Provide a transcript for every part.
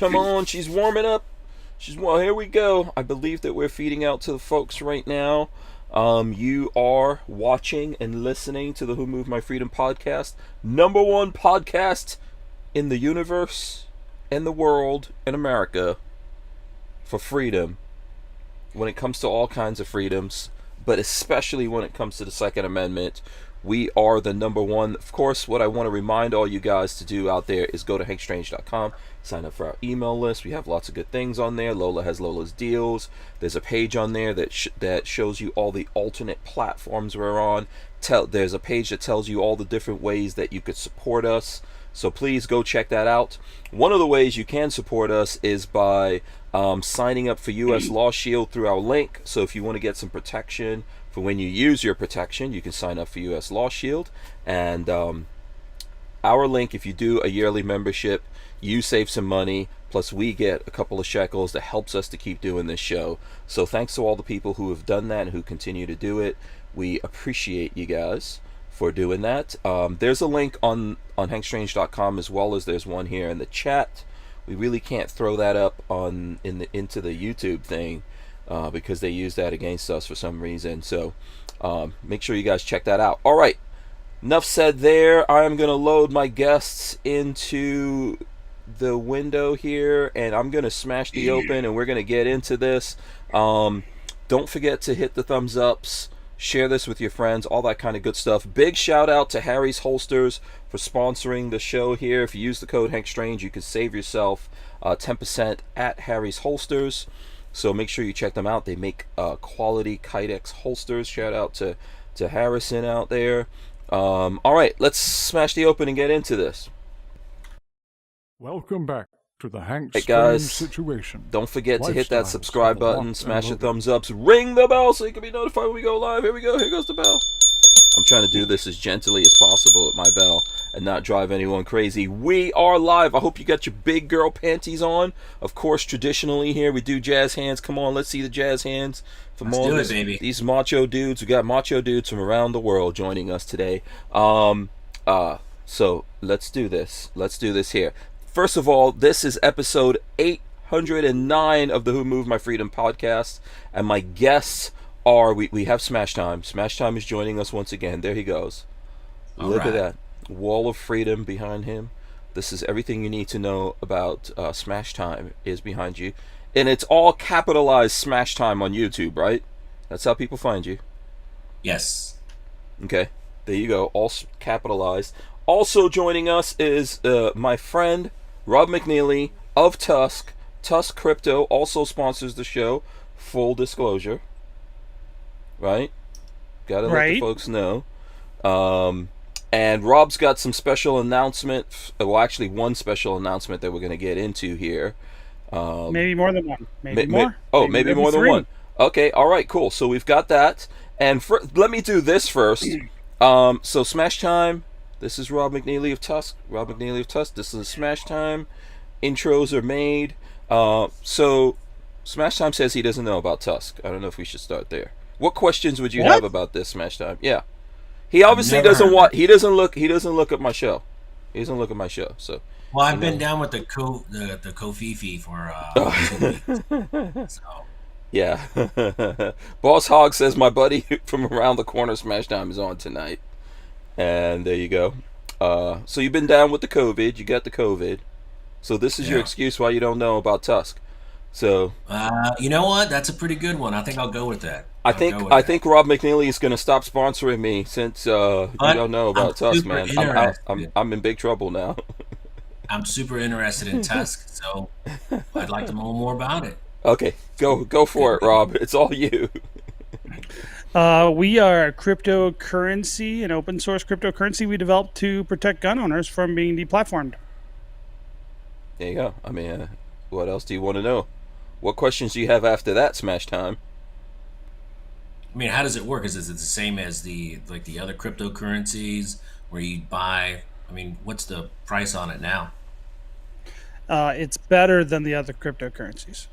Come on, she's warming up. Here we go. I believe that we're feeding out to the folks right now. You are watching and listening to the Who Moved My Freedom podcast, #1 podcast in the universe, in the world, in America for freedom. When it comes to all kinds of freedoms, but especially when it comes to the Second Amendment, we are the #1. Of course, what I want to remind all you guys to do out there is go to hankstrange.com, sign up for our email list. We have lots of good things on there. Lola has Lola's deals. There's a page on there that shows you all the alternate platforms we're on. There's a page that tells you all the different ways that you could support us. So please go check that out. One of the ways you can support us is by signing up for U.S. Law Shield through our link. So if you want to get some protection for when you use your protection, you can sign up for U.S. Law Shield. And our link, if you do a yearly membership, you save some money, plus we get a couple of shekels that helps us to keep doing this show. So thanks to all the people who have done that and who continue to do it. We appreciate you guys for doing that. There's a link on hankstrange.com, as well as there's one here in the chat. We really can't throw that up into the YouTube thing because they use that against us for some reason. So make sure you guys check that out. All right, enough said there. I'm gonna load my guests into the window here, and I'm gonna smash the open, and we're gonna get into this. Don't forget to hit the thumbs ups, share this with your friends, all that kind of good stuff. Big shout out to Harry's Holsters for sponsoring the show here. If you use the code HankStrange, you can save yourself 10% at Harry's Holsters. So make sure you check them out. They make quality Kydex holsters. Shout out to Harrison out there. All right, let's smash the open and get into this. Welcome back to the Hank Hey guys, situation. Don't forget to hit that subscribe button, smash the thumbs ups, ring the bell so you can be notified when we go live. Here we go. Here goes the bell. I'm trying to do this as gently as possible with my bell and not drive anyone crazy. We are live. I hope you got your big girl panties on. Of course, traditionally here we do jazz hands. Come on, let's see the jazz hands from all these macho dudes. We got macho dudes from around the world joining us today. So let's do this. Let's do this here. First of all, this is episode 809 of the Who Moved My Freedom podcast, and my guests are, we have Smash Time. Smash Time is joining us once again. There he goes. Look at that. Wall of freedom behind him. This is everything you need to know about Smash Time is behind you. And it's all capitalized Smash Time on YouTube, right? That's how people find you. Yes. Okay. There you go. All capitalized. Also joining us is my friend Rob McNeely of TUSC Crypto also sponsors the show. Full disclosure. Right? Gotta let the folks know. And Rob's got some special announcement. Well, actually, one special announcement that we're going to get into here. Maybe more than one. Maybe more. Maybe more than one. Okay, all right, cool. So we've got that. And let me do this first. So Smash Time. This is Rob McNeely of TUSC. Rob McNeely of TUSC. This is Smash Time. Intros are made. So Smash Time says he doesn't know about TUSC. I don't know if we should start there. What questions would you have about this, Smash Time? Yeah. He obviously doesn't watch. He doesn't look at my show. He doesn't look at my show. So. Well, I've been down with the Kofifi for 2 weeks. So. Yeah. Boss Hog says my buddy from around the corner, Smash Time, is on tonight. And there you go. So you've been down with the COVID. You got the COVID. So this is your excuse why you don't know about TUSC. So you know what? That's a pretty good one. I think I'll go with that. I think Rob McNeely is going to stop sponsoring me since you don't know about TUSC, man. I'm in big trouble now. I'm super interested in TUSC, so I'd like to know more about it. Okay, go for it, Rob. It's all you. We are a cryptocurrency, an open source cryptocurrency we developed to protect gun owners from being deplatformed. There you go. I mean, what else do you want to know? What questions do you have after that, Smash Time? I mean, how does it work? Is it the same as the other cryptocurrencies where you buy? I mean, what's the price on it now? It's better than the other cryptocurrencies.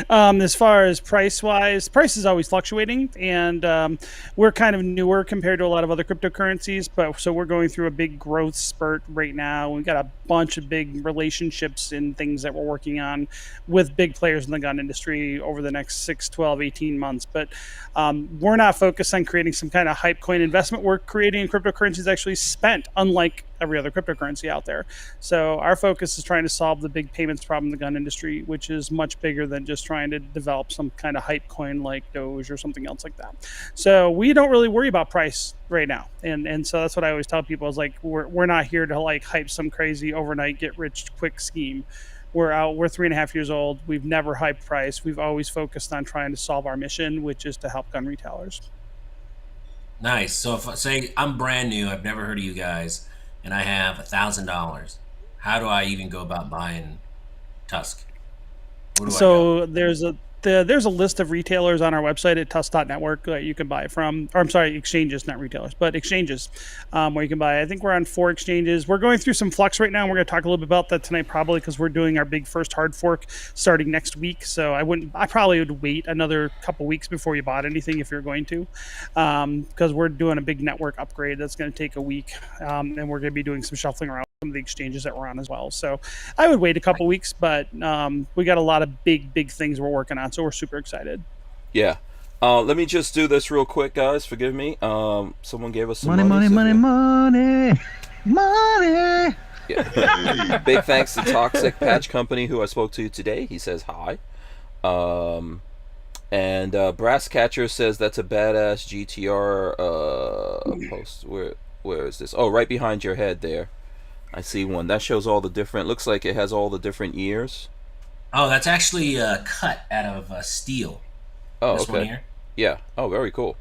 As far as price-wise, price is always fluctuating, and we're kind of newer compared to a lot of other cryptocurrencies. But so we're going through a big growth spurt right now. We've got a bunch of big relationships and things that we're working on with big players in the gun industry over the next 6, 12, 18 months. But we're not focused on creating some kind of hype coin investment. We're creating cryptocurrencies actually spent, unlike every other cryptocurrency out there. So our focus is trying to solve the big payments problem in the gun industry, which is much bigger than just trying to develop some kind of hype coin like Doge or something else like that. So we don't really worry about price right now. And so that's what I always tell people is like, we're not here to like hype some crazy overnight get rich quick scheme. We're 3.5 years old. We've never hyped price. We've always focused on trying to solve our mission, which is to help gun retailers. Nice. So if I say I'm brand new, I've never heard of you guys, and I have $1,000, how do I even go about buying Tusk? Where do I go? So there's a list of retailers on our website at Tusk.network that you can buy from, or I'm sorry, exchanges, not retailers, but exchanges, where you can buy. I think we're on 4 exchanges. We're going through some flux right now, and we're going to talk a little bit about that tonight, probably because we're doing our big first hard fork starting next week. So I probably would wait another couple weeks before you bought anything if you're going to, because we're doing a big network upgrade that's going to take a week, and we're going to be doing some shuffling around some of the exchanges that we're on as well. So I would wait a couple weeks, but we got a lot of big things we're working on, so we're super excited. Yeah. Let me just do this real quick, guys. Forgive me. Someone gave us some money. Yeah. Big thanks to Toxic Patch Company, who I spoke to today. He says hi. And Brass Catcher says that's a badass GTR post. Where is this? Oh, right behind your head there. I see one. That shows all the different... Looks like it has all the different years. Oh, that's actually cut out of steel. Oh, this okay. one here. Yeah. Oh, very cool.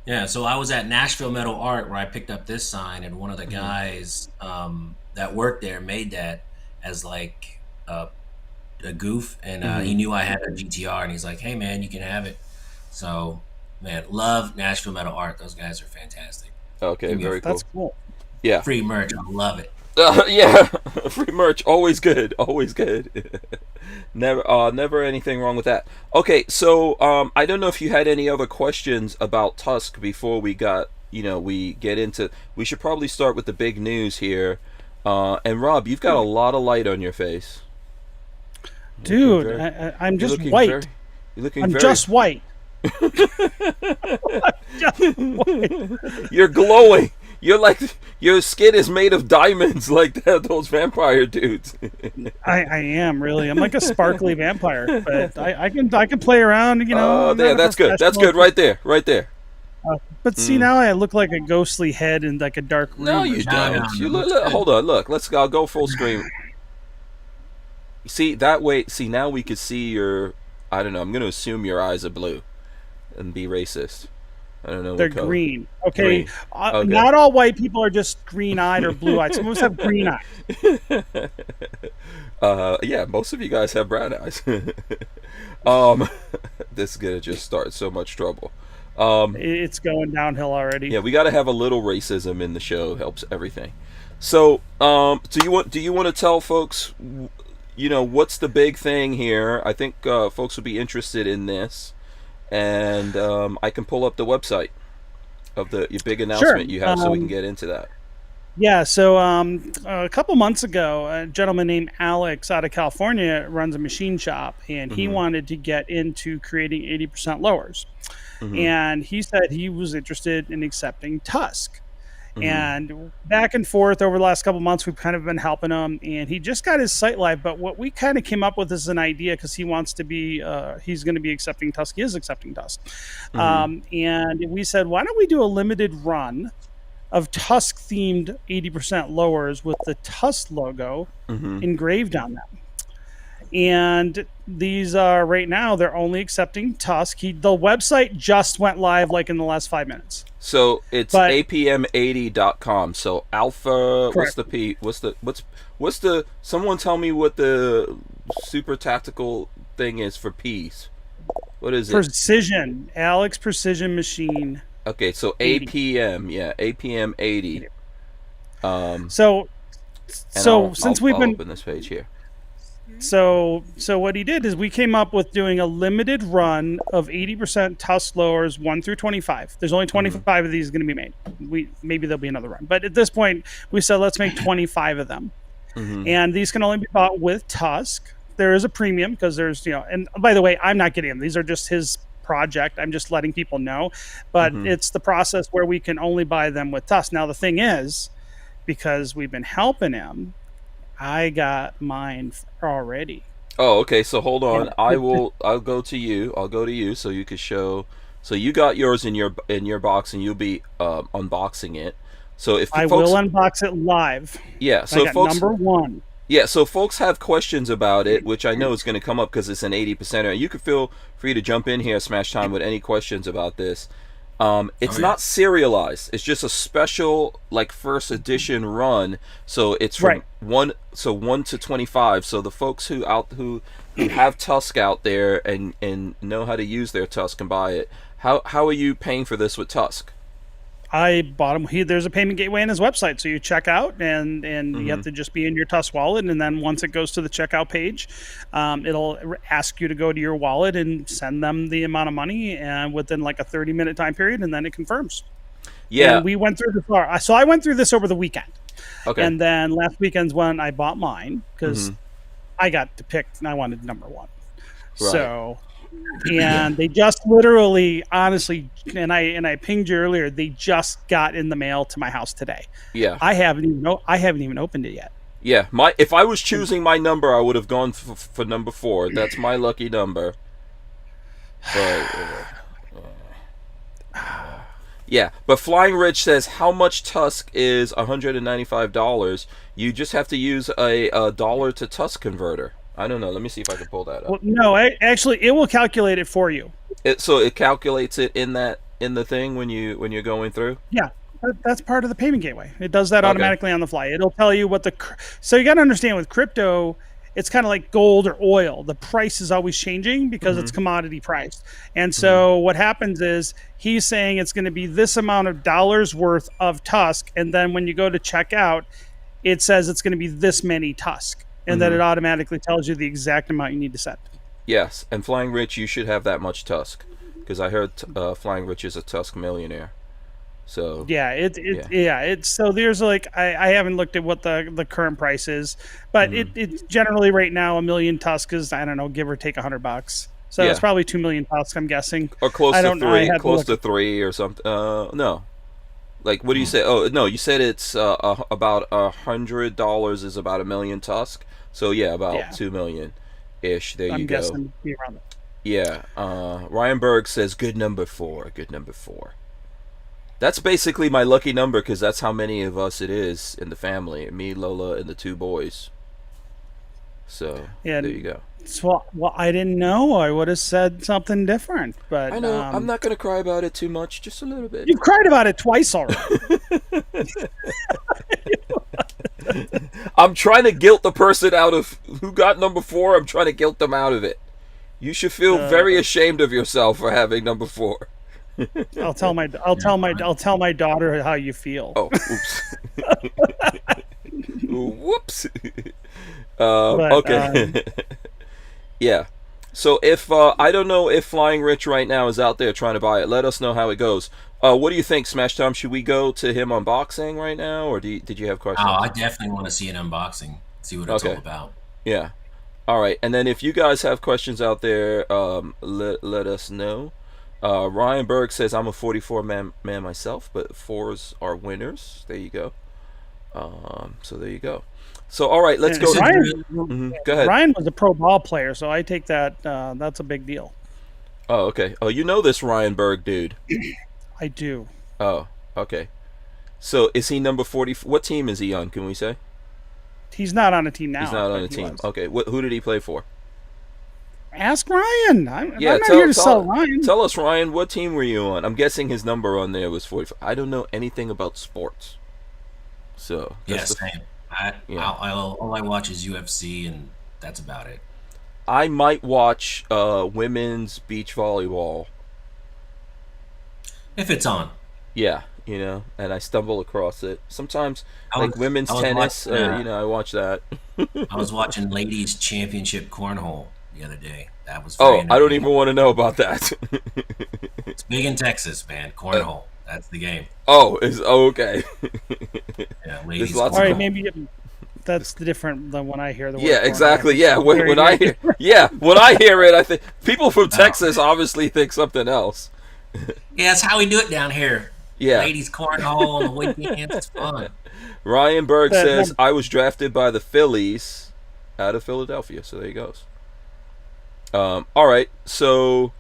Yeah, so I was at Nashville Metal Art where I picked up this sign, and one of the guys that worked there made that as like a goof, and he knew I had a GTR, and he's like, "Hey, man, you can have it." So, man, love Nashville Metal Art. Those guys are fantastic. Okay, very cool. That's cool. Yeah. Free merch, I love it. Yeah, free merch, always good, always good. Never anything wrong with that. Okay, so I don't know if you had any other questions about Tusk before we get into. We should probably start with the big news here. And Rob, you've got a lot of light on your face, dude. I'm just white. I'm just white. You're glowing. You're like, your skin is made of diamonds, like those vampire dudes. I am really. I'm like a sparkly vampire, but I can play around. Oh, yeah, that's good. That's good. Right there. But see, now I look like a ghostly head in like a dark room. No, you don't. You look, hold on. Look, I'll go full screen. See that way. See, now we could see your. I don't know. I'm going to assume your eyes are blue, and be racist. I don't know. They're green. Okay. Green. Okay. Not all white people are just green-eyed or blue-eyed. Some of us have green eyes. Yeah, most of you guys have brown eyes. This is gonna just start so much trouble. It's going downhill already. Yeah, we got to have a little racism in the show. Helps everything. So, do you want to tell folks, what's the big thing here? I think folks will be interested in this. And I can pull up the website of your big announcement you have, so we can get into that. Yeah, so a couple months ago, a gentleman named Alex out of California runs a machine shop, and he wanted to get into creating 80% lowers. And he said he was interested in accepting Tusk. And back and forth over the last couple months, we've kind of been helping him, and he just got his site live. But what we kind of came up with is an idea, because he wants to be, he's going to be accepting Tusk. He is accepting Tusk. And we said, why don't we do a limited run of Tusk-themed 80% lowers with the Tusk logo engraved on them. And these are right now, they're only accepting Tusk. The website just went live like in the last 5 minutes. So it's apm80.com. So alpha, correct. What's the P? What's the? Someone tell me what the super tactical thing is for P's. What is it? Precision, Alex Precision Machine. Okay, so 80. APM, yeah, APM 80. So since we've been open this page here. So what he did is we came up with doing a limited run of 80% Tusk lowers 1 through 25. There's only 25 of these going to be made. Maybe there'll be another run, but at this point we said let's make 25 of them. And these can only be bought with Tusk. There is a premium because there's, and by the way, I'm not getting them. These are just his project. I'm just letting people know, but it's the process where we can only buy them with Tusk. Now the thing is, because we've been helping him, I got mine already. Oh, okay. So hold on. I'll go to you. I'll go to you so you could show. So you got yours in your box, and you'll be unboxing it. So if I will unbox it live. Yeah. So I got folks, number one. Yeah. So folks have questions about it, which I know is going to come up because it's an 80%. You could feel free to jump in here, Smash Time, with any questions about this. It's not serialized. It's just a special, like, first edition run. So it's from 1 to 25. So the folks who have Tusk out there and know how to use their Tusk can buy it. How are you paying for this with Tusk? I bought him. There's a payment gateway on his website, so you check out, and you have to just be in your Tusk wallet, and then once it goes to the checkout page, it'll ask you to go to your wallet and send them the amount of money, and within like a 30-minute time period, and then it confirms. Yeah, and we went through this. So I went through this over the weekend. Okay. And then last weekend's when I bought mine because I got to pick, and I wanted number one. Right. So. And they just literally, honestly, and I pinged you earlier. They just got in the mail to my house today. Yeah, I haven't even opened it yet. Yeah, if I was choosing my number, I would have gone for number 4. That's my lucky number. But yeah, but Flying Rich says how much Tusk is $195. You just have to use a dollar to Tusk converter. I don't know. Let me see if I can pull that up. Well, no, actually, it will calculate it for you. So it calculates it in the thing when you're going through. Yeah, that's part of the payment gateway. It does that automatically on the fly. It'll tell you what so you got to understand with crypto, it's kind of like gold or oil. The price is always changing because it's commodity priced. And so what happens is he's saying it's going to be this amount of dollars worth of Tusk, and then when you go to check out, it says it's going to be this many Tusk. And then it automatically tells you the exact amount you need to send. Yes, and Flying Rich, you should have that much Tusk, because I heard Flying Rich is a Tusk millionaire. So it's so there's like I haven't looked at what the current price is, but it's generally right now 1 million Tusk is, I don't know, give or take $100. So it's probably 2 million Tusk, I'm guessing, or close to 3 or something. No. Like, what do you say? Oh no, you said it's about $100 is about 1 million Tusk. So yeah, about 2 million ish. There you go. I'm guessing be around that. Yeah. Ryan Berg says good number 4. Good number 4. That's basically my lucky number because that's how many of us it is in the family. Me, Lola, and the 2 boys. So there you go. Well, I didn't know. I would have said something different, but I know I'm not going to cry about it too much, just a little bit. You've cried about it twice already. I'm trying to guilt the person out of who got number 4. I'm trying to guilt them out of it. You should feel very ashamed of yourself for having number 4. I'll tell my daughter how you feel. Oh, oops. Whoops. Okay. Yeah. So if I don't know if Flying Rich right now is out there trying to buy it, let us know how it goes. What do you think, Smash Time? Should we go to him unboxing right now, or did you have questions? Oh, I definitely want to see an unboxing, see what it's all about. Yeah. All right. And then if you guys have questions out there, let us know. Ryan Berg says I'm a 44 man myself, but 4s are winners. There you go. So there you go. So all right, let's go. Go ahead. Ryan was a pro ball player, so I take that. That's a big deal. Oh, okay. Oh, you know this Ryan Berg dude. I do. Oh, okay. So is he number 40? What team is he on? Can we say? He's not on a team now. He's not on a team. Okay. Who did he play for? Ask Ryan. I'm not here to sell Ryan. Tell us, Ryan, what team were you on? I'm guessing his number on there was 45. I don't know anything about sports. So same. All I watch is UFC, and that's about it. I might watch women's beach volleyball. If it's on. Yeah. you know, and I stumble across it. Sometimes, I like was, women's I was tennis, watching, you know, I watch that. I was watching ladies championship cornhole the other day. That was very Oh, I don't entertaining. even want to know about that. It's big in Texas, man. Cornhole. That's the game. Okay. Yeah, There's ladies lots All of right, cornhole. maybe that's the different than when I hear the word. Yeah, cornhole. exactly. Yeah, Very when I nice. hear it, I think people from Texas obviously think something else. Yeah, that's how we do it down here. Yeah. Ladies cornhole on the weekends. It's fun. Ryan Berg That- says I was drafted by the Phillies out of Philadelphia. So there he goes. All right. So,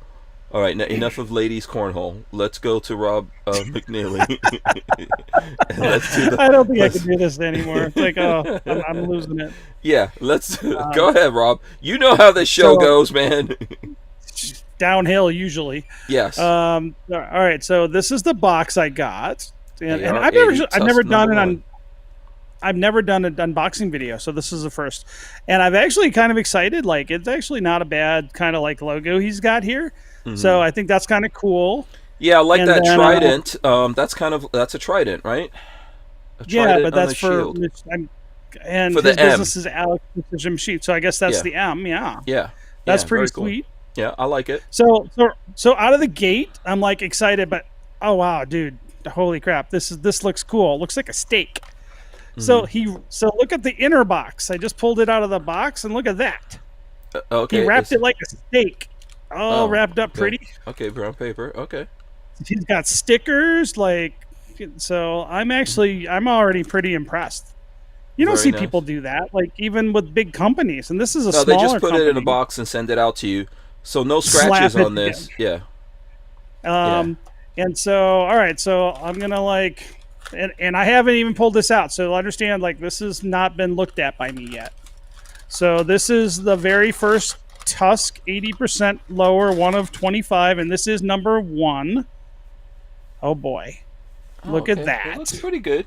all right. Enough of ladies cornhole. Let's go to Rob McNeely. And let's do I don't think I can do this anymore. It's like, oh, I'm losing it. Yeah. Let's go ahead, Rob. You know how this show goes, man. Downhill usually. Yes. All right, so this is the box I got, and I've AR-80 never Tusk done it #1. on. I've never done an unboxing video, so this is the first, and I'm actually kind of excited. Like, it's actually not a bad kind of like logo he's got here, so I think that's kind of cool. Yeah, I like And that then, trident. That's a trident, right? A Yeah, trident but on that's the for shield. and For the his M. business is Alex Precision Machine, so I guess that's Yeah. the M. Yeah, Yeah. that's Yeah, pretty very cool. sweet. Yeah, I like it. So out of the gate, I'm like excited, but oh wow, dude, holy crap, this looks cool. It looks like a steak. So look at the inner box. I just pulled it out of the box, and look at that. Okay. He wrapped it like a steak, all Oh, wrapped up okay. pretty. Okay, brown paper. Okay. He's got stickers, like, so I'm already pretty impressed. You don't Very see nice. people do that, like even with big companies, and this is a No, they smaller just put it in a company. box and send it out to you. So no Slap scratches it on this. Yeah. And so, all right, so I'm gonna like, and I haven't even pulled this out, so understand, like, this has not been looked at by me yet. So this is the very first Tusk 80% lower, one of 25, and this is number 1. Oh boy, look at that! That looks pretty good.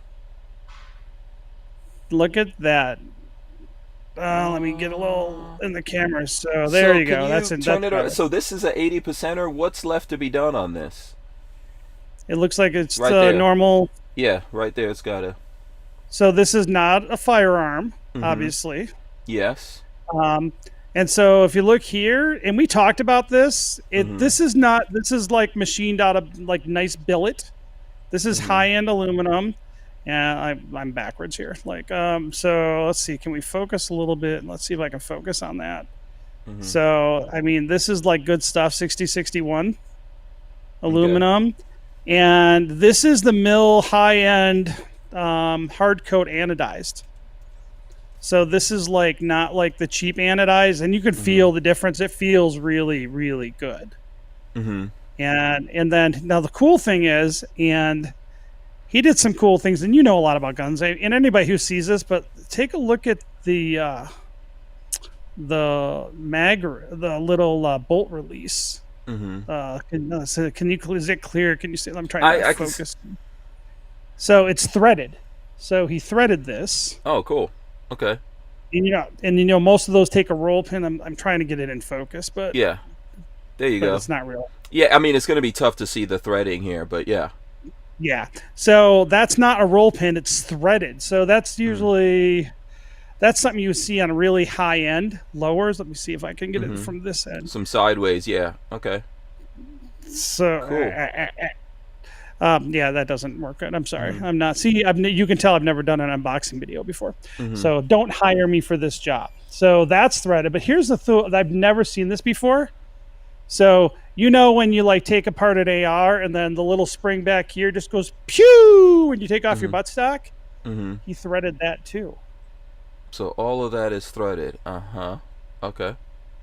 Look at that. Let me get a little in the camera. So there you go. That's it. Turn it on. So this is an 80%er. What's left to be done on this? It looks like it's Right the there. normal. Yeah, right there. It's got a. So this is not a firearm, obviously. Yes. And so if you look here, and we talked about this, this is not. This is like machined out of like nice billet. This is high-end aluminum. And I'm backwards here. Like, so let's see. Can we focus a little bit? Let's see if I can focus on that. So, I mean, this is like good stuff. 6061 aluminum, and this is the mill high-end hard coat anodized. So this is like not like the cheap anodized, and you can feel the difference. It feels really, really good. And then now the cool thing is, and he did some cool things, and you know a lot about guns, and anybody who sees this, but take a look at the little bolt release. Can you? Is it clear? Can you see? I'm trying to focus. So it's threaded. So he threaded this. Oh, cool. Okay. And you know, most of those take a roll pin. I'm trying to get it in focus, but Yeah. There you go. it's not real. Yeah, I mean it's going to be tough to see the threading here, but yeah. Yeah. So that's not a roll pin, it's threaded. So that's usually that's something you see on really high end lowers. Let me see if I can get it from this end. Some sideways, yeah. Okay. So Cool. yeah, that doesn't work good. I'm sorry. I'm not. See, you can tell I've never done an unboxing video before. So don't hire me for this job. So that's threaded. But here's the thought. I've never seen this before. So you know when you like take apart an AR and then the little spring back here just goes pew when you take off your buttstock? He threaded that too. So all of that is threaded. Okay.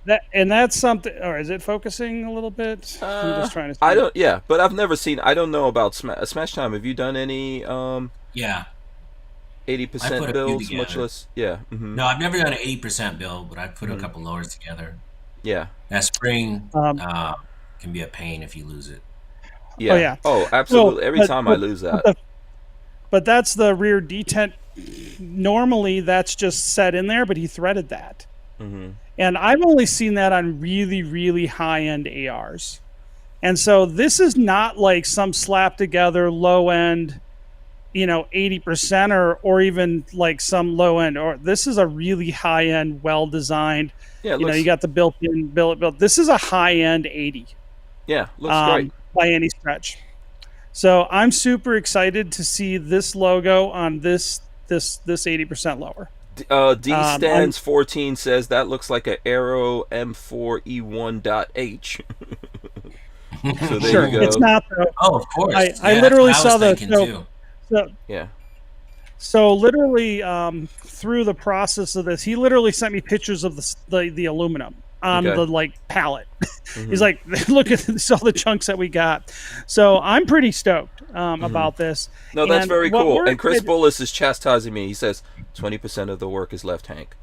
That's something. Or is it focusing a little bit? I'm just trying to. I don't. Yeah, but I've never seen. I don't know about Smash Time. Have you done any? Yeah. 80% builds, much less. Yeah. No, I've never done an 80% build, but I've put a couple lowers together. Yeah. That spring can be a pain if you lose it. Yeah. Oh, yeah. Oh, absolutely. Well, Every time I lose that. But that's the rear detent. Normally, that's just set in there, but he threaded that. And I've only seen that on really, really high-end ARs. And so this is not like some slap together low end, 80% or even like some low end, or this is a really high end, well designed. Yeah, You got the built-in built. This is a high end 80. Yeah, looks great by any stretch. So I'm super excited to see this logo on this 80% lower. D stands 14 says that looks like a Aero M4E1.H. So there you go. It's not though. Oh, of course. I literally saw the So literally through the process of this, he literally sent me pictures of the aluminum on the pallet. Mm-hmm. He's like, look at all the chunks that we got. So I'm pretty stoked about this. No, that's very cool. And Chris Bullis is chastising me. He says 20% of the work is left, Hank.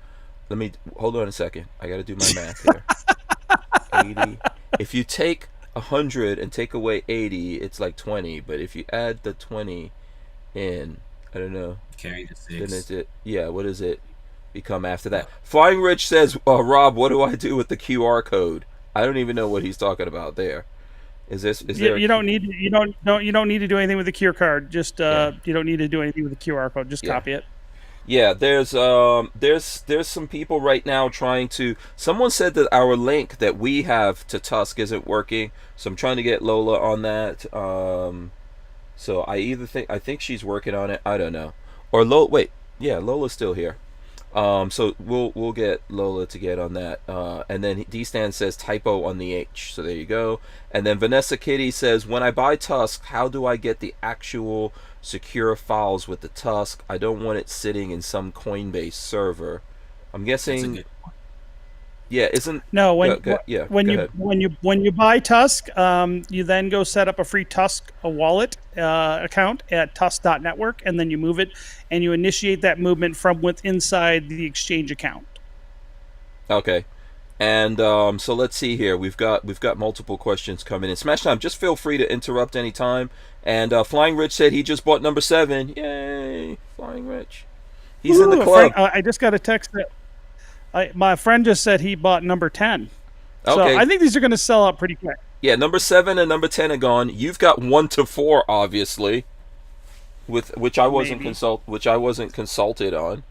Let me hold on a second. I got to do my math here. 80. If you take 100 and take away 80, it's like 20. But if you add the 20 in, I don't know. Carry the 6. Then is it? Yeah. What does it become after that? Flying Rich says, Rob, what do I do with the QR code? I don't even know what he's talking about there. Is there? You don't need to do anything with the QR card. Just you don't need to do anything with the QR code. Just copy it. Yeah, there's some people right now trying to. Someone said that our link that we have to Tusk isn't working, so I'm trying to get Lola on that. So I think she's working on it. I don't know. Or Lola's still here. So we'll get Lola to get on that. And then D-Stan says typo on the H. So there you go. And then Vanessa Kitty says, when I buy Tusk, how do I get the actual secure files with the Tusk? I don't want it sitting in some Coinbase server. I'm guessing. Yeah, isn't when you buy Tusk, you then go set up a free Tusk wallet account at tusk.network, and then you move it, and you initiate that movement from inside the exchange account. Okay, and so let's see here. We've got multiple questions coming in. Smash Time, just feel free to interrupt any time. And Flying Rich said he just bought number 7. Yay, Flying Rich! He's in the club. I just got a text that. My friend just said he bought number 10. So okay. I think these are going to sell out pretty quick. Yeah, number 7 and number 10 are gone. You've got 1 to 4, obviously, which I wasn't consulted on.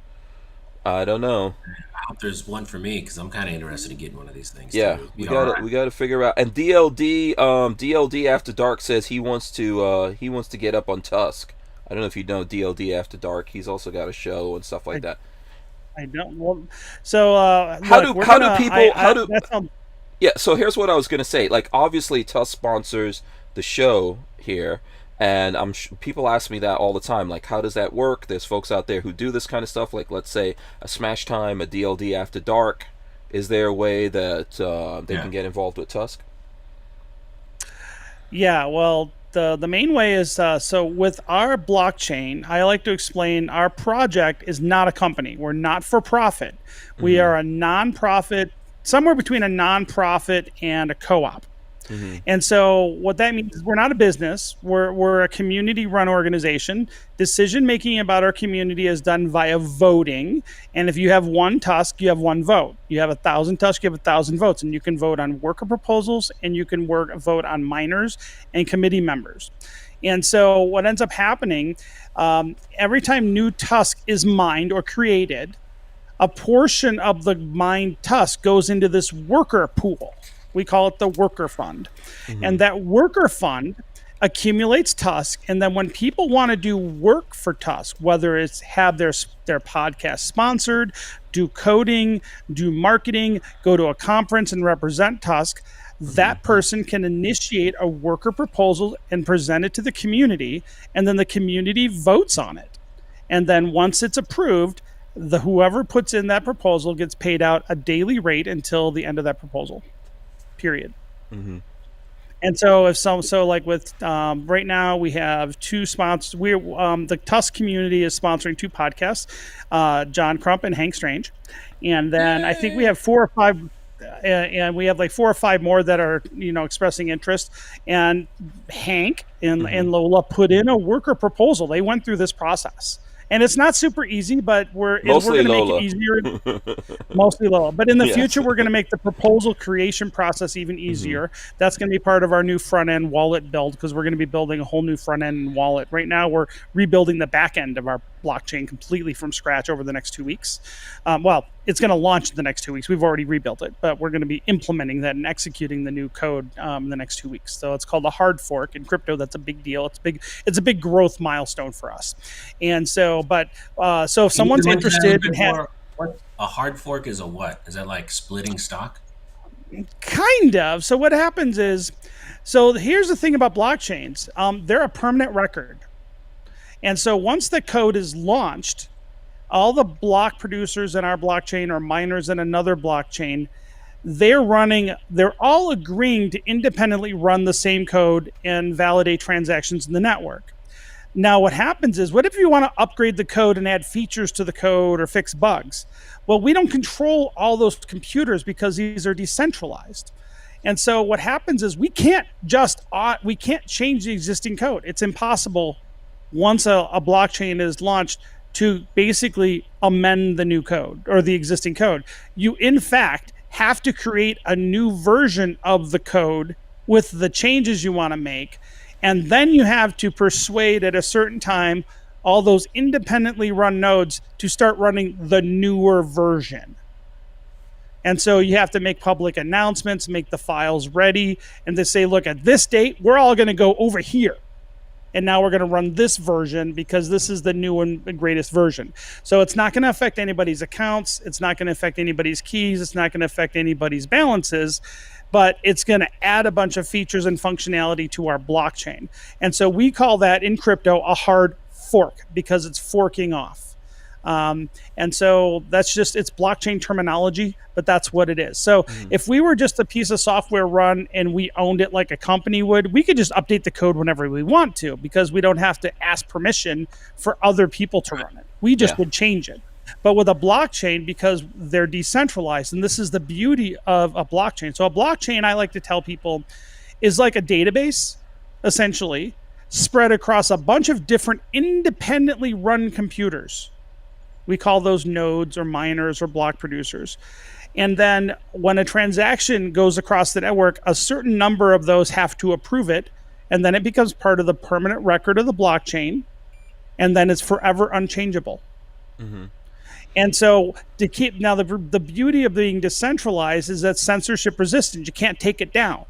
I don't know. I hope there's one for me because I'm kind of interested in getting one of these things. Yeah, too. we got to figure out. And DLD After Dark says he wants to get up on Tusk. I don't know if you know DLD After Dark. He's also got a show and stuff like that. I don't. Well, so yeah. So here's what I was gonna say. Like, obviously, Tusk sponsors the show here, and people ask me that all the time. Like, how does that work? There's folks out there who do this kind of stuff. Like, let's say a Smash Time, a DLD After Dark. Is there a way that they can get involved with Tusk? Yeah. Well. The main way is so with our blockchain, I like to explain our project is not a company. We're not for profit. We are a nonprofit, somewhere between a nonprofit and a co-op. And so what that means is we're not a business. We're a community-run organization. Decision-making about our community is done via voting. And if you have 1 Tusk, you have 1 vote. You have 1,000 Tusk, you have 1,000 votes. And you can vote on worker proposals, and you can vote on miners and committee members. And so what ends up happening, every time new Tusk is mined or created, a portion of the mined Tusk goes into this worker pool. We call it the worker fund. And that worker fund accumulates Tusk. And then when people want to do work for Tusk, whether it's have their podcast sponsored, do coding, do marketing, go to a conference and represent Tusk, that person can initiate a worker proposal and present it to the community. And then the community votes on it. And then once it's approved, whoever puts in that proposal gets paid out a daily rate until the end of that proposal. Period. And so like with right now we have 2 sponsors. We're the Tusk community is sponsoring 2 podcasts, John Crump and Hank Strange, and then I think we have 4 or 5, and we have like 4 or 5 more that are expressing interest. And Hank and Lola put in a worker proposal. They went through this process. And it's not super easy, but we're Mostly going to make Lola. it easier. Mostly Lola. But in the Yes. future, we're going to make the proposal creation process even easier. That's going to be part of our new front end wallet build, because we're going to be building a whole new front end wallet. Right now, we're rebuilding the back end of our blockchain completely from scratch over the next 2 weeks. Well, it's going to launch in the next 2 weeks. We've already rebuilt it, but we're going to be implementing that and executing the new code in the next 2 weeks. So it's called a hard fork in crypto. That's a big deal. It's a big growth milestone for us. And so, so if someone's interested in a hard fork is a what? Is that like splitting stock? Kind of. So what happens is, so here's the thing about blockchains. They're a permanent record. And so once the code is launched, all the block producers in our blockchain or miners in another blockchain, they're all agreeing to independently run the same code and validate transactions in the network. Now, what happens is, what if you want to upgrade the code and add features to the code or fix bugs? Well, we don't control all those computers because these are decentralized. And so what happens is we can't change the existing code. It's impossible once a blockchain is launched to basically amend the new code or the existing code. You, in fact, have to create a new version of the code with the changes you want to make. And then you have to persuade at a certain time all those independently run nodes to start running the newer version. And so you have to make public announcements, make the files ready, and to say, look, at this date, we're all going to go over here. And now we're going to run this version because this is the new and greatest version. So it's not going to affect anybody's accounts. It's not going to affect anybody's keys. It's not going to affect anybody's balances, but it's going to add a bunch of features and functionality to our blockchain. And so we call that in crypto a hard fork because it's forking off. And so it's blockchain terminology, but that's what it is. So if we were just a piece of software run and we owned it like a company would, we could just update the code whenever we want to, because we don't have to ask permission for other people to run it. We just would change it. But with a blockchain, because they're decentralized, and this is the beauty of a blockchain. So a blockchain, I like to tell people, is like a database, essentially, spread across a bunch of different independently run computers. We call those nodes or miners or block producers. And then when a transaction goes across the network, a certain number of those have to approve it. And then it becomes part of the permanent record of the blockchain. And then it's forever unchangeable. Mm-hmm. And so the beauty of being decentralized is that censorship resistant. You can't take it down.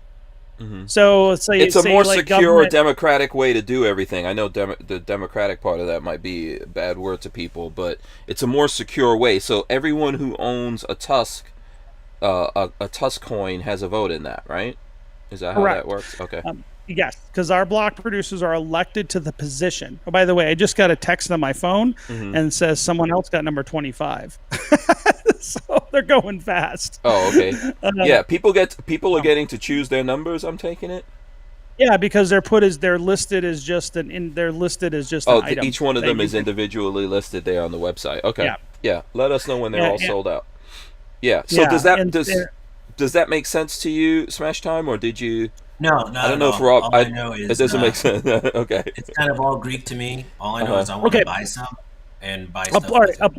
Mm-hmm. So it's a more secure, democratic way to do everything. I know the democratic part of that might be a bad word to people, but it's a more secure way. So everyone who owns a Tusk, a Tusk coin has a vote in that, right? Is that how that works? Okay. Yes, because our block producers are elected to the position. Oh, by the way, I just got a text on my phone and it says someone else got number 25. So they're going fast. Oh, okay. Yeah, people are getting to choose their numbers. I'm taking it. Yeah, because they're listed as just an item. Each one of them is individually listed there on the website. Okay. Yeah. Let us know when they're all sold out. Yeah. So does that make sense to you, Smash Time, or did you? No, I don't know if Rob. All I know is it doesn't make sense. Okay. It's kind of all Greek to me. All I know is I want to buy some and buy stuff.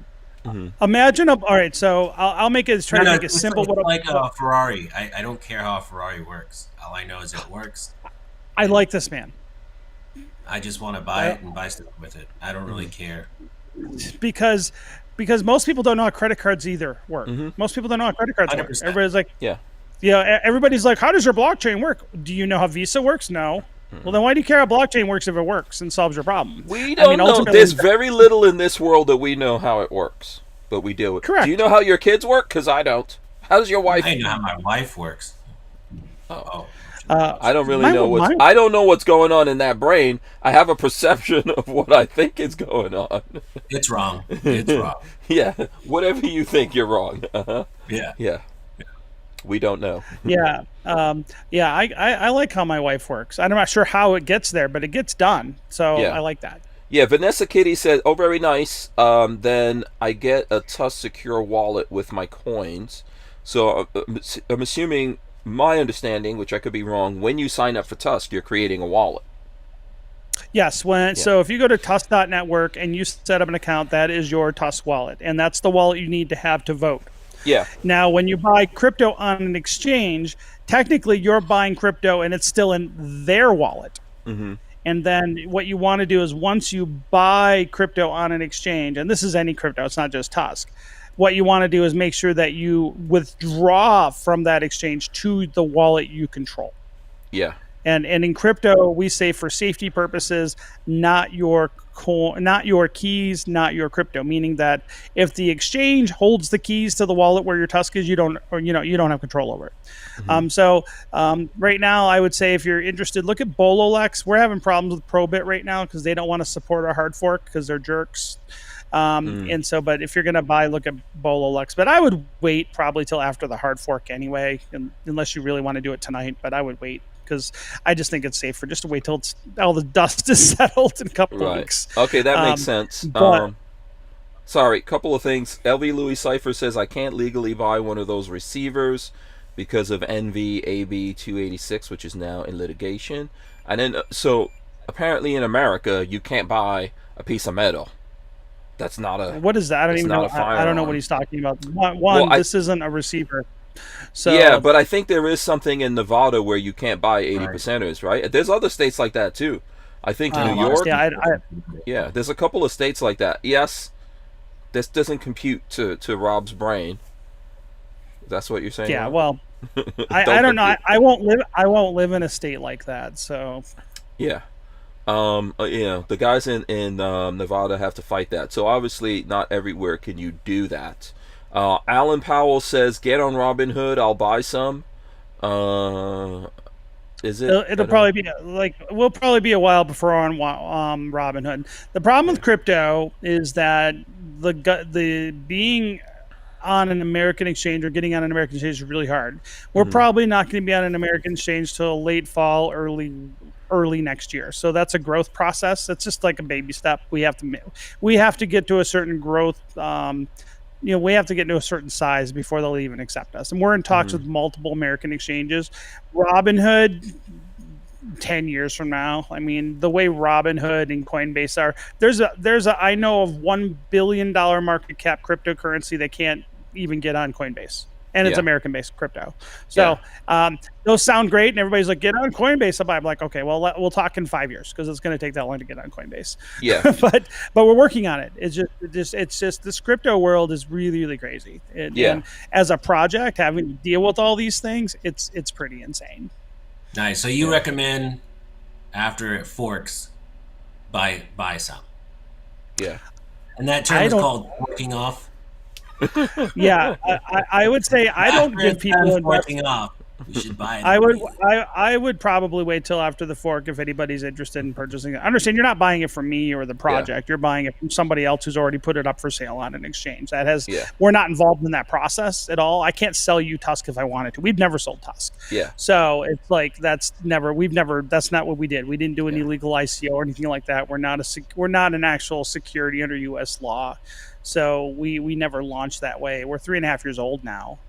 Imagine all right. So I'll make it try to make it simple. It's like a Ferrari. I don't care how a Ferrari works. All I know is it works. I like this man. I just want to buy it and buy stuff with it. I don't really care. Because most people don't know how credit cards either work. Mm-hmm. Most people don't know how credit cards 100%. Work. Everybody's like, everybody's like, how does your blockchain work? Do you know how Visa works? No. Well, then why do you care how blockchain works if it works and solves your problem? We don't know. There's very little in this world that we know how it works, but we deal with it. Correct. Do you know how your kids work? Because I don't. How does your wife? I know how my wife works. I don't really know I don't know what's going on in that brain. I have a perception of what I think is going on. It's wrong. It's wrong. Yeah. Whatever you think, you're wrong. Yeah. We don't know. Yeah. I like how my wife works. I'm not sure how it gets there, but it gets done. So I like that. Yeah, Vanessa Kitty said, "Oh, very nice. Then I get a Tusk secure wallet with my coins." So I'm assuming, my understanding, which I could be wrong, when you sign up for Tusk, you're creating a wallet. Yes. So if you go to Tusk.network and you set up an account, that is your Tusk wallet, and that's the wallet you need to have to vote. Yeah. Now, when you buy crypto on an exchange, technically you're buying crypto and it's still in their wallet. Mm-hmm. And then what you want to do is once you buy crypto on an exchange, and this is any crypto, it's not just Tusk, what you want to do is make sure that you withdraw from that exchange to the wallet you control. Yeah. And in crypto, we say for safety purposes, not your keys, not your crypto. Meaning that if the exchange holds the keys to the wallet where your Tusk is, you don't have control over it. Mm-hmm. Right now, I would say if you're interested, look at Bololex. We're having problems with Probit right now because they don't want to support our hard fork because they're jerks. But if you're gonna buy, look at Bololex. But I would wait probably till after the hard fork anyway, unless you really want to do it tonight. But I would wait, because I just think it's safer just to wait till all the dust is settled in a couple of weeks. Okay, that makes sense. Sorry, couple of things. LV Louis Cypher says, I can't legally buy one of those receivers because of NV-AB 286, which is now in litigation. And then, so apparently in America, you can't buy a piece of metal. That's not a... What is that? I don't even know. I don't know what he's talking about. This isn't a receiver. So yeah, but I think there is something in Nevada where you can't buy 80%ers, right? There's other states like that too. I think New York. Yeah, there's a couple of states like that. Yes, this doesn't compute to Rob's brain. That's what you're saying? Yeah, well, I don't know. I won't live in a state like that. So yeah, the guys in Nevada have to fight that. So obviously, not everywhere can you do that. Alan Powell says, "Get on Robinhood. I'll buy some." Is it? It'll probably be we'll probably be a while before on Robinhood. The problem with crypto is that the being on an American exchange or getting on an American exchange is really hard. We're probably not going to be on an American exchange till late fall, early next year. So that's a growth process. It's just like a baby step. We have to get to a certain growth. We have to get to a certain size before they'll even accept us. And we're in talks with multiple American exchanges. Robinhood, 10 years from now, I mean, the way Robinhood and Coinbase are, I know of $1 billion market cap cryptocurrency that can't even get on Coinbase. And it's American-based crypto. So those sound great, and everybody's like, get on Coinbase. I'm like, okay, well, we'll talk in 5 years, because it's going to take that long to get on Coinbase. Yeah. but we're working on it. It's just this crypto world is really, really crazy. And as a project, having to deal with all these things, it's pretty insane. Nice. So you recommend after it forks, buy some. Yeah. And that term is called forking off. Yeah, I would say I don't give people forking off. You should buy it. I would probably wait till after the fork if anybody's interested in purchasing it. Understand, you're not buying it from me or the project. You're buying it from somebody else who's already put it up for sale on an exchange. We're not involved in that process at all. I can't sell you Tusk if I wanted to. We've never sold Tusk. Yeah. So it's like that's not what we did. We didn't do an illegal ICO or anything like that. We're not an actual security under U.S. law. So we never launched that way. We're 3.5 years old now.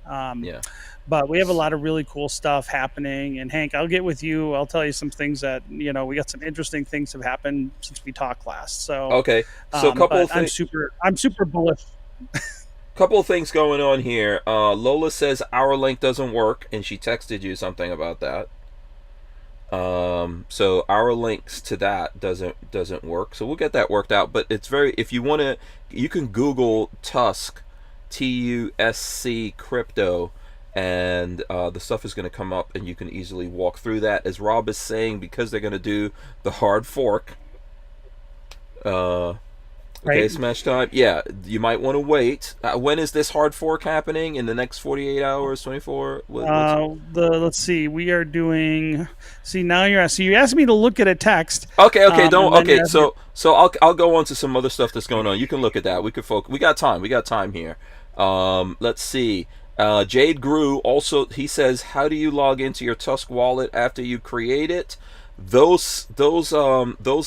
But we have a lot of really cool stuff happening. And Hank, I'll get with you. I'll tell you some things that, we got some interesting things have happened since we talked last. So okay. So a couple of things. I'm super bullish. Couple of things going on here. Lola says our link doesn't work, and she texted you something about that. So our links to that doesn't work. So we'll get that worked out. But it's if you want to, you can Google Tusk, TUSC crypto, and the stuff is going to come up, and you can easily walk through that. As Rob is saying, because they're going to do the hard fork. Okay, Smash Time. Yeah, you might want to wait. When is this hard fork happening? In the next 48 hours, 24? Let's see. We are doing. See, now you're asking. You asked me to look at a text. Okay. So I'll go on to some other stuff that's going on. You can look at that. We could focus. We got time here. Let's see. Jade Grew also, he says, how do you log into your Tusk wallet after you create it? Those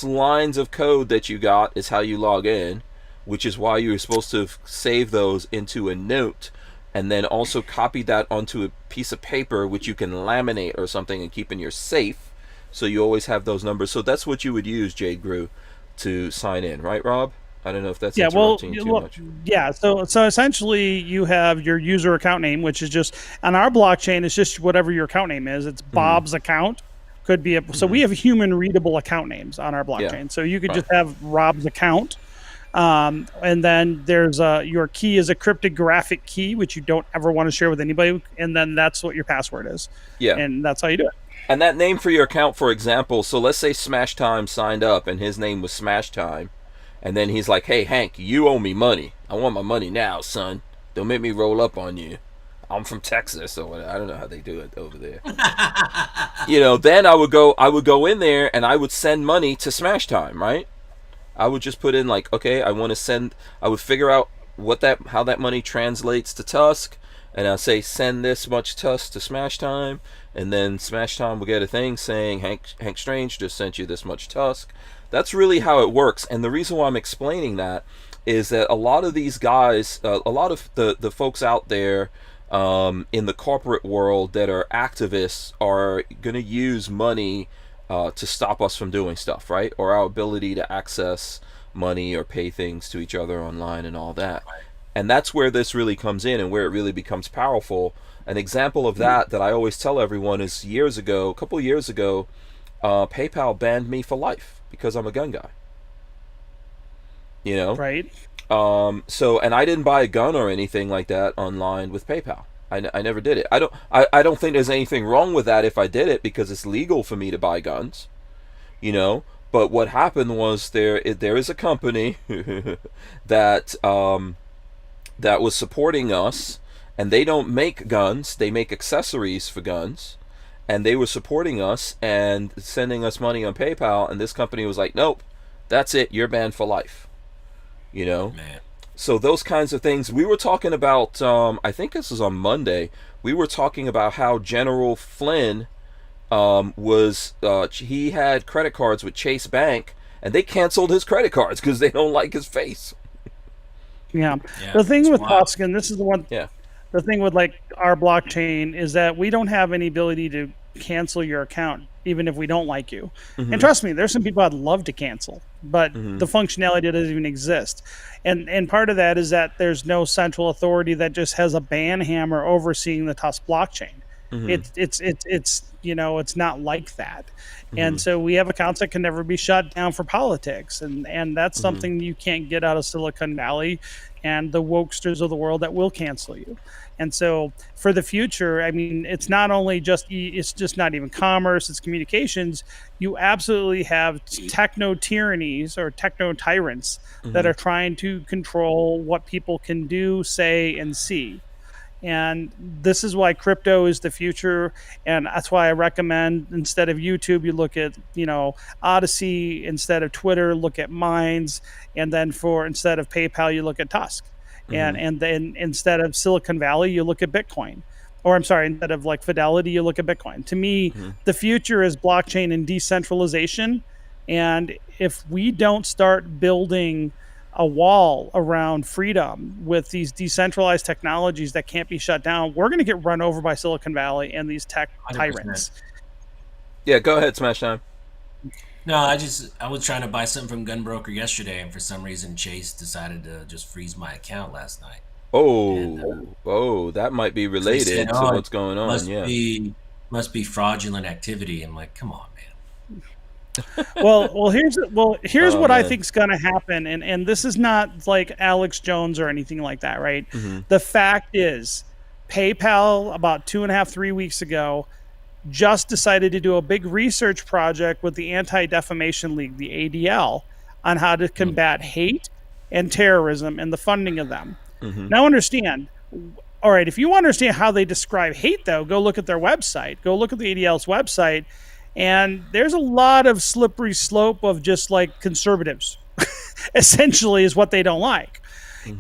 lines of code that you got is how you log in, which is why you're supposed to save those into a note, and then also copy that onto a piece of paper, which you can laminate or something and keep in your safe, So you always have those numbers. So that's what you would use, Jade Grew, to sign in, right, Rob? I don't know if that's interrupting too much. Yeah. So essentially, you have your user account name, which is just on our blockchain. It's just whatever your account name is. It's Bob's account. Could be so we have human readable account names on our blockchain. Yeah. So you could just have Rob's account, and then there's your key is a cryptographic key, which you don't ever want to share with anybody, and then that's what your password is. Yeah. And that's how you do it. And that name for your account, for example, so let's say Smash Time signed up and his name was Smash Time. And then he's like, hey, Hank, you owe me money. I want my money now, son. Don't make me roll up on you. I'm from Texas, or I don't know how they do it over there. Then I would go in there and I would send money to Smash Time, right? I would just put in like, okay, I would figure out how that money translates to Tusk, and I'll say send this much Tusk to Smash Time, and then Smash Time will get a thing saying Hank Strange just sent you this much Tusk. That's really how it works. And the reason why I'm explaining that is that a lot of these guys, a lot of the folks out there in the corporate world that are activists are going to use money to stop us from doing stuff, right? Or our ability to access money or pay things to each other online and all that. And that's where this really comes in and where it really becomes powerful. An example of that I always tell everyone is a couple years ago, PayPal banned me for life because I'm a gun guy. Right. So, and I didn't buy a gun or anything like that online with PayPal. I never did it. I don't think there's anything wrong with that if I did it, because it's legal for me to buy guns, But what happened was there is a company that was supporting us, and they don't make guns. They make accessories for guns. And they were supporting us and sending us money on PayPal, and this company was like, nope, that's it, you're banned for life. Man. So those kinds of things. We were talking about, I think this was on Monday, we were talking about how General Flynn he had credit cards with Chase Bank, and they canceled his credit cards because they don't like his face. Yeah. The thing with Tusk, and this is the one. Yeah. The thing with like our blockchain is that we don't have any ability to cancel your account, even if we don't like you. And trust me, there's some people I'd love to cancel, but the functionality doesn't even exist. And part of that is that there's no central authority that just has a ban hammer overseeing the Tusk blockchain. It's not like that. And so we have accounts that can never be shut down for politics, and that's something you can't get out of Silicon Valley and the wokesters of the world that will cancel you. And so for the future, I mean, it's not even commerce, it's communications. You absolutely have techno tyrannies or techno tyrants that are trying to control what people can do, say, and see. And this is why crypto is the future. And that's why I recommend, instead of YouTube, you look at, Odyssey. Instead of Twitter, look at Minds. And then instead of PayPal, you look at Tusk. And then instead of Silicon Valley, you look at Bitcoin. Or instead of like Fidelity, you look at Bitcoin. To me, the future is blockchain and decentralization. And if we don't start building a wall around freedom with these decentralized technologies that can't be shut down, we're going to get run over by Silicon Valley and these tech 100%. Tyrants. Yeah, go ahead, Smash Time. No, I was trying to buy something from Gunbroker yesterday, and for some reason Chase decided to just freeze my account last night. That might be related to what's going on. Must be fraudulent activity. I'm like, come on, man. Here's what I think is going to happen, and this is not like Alex Jones or anything like that, right? The fact is, PayPal about 2.5-3 weeks ago just decided to do a big research project with the Anti-Defamation League, the ADL, on how to combat hate and terrorism and the funding of them. Now understand, all right, if you understand how they describe hate, though, go look at their website. Go look at the ADL's website. And there's a lot of slippery slope of just like conservatives, essentially, is what they don't like.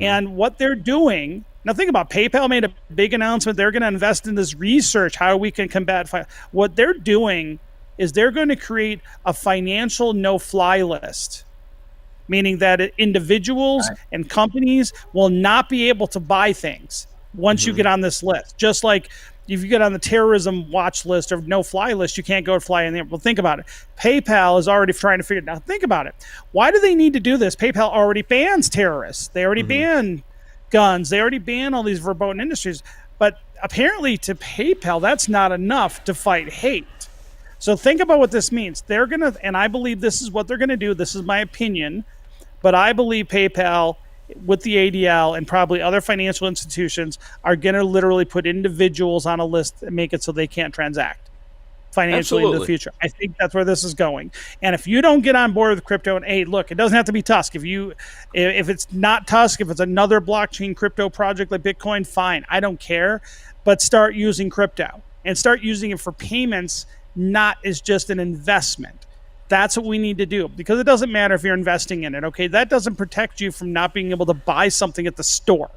And what they're doing, now think about PayPal made a big announcement. They're going to invest in this research, how we can combat. What they're doing is they're going to create a financial no-fly list, meaning that individuals and companies will not be able to buy things once you get on this list. Just like if you get on the terrorism watch list or no-fly list, you can't go fly in there. Well, think about it. PayPal is already trying to figure it out. Think about it. Why do they need to do this? PayPal already bans terrorists. They already ban guns. They already ban all these verboten industries. But apparently to PayPal, that's not enough to fight hate. So think about what this means. They're going to, and I believe this is what they're going to do. This is my opinion. But I believe PayPal with the ADL and probably other financial institutions are going to literally put individuals on a list and make it so they can't transact financially into the future. I think that's where this is going. And if you don't get on board with crypto, and hey, look, it doesn't have to be Tusk. If it's not Tusk, if it's another blockchain crypto project like Bitcoin, fine. I don't care. But start using crypto and start using it for payments, not as just an investment. That's what we need to do, because it doesn't matter if you're investing in it, okay? That doesn't protect you from not being able to buy something at the store.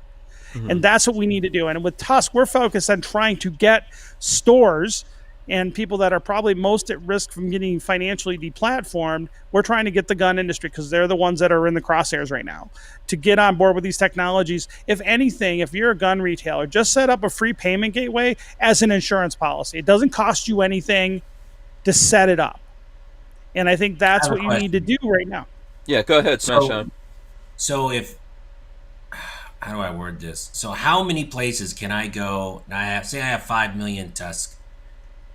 And that's what we need to do. And with Tusk, we're focused on trying to get stores and people that are probably most at risk from getting financially deplatformed. We're trying to get the gun industry, because they're the ones that are in the crosshairs right now, to get on board with these technologies. If anything, if you're a gun retailer, just set up a free payment gateway as an insurance policy. It doesn't cost you anything to set it up. And I think that's what you need to do right now. Yeah, go ahead, Sunshine. So if, how do I word this? So how many places can I go? Now I have 5 million Tusk.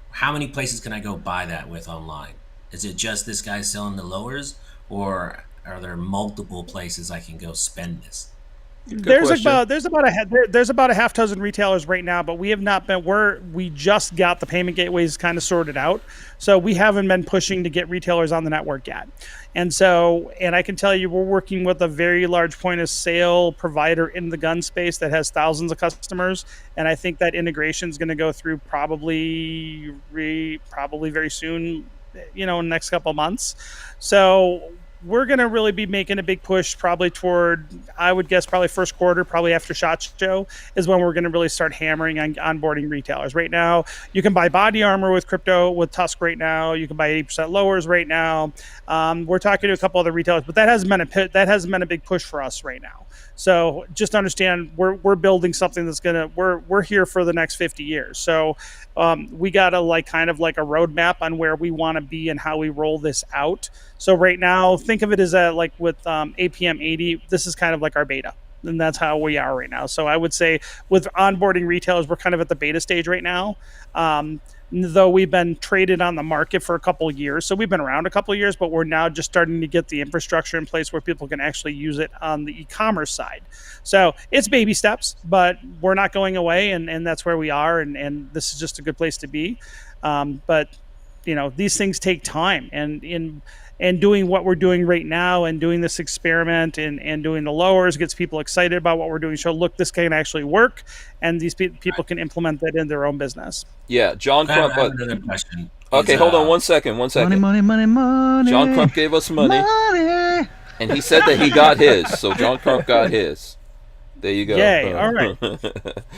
How many places can I go buy that with online? Is it just this guy selling the lowers, or are there multiple places I can go spend this? There's about a half dozen retailers right now, but we have not been. We just got the payment gateways kind of sorted out, so we haven't been pushing to get retailers on the network yet. And I can tell you, we're working with a very large point of sale provider in the gun space that has thousands of customers, and I think that integration is going to go through probably very soon, in the next couple of months. So we're going to really be making a big push probably toward, I would guess, probably first quarter, probably after SHOT Show, is when we're going to really start hammering on onboarding retailers. Right now, you can buy body armor with crypto, with Tusk right now. You can buy 80% lowers right now. We're talking to a couple other retailers, but that hasn't been a big push for us right now. So just understand, we're building something that's we're here for the next 50 years. So we got a kind of a roadmap on where we want to be and how we roll this out. So right now, think of it as with APM 80, this is kind of like our beta. And that's how we are right now. So I would say with onboarding retailers, we're kind of at the beta stage right now. Though we've been traded on the market for a couple of years. So we've been around a couple of years, but we're now just starting to get the infrastructure in place where people can actually use it on the e-commerce side. So it's baby steps, but we're not going away, and that's where we are, and this is just a good place to be. But these things take time, and doing what we're doing right now and doing this experiment and doing the lowers gets people excited about what we're doing. So look, this can actually work, and these people can implement that in their own business. Yeah, John Crump. I have another question. Okay, hold on one second. Money. John Crump gave us money, and he said that he got his. So John Crump got his. There you go. Yay! All right.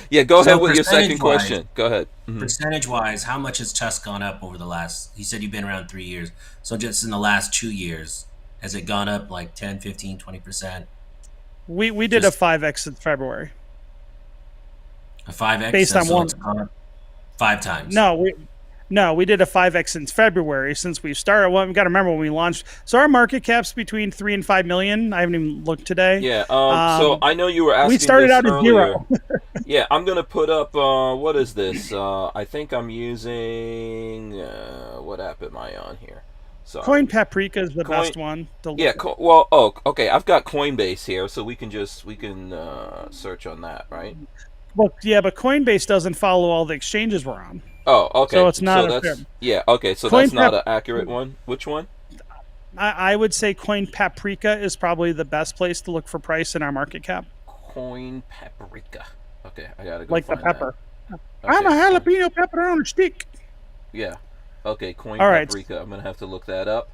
Yeah, go ahead with your second question. Go ahead. Percentage-wise, how much has Tusk gone up over the last? You said you've been around 3 years. So just in the last 2 years, has it gone up like 10, 15, 20%? We did a 5x in February. A 5x based on one. 5 times. No, we did a 5x since February since we started. Well, we got to remember when we launched. So our market cap's between 3 and 5 million. I haven't even looked today. Yeah. So I know you were asking. We started out at 0. Yeah, I'm gonna put up. What is this? I think I'm using. What app am I on here? Sorry. Coin Paprika is the best one. Okay. I've got Coinbase here, so we can search on that, right? Well, yeah, but Coinbase doesn't follow all the exchanges we're on. Oh, okay. So it's not yeah, okay. So that's not an accurate one. Which one? I would say Coin Paprika is probably the best place to look for price in our market cap. Coin Paprika. Okay, I gotta go like find the pepper. That. I'm a jalapeno pepper on a stick. Yeah. Okay, Coin right. Paprika. I'm gonna have to look that up.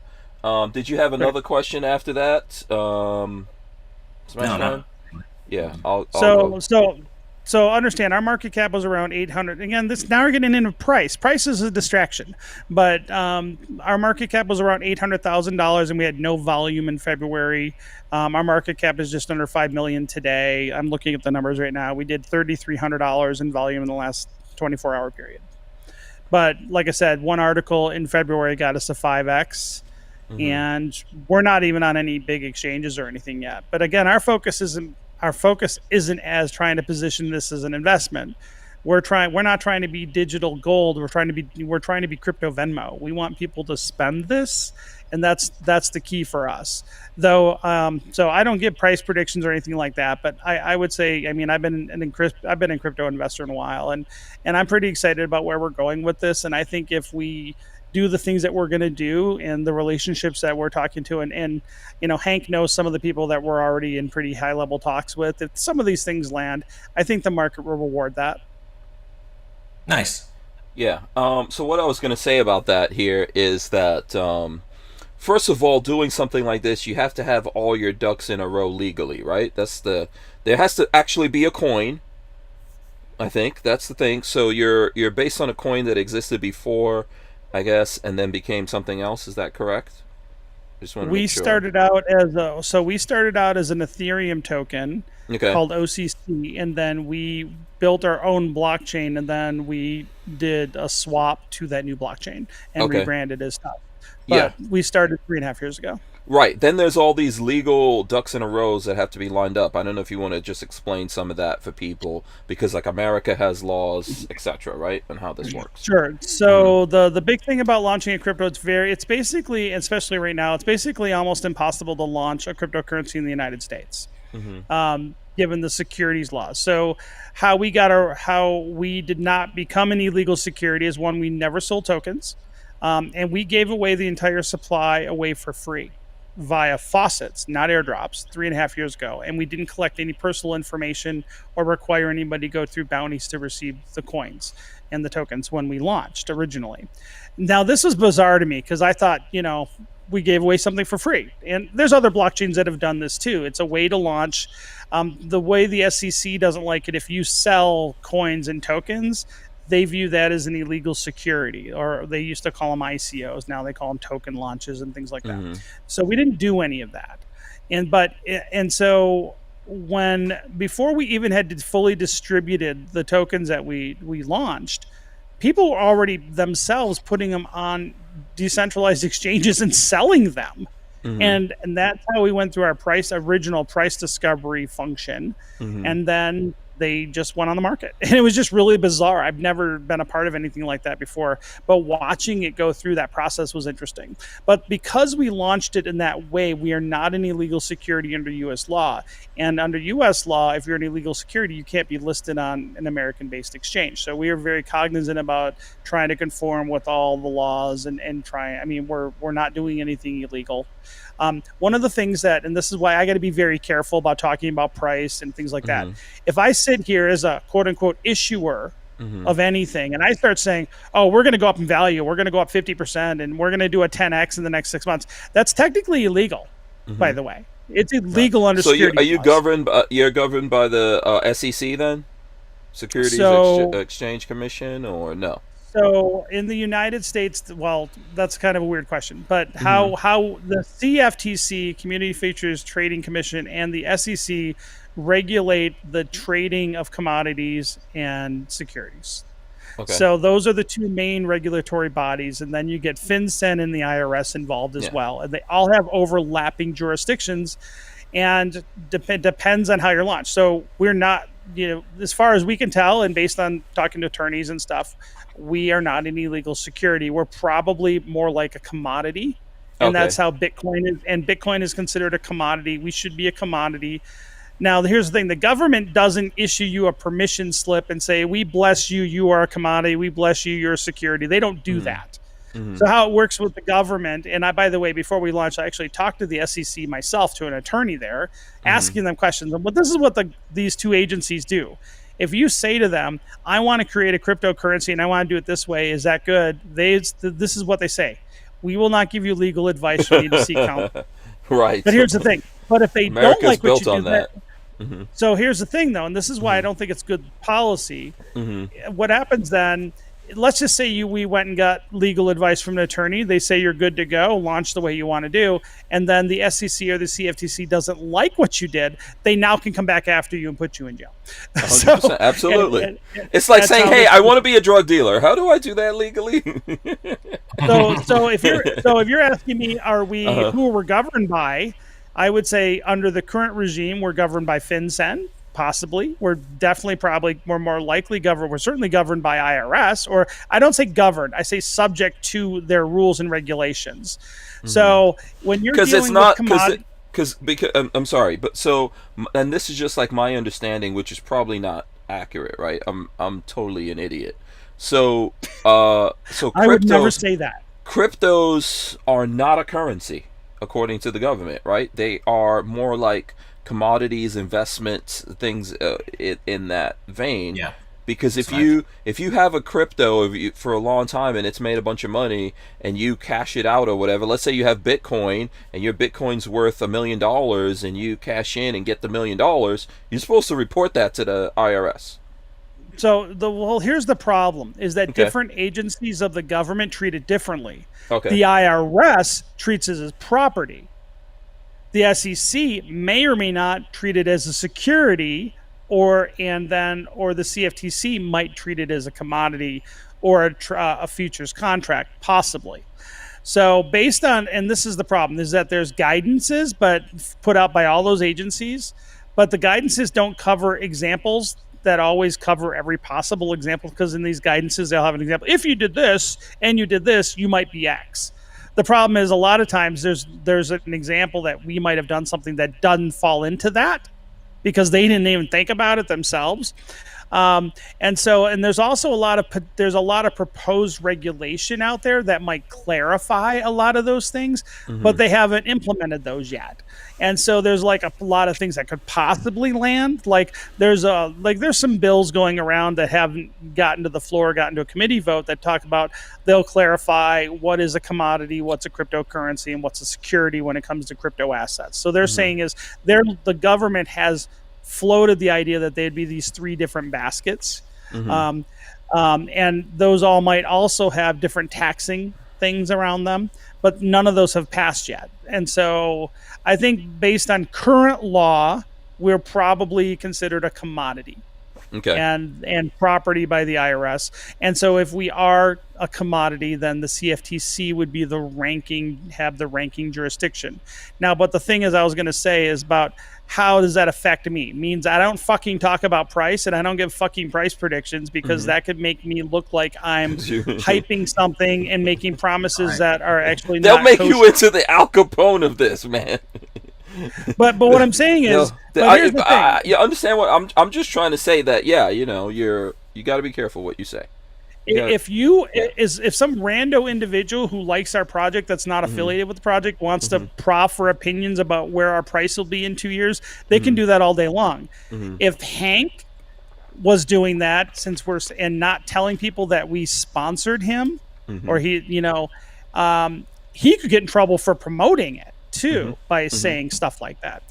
Did you have another question after that? No. Yeah. So understand, our market cap was around 800. Again, now we're getting into price. Price is a distraction, but our market cap was around $800,000, and we had no volume in February. Our market cap is just under $5 million today. I'm looking at the numbers right now. We did $3,300 in volume in the last 24-hour period. But like I said, one article in February got us a 5x, and we're not even on any big exchanges or anything yet. But again, our focus isn't as trying to position this as an investment. We're not trying to be digital gold. We're trying to be crypto Venmo. We want people to spend this, and that's the key for us. Though, so I don't give price predictions or anything like that. But I would say, I mean, I've been in crypto investor in a while, and I'm pretty excited about where we're going with this. And I think if we do the things that we're going to do and the relationships that we're talking to, and Hank knows some of the people that we're already in pretty high level talks with. If some of these things land, I think the market will reward that. Nice. Yeah. So what I was going to say about that here is that, first of all, doing something like this, you have to have all your ducks in a row legally, right? There has to actually be a coin. I think that's the thing. So you're based on a coin that existed before, I guess, and then became something else. Is that correct? We started out as an Ethereum token called OCC, and then we built our own blockchain, and then we did a swap to that new blockchain and rebranded as Tusk. But we started 3.5 years ago. Right. Then there's all these legal ducks in a rows that have to be lined up. I don't know if you want to just explain some of that for people, because like America has laws, etc., right? And how this works. Sure. So the big thing about launching a crypto, it's basically, especially right now, it's basically almost impossible to launch a cryptocurrency in the United States, given the securities laws. So how we did not become an illegal security is, one, we never sold tokens, and we gave away the entire supply away for free via faucets, not airdrops, 3.5 years ago. And we didn't collect any personal information or require anybody to go through bounties to receive the coins and the tokens when we launched originally. Now, this was bizarre to me because I thought, we gave away something for free. And there's other blockchains that have done this too. It's a way to launch. The way the SEC doesn't like it, if you sell coins and tokens, they view that as an illegal security, or they used to call them ICOs. Now they call them token launches and things like that. So we didn't do any of that. And so before we even had fully distributed the tokens that we launched, people were already themselves putting them on decentralized exchanges and selling them. And that's how we went through our original price discovery function. And then they just went on the market. And it was just really bizarre. I've never been a part of anything like that before, but watching it go through that process was interesting. But because we launched it in that way, we are not an illegal security under U.S. law. And under U.S. law, if you're an illegal security, you can't be listed on an American-based exchange. So we are very cognizant about trying to conform with all the laws and we're not doing anything illegal. One of the things and this is why I got to be very careful about talking about price and things like that. If I sit here as a quote unquote issuer of anything and I start saying, oh, we're going to go up in value, we're going to go up 50%, and we're going to do a 10x in the next 6 months, that's technically illegal, by the way. It's illegal under security laws. You're governed by the SEC then? Securities Exchange Commission, or no? So in the United States, well, that's kind of a weird question, but how the CFTC, Community Futures Trading Commission, and the SEC regulate the trading of commodities and securities. So those are the two main regulatory bodies, and then you get FinCEN and the IRS involved as well, and they all have overlapping jurisdictions, and depends on how you're launched. So we're not, as far as we can tell, and based on talking to attorneys and stuff, we are not an illegal security. We're probably more like a commodity, and that's how Bitcoin is. And Bitcoin is considered a commodity. We should be a commodity. Now, here's the thing. The government doesn't issue you a permission slip and say, we bless you, you are a commodity. We bless you, you're a security. They don't do that. So how it works with the government, and by the way, before we launched, I actually talked to the SEC myself, to an attorney there, asking them questions. And this is what these two agencies do. If you say to them, I want to create a cryptocurrency and I want to do it this way, is that good? This is what they say. We will not give you legal advice. You need to seek counsel. Right. But here's the thing. But if they don't like what you do, that. So here's the thing, though, and this is why I don't think it's good policy. What happens then let's just say we went and got legal advice from an attorney. They say you're good to go, launch the way you want to do, and then the SEC or the CFTC doesn't like what you did. They now can come back after you and put you in jail. 100%, So, absolutely. and It's like that's saying, how "Hey, this- I want to be a drug dealer. How do I do that legally?" So if you're asking me, are we who we're governed by? I would say under the current regime, we're governed by FinCEN. Possibly, we're more likely governed. We're certainly governed by IRS, or I don't say governed. I say subject to their rules and regulations. So when you're dealing with commodity, because I'm sorry, but so, and this is just like my understanding, which is probably not accurate, right? I'm totally an idiot. So I would never say that. Cryptos are not a currency according to the government, right? They are more like commodities, investments, things in that vein. Yeah. Because if you have a crypto for a long time and it's made a bunch of money and you cash it out or whatever, let's say you have Bitcoin and your Bitcoin's worth $1 million and you cash in and get the $1 million, you're supposed to report that to the IRS. So here's the problem: is that different agencies of the government treat it differently. Okay. The IRS treats it as property. The SEC may or may not treat it as a security, or the CFTC might treat it as a commodity or a futures contract, possibly. So based on, and this is the problem, is that there's guidances but put out by all those agencies, but the guidances don't cover examples that always cover every possible example, because in these guidances they'll have an example. If you did this and you did this, you might be X. The problem is a lot of times there's an example that we might have done something that doesn't fall into that because they didn't even think about it themselves. And there's also a lot of proposed regulation out there that might clarify a lot of those things, but they haven't implemented those yet. And so there's like a lot of things that could possibly land. Like there's some bills going around that haven't gotten to the floor, gotten to a committee vote, that talk about, they'll clarify what is a commodity, what's a cryptocurrency, and what's a security when it comes to crypto assets. So they're saying is the government has floated the idea that they'd be these three different baskets. And those all might also have different taxing things around them, but none of those have passed yet. And so I think based on current law, we're probably considered a commodity. Okay. And property by the IRS. And so if we are a commodity, then the CFTC would be have the ranking jurisdiction. Now, but the thing is, I was going to say is about how does that affect me? It means I don't fucking talk about price, and I don't give fucking price predictions, because that could make me look like I'm hyping something and making promises that are actually they'll not make kosher. you into the Al Capone of this, man. But what I'm saying is, here's the thing. You understand what I'm just trying to say, that you got to be careful what you say. If some rando individual who likes our project that's not affiliated with the project wants to proffer opinions about where our price will be in 2 years, they can do that all day long. If Hank was doing that, and not telling people that we sponsored him, or he could get in trouble for promoting it too, by saying stuff like that.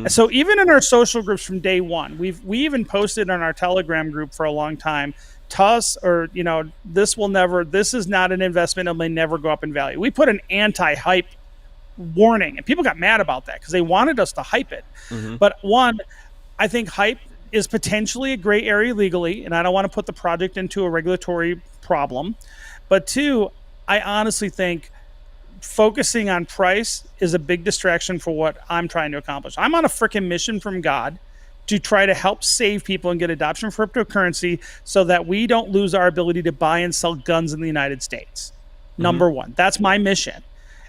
So even in our social groups from day one, we even posted on our Telegram group for a long time, TUSC, or this is not an investment, it may never go up in value. We put an anti-hype warning, and people got mad about that because they wanted us to hype it. But one, I think hype is potentially a gray area legally, and I don't want to put the project into a regulatory problem. But two, I honestly think focusing on price is a big distraction for what I'm trying to accomplish. I'm on a freaking mission from God to try to help save people and get adoption for cryptocurrency so that we don't lose our ability to buy and sell guns in the United States. Number one, that's my mission.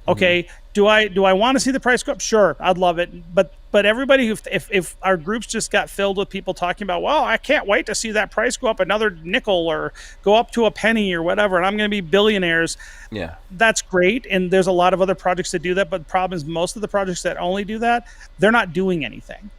Okay. Do I want to see the price go up? Sure. I'd love it. But everybody, if our groups just got filled with people talking about, well, I can't wait to see that price go up another nickel or go up to a penny or whatever, and I'm going to be billionaires. Yeah. That's great. And there's a lot of other projects that do that. But the problem is most of the projects that only do that, they're not doing anything.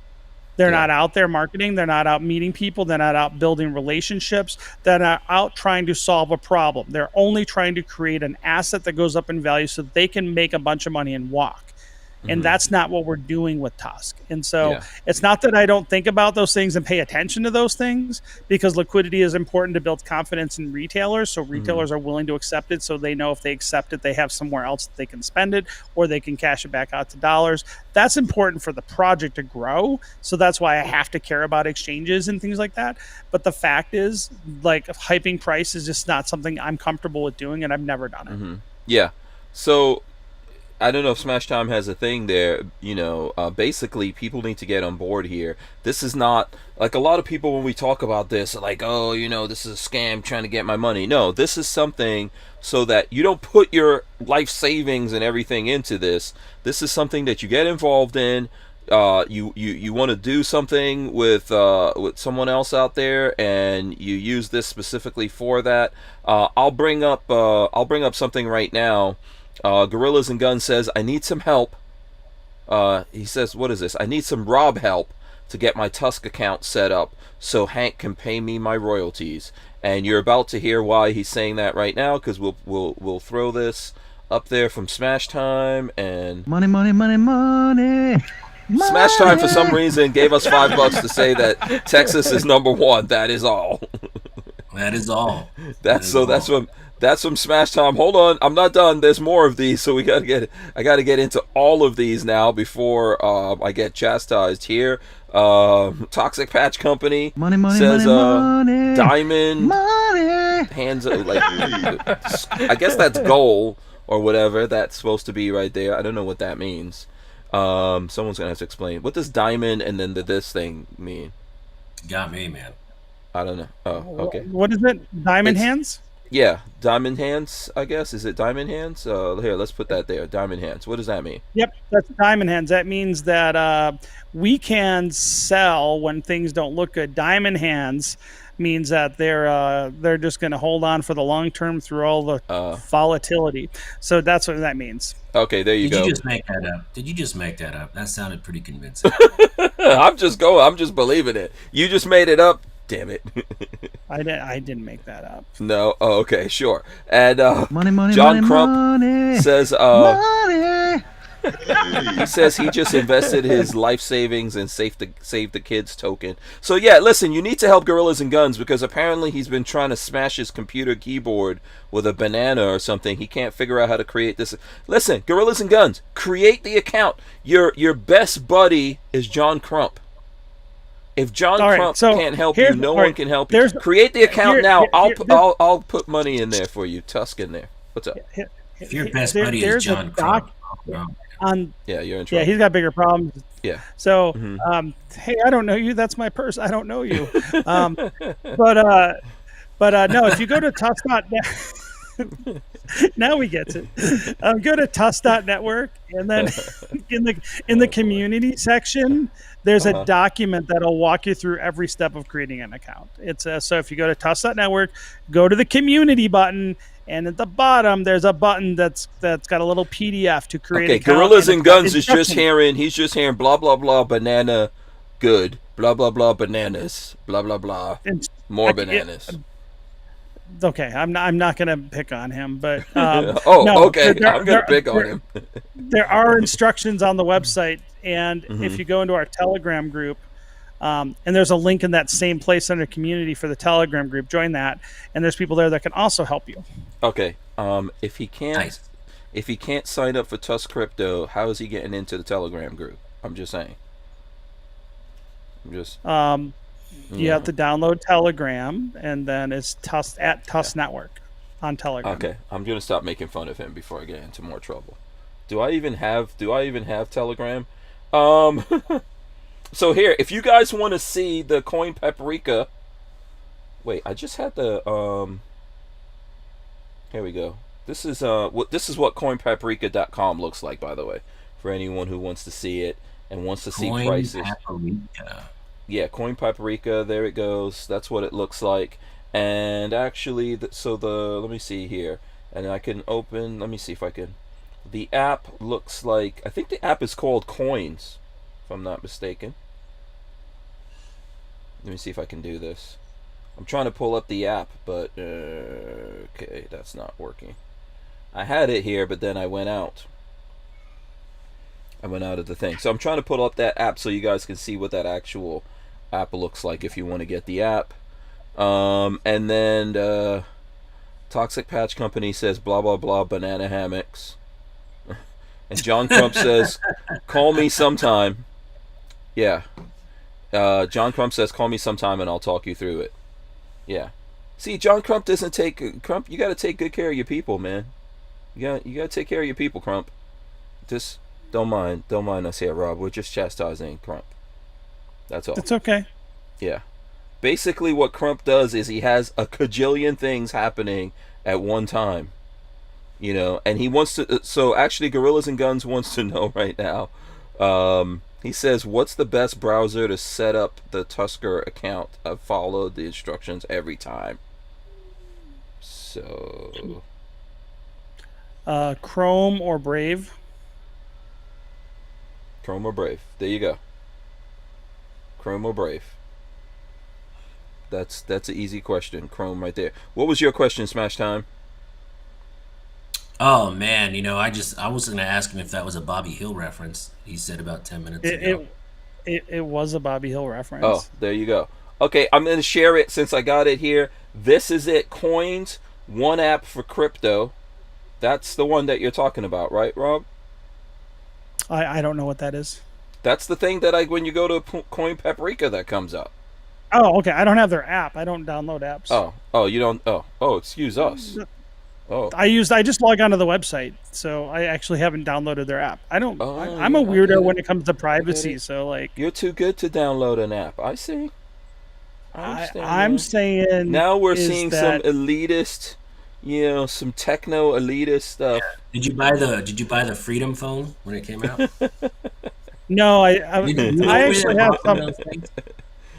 They're not out there marketing. They're not out meeting people. They're not out building relationships. They're not out trying to solve a problem. They're only trying to create an asset that goes up in value so that they can make a bunch of money and walk. And that's not what we're doing with Tusk. And so Yeah. it's not that I don't think about those things and pay attention to those things, because liquidity is important to build confidence in retailers. So retailers are willing to accept it, so they know if they accept it, they have somewhere else that they can spend it, or they can cash it back out to dollars. That's important for the project to grow. So that's why I have to care about exchanges and things like that. But the fact is, like, hyping price is just not something I'm comfortable with doing, and I've never done it. Yeah. So I don't know if Smash Time has a thing there. Basically, people need to get on board here. This is not like a lot of people when we talk about this are like, oh, this is a scam trying to get my money. No, this is something so that you don't put your life savings and everything into this. This is something that you get involved in. You want to do something with someone else out there, and you use this specifically for that. I'll bring up something right now. Gorillas and Guns says, I need some help. He says, what is this? I need some Rob help to get my Tusk account set up so Hank can pay me my royalties. And you're about to hear why he's saying that right now, because we'll throw this up there from Smash Time. And Money, money, money, money. Smash Time for some reason gave us $5 to say that Texas is #1. That is all. That is all. That's from Smash Time. Hold on, I'm not done. There's more of these, so I gotta get into all of these now before I get chastised here. Toxic Patch Company Money, money, says money, money. Diamond Money. hands like I guess that's goal or whatever that's supposed to be right there. I don't know what that means. Someone's gonna have to explain. What does diamond and then this thing mean? Got me, man. I don't know. Oh, okay. What is it? Diamond hands? Yeah, diamond hands, I guess. Is it diamond hands? Here, let's put that there. Diamond hands. What does that mean? Yep, that's diamond hands. That means that we can sell when things don't look good. Diamond hands means that they're just going to hold on for the long term through all the volatility. So that's what that means. Okay, there you go. Did you just make that up? Did you just make that up? That sounded pretty convincing. I'm just believing it. You just made it up. Damn it. I didn't make that up. No. Oh, okay, sure. And Money, money, John money, Crump money. says Money. he says he just invested his life savings in Save the Kids token. So yeah, listen, you need to help Gorillas and Guns, because apparently he's been trying to smash his computer keyboard with a banana or something. He can't figure out how to create this. Listen, Gorillas and Guns, create the account. Your best buddy is John Crump. If John Crump can't help you, no one can help you. Create the account now. I'll put money in there for you. Tusk in there. What's up? If your best buddy is John Crump, yeah, you're in trouble. Yeah, he's got bigger problems. Yeah. So, hey, I don't know you. That's my purse. I don't know you. But no, if you go to Tusk.net, now we get it. Go to Tusk.network, and then in the community section, there's a document that'll walk you through every step of creating an account. It's so if you go to Tusk.network, go to the community button, and at the bottom there's a button that's got a little PDF to create. Okay, Gorillas and Guns is just hearing. He's just hearing blah blah blah banana, good blah blah blah bananas blah blah blah more bananas. Okay, I'm not gonna pick on him, but okay, I'm gonna pick on him. There are instructions on the website, and if you go into our Telegram group, and there's a link in that same place under community for the Telegram group, join that, and there's people there that can also help you. Okay, if he can't sign up for TUSC Crypto, how is he getting into the Telegram group? I'm just saying. You have to download Telegram, and then it's TUSC Network on Telegram. Okay, I'm gonna stop making fun of him before I get into more trouble. Do I even have Telegram? So here, if you guys want to see the Coin Paprika, wait, I just had the here we go. This is what coinpaprika.com looks like, by the way, for anyone who wants to see it and wants to see prices. Paprika. Yeah, Coin Paprika, there it goes. That's what it looks like. And actually, let me see here. And I can open, let me see if I can. The app looks like, I think the app is called Coins, if I'm not mistaken. Let me see if I can do this. I'm trying to pull up the app, but, okay, that's not working. I had it here, but then I went out. I went out of the thing. So I'm trying to pull up that app so you guys can see what that actual app looks like if you want to get the app. And then Toxic Patch Company says blah blah blah banana hammocks. And John Crump says, "Call me sometime." Yeah. John Crump says, "Call me sometime and I'll talk you through it." Yeah. See, John Crump doesn't take Crump. You got to take good care of your people, man. You got to take care of your people, Crump. Just don't mind us here, Rob. We're just chastising Crump. That's all. It's okay. Yeah. Basically, what Crump does is he has a cajillion things happening at one time. You know, and he wants to. So actually, Gorillas and Guns wants to know right now. He says, "What's the best browser to set up the Tusker account? I've followed the instructions every time." So, Chrome or Brave? Chrome or Brave? There you go. Chrome or Brave? That's an easy question. Chrome right there. What was your question, Smash Time? Oh man, you know, I was gonna ask him if that was a Bobby Hill reference. He said about 10 minutes ago. It was a Bobby Hill reference. Oh, there you go. Okay, I'm going to share it since I got it here. This is it. Coins, one app for crypto. That's the one that you're talking about, right, Rob? I don't know what that is. That's the thing that when you go to Coin Paprika that comes up. Oh, okay. I don't have their app. I don't download apps. Oh, you don't. Oh, excuse us. Oh, I just log onto the website, so I actually haven't downloaded their app. I'm a yeah, weirdo when it comes to privacy, so like you're too good to download an app. I see. I'm saying now we're seeing some elitist, you know, some techno elitist stuff. Did you buy the Freedom phone when it came out? No, I You actually have some. those things?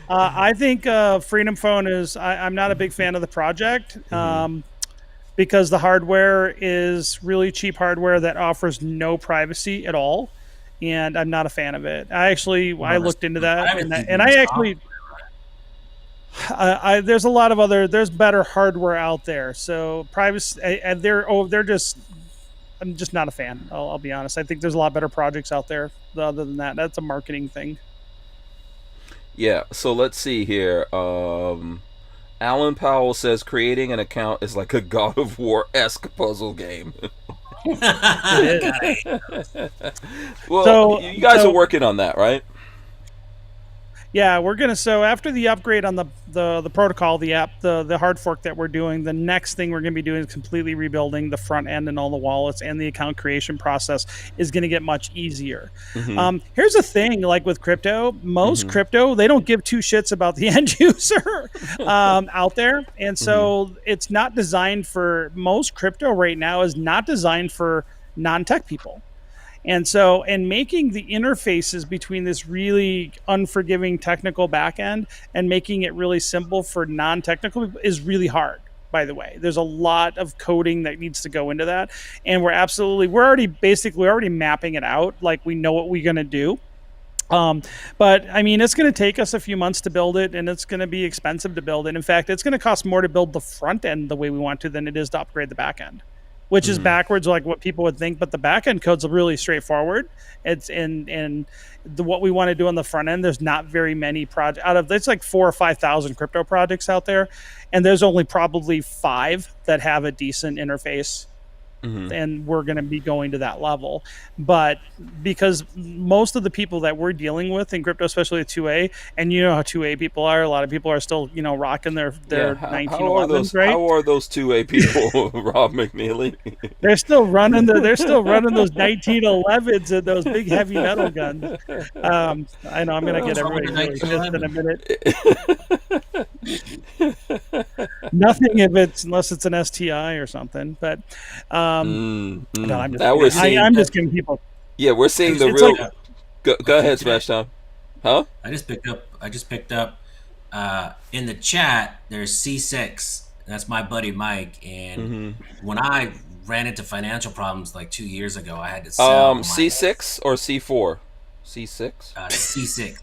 I think Freedom Phone is. I'm not a big fan of the project. Because the hardware is really cheap hardware that offers no privacy at all, and I'm not a fan of it. I looked into that, and I actually, there's a lot of there's better hardware out there. So privacy, and I'm just not a fan. I'll be honest. I think there's a lot better projects out there. Other than that, that's a marketing thing. Yeah. So let's see here. Alan Powell says creating an account is like a God of War-esque puzzle game. Well, you guys are working on that, right? Yeah, we're gonna. So after the upgrade on the protocol, the app, the hard fork that we're doing, the next thing we're gonna be doing is completely rebuilding the front end and all the wallets, and the account creation process is gonna get much easier. Here's the thing, like with crypto, most crypto, they don't give two shits about the end user out there, and so it's not designed for most crypto right now is not designed for non-tech people. And so, and making the interfaces between this really unforgiving technical backend and making it really simple for non-technical people is really hard, by the way. There's a lot of coding that needs to go into that. And we're already mapping it out. Like we know what we're going to do. But I mean, it's going to take us a few months to build it, and it's going to be expensive to build it. In fact, it's going to cost more to build the front end the way we want to than it is to upgrade the back end. Which is backwards, like what people would think, but the back end code's really straightforward. It's what we want to do on the front end. There's not very many projects there's like 4,000 or 5,000 crypto projects out there, and there's only probably 5 that have a decent interface. And we're going to be going to that level. But because most of the people that we're dealing with in crypto, especially at 2A, and you know how 2A people are, a lot of people are still, rocking their 1911s, right? How are those 2A people, Rob McNeely? They're still running those 1911s and those big heavy metal guns. I know I'm going to get everybody really pissed in a minute. Nothing if unless it's an STI or something, but no, I'm just giving people. Yeah, we're seeing the real. Go ahead, Smash Time. Huh? I just picked up. In the chat, there's C6. That's my buddy Mike, and when I ran into financial problems like 2 years ago, I had to sell. C6 or C4? C6. C6.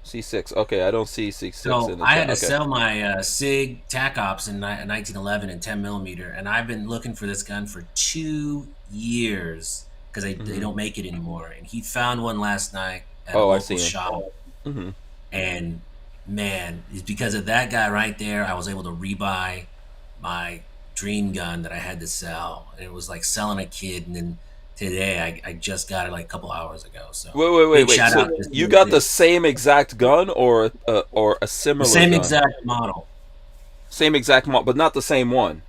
C6. Okay, I don't see C6 so in the I chat. had to sell my SIG TAC Ops in 1911 and 10 millimeter, and I've been looking for this gun for 2 years because they don't make it anymore. And he found one last night at a Oh, I local see him. shop. Mm-hmm. And man, it's because of that guy right there, I was able to rebuy my dream gun that I had to sell. And it was like selling a kid. And then today I just got it like a couple hours ago. So Wait. shout So out to you this got dude. the same exact gun or a similar The same gun? exact model. Same exact model, but not the same one.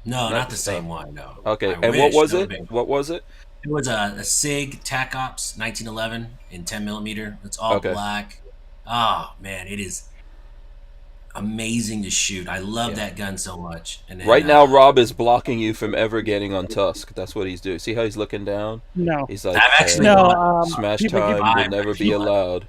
No, not the same one. No. Okay. I And what wish was that it? would've been- What was it? It was a SIG TAC Ops 1911 in 10 millimeter. It's all Okay. black. Oh man, it is amazing to shoot. I love that gun so much. And then, Right now, Rob is blocking you from ever getting on Tusk. That's what he's doing. See how he's looking down? No. He's like, I've actually "Hey, No, Smash people time give- will never be allowed."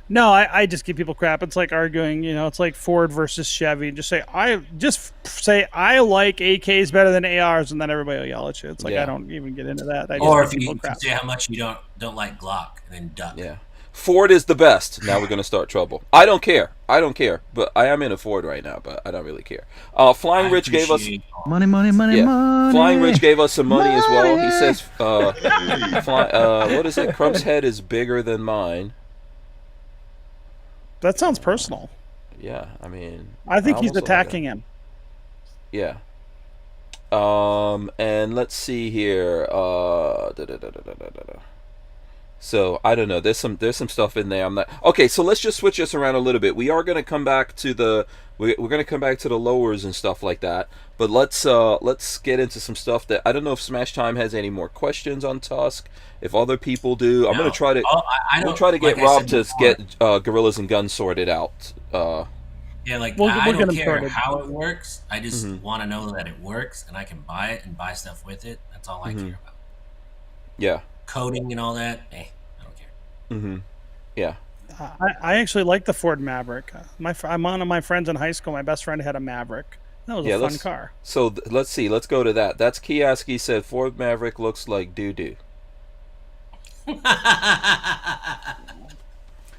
No, I just give people crap. It's like arguing, it's like Ford versus Chevy. Just say I like AKs better than ARs, and then everybody will yell at you. It's like Yeah. I don't even get into that. I just or give if people you crap. say how much you don't like Glock, and then duck. Yeah. Ford is the best. Now we're going to start trouble. I don't care. But I am in a Ford right now, but I don't really care. Flying I Rich gave us... appreciate- Money, money, money, Yeah. money. Flying Rich gave us some money as well. He Money. says, what is it? Crump's head is bigger than mine. That sounds personal. Yeah, I mean... I think he's almost like attacking him. Yeah. And let's see here. So I don't know. There's some stuff in there. I'm not okay. So let's just switch this around a little bit. We are going to come back to we're going to come back to the lowers and stuff like that. But let's get into some stuff that I don't know if Smash Time has any more questions on Tusk. If other people do, I'm No. going to try to. I I'm don't try to get like I Rob said to before, get Gorillas and Guns sorted out. Yeah, like We'll I get don't him care started. how it works. I just Mhm. want to know that it works, and I can buy it and buy stuff with it. That's all I Mhm. care about. Yeah. Coding and all that, I don't care. Mm-hmm. Yeah. I actually like the Ford Maverick. I'm one of my friends in high school. My best friend had a Maverick. That was Yeah, a fun let's- car. So let's see. Let's go to that. That's Kioski said Ford Maverick looks like doo doo.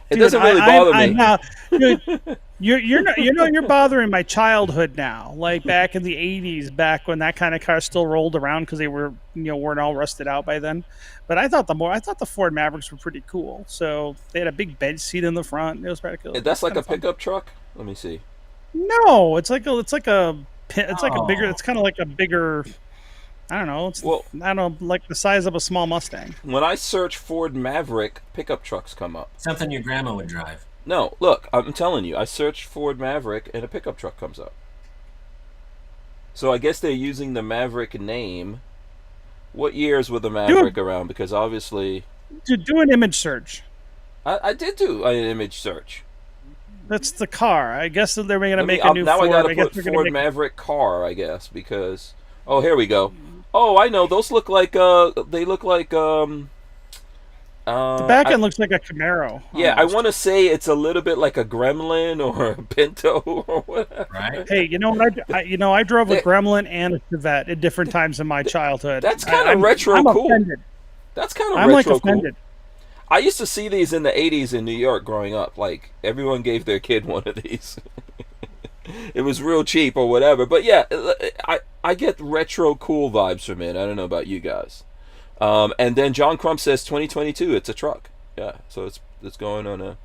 It Dude, doesn't really bother me. now, dude, you're not, you're bothering my childhood now. Like back in the '80s, back when that kind of car still rolled around because they were weren't all rusted out by then. But I thought the Ford Mavericks were pretty cool. So they had a big bench seat in the front. It was pretty cool. That's like a Kinda fun. pickup truck. Let me see. No, it's like a bigger. Oh. It's kind of like a bigger. I don't know. It's Well- I don't know, like the size of a small Mustang. When I search Ford Maverick, pickup trucks come up. Something your grandma would drive. No, look, I'm telling you, I searched Ford Maverick and a pickup truck comes up. So I guess they're using the Maverick name. What years were the Maverick around? Because obviously, Do an image search. I did do an image search. That's the car. I guess that they're going to Let me- make a new now Ford. I gotta guess put they're gonna Ford make- Maverick car, I guess, because here we go. Oh, I know. Those look like they look like The back I- end looks like a Camaro. Yeah, I almost. want to say it's a little bit like a Gremlin or a Pinto or whatever. Right? Hey, you know what? I drove a Yeah. Gremlin and a Chevette at different times in my childhood. That's kinda I'm- retro I'm cool. Offended. That's kind of I'm like retro cool. offended. I used to see these in the 80s in New York growing up. Like, everyone gave their kid one of these. It was real cheap or whatever. But yeah, I get retro cool vibes from it. I don't know about you guys. And then John Crump says 2022, it's a truck. Yeah, so it's going on a...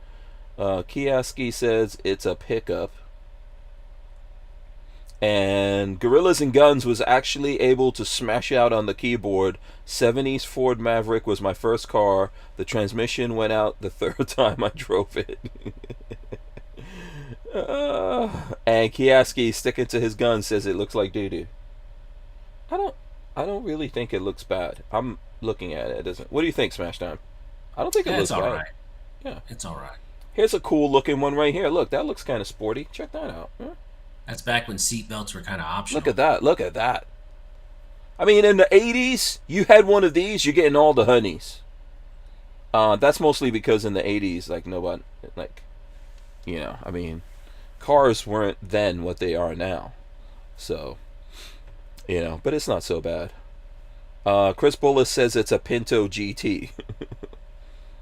Kioski says it's a pickup. And Gorillas and Guns was actually able to smash out on the keyboard. 70s Ford Maverick was my first car. The transmission went out the third time I drove it. And Kioski, sticking to his gun, says it looks like doo-doo. I don't really think it looks bad. I'm looking at it. It doesn't. What do you think, Smash Time? I don't think it Yeah, looks it's bad. all right. Yeah. It's all right. Here's a cool looking one right here. Look, that looks kind of sporty. Check that out. Yeah. That's back when seatbelts were kind of optional. Look at that. Look at that. I mean, in the 80s, you had one of these, you're getting all the honeys. That's mostly because in the 80s, like, nobody, like, I mean, cars weren't then what they are now. So, but it's not so bad. Chris Bullis says it's a Pinto GT.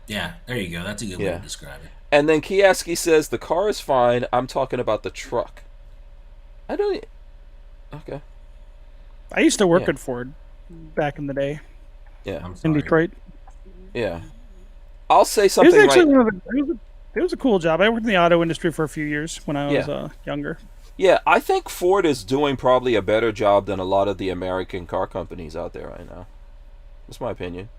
Yeah, there you go. That's a good way Yeah. to describe it. And then Kioski says the car is fine. I'm talking about the truck. I don't... Okay. I used to work Yeah. at Ford back in the day. Yeah. I'm in sorry. Detroit. Yeah. I'll say It was something actually right. one of the, it was a cool job. I worked in the auto industry for a few years when I was Yeah. younger. Yeah, I think Ford is doing probably a better job than a lot of the American car companies out there right now. That's my opinion.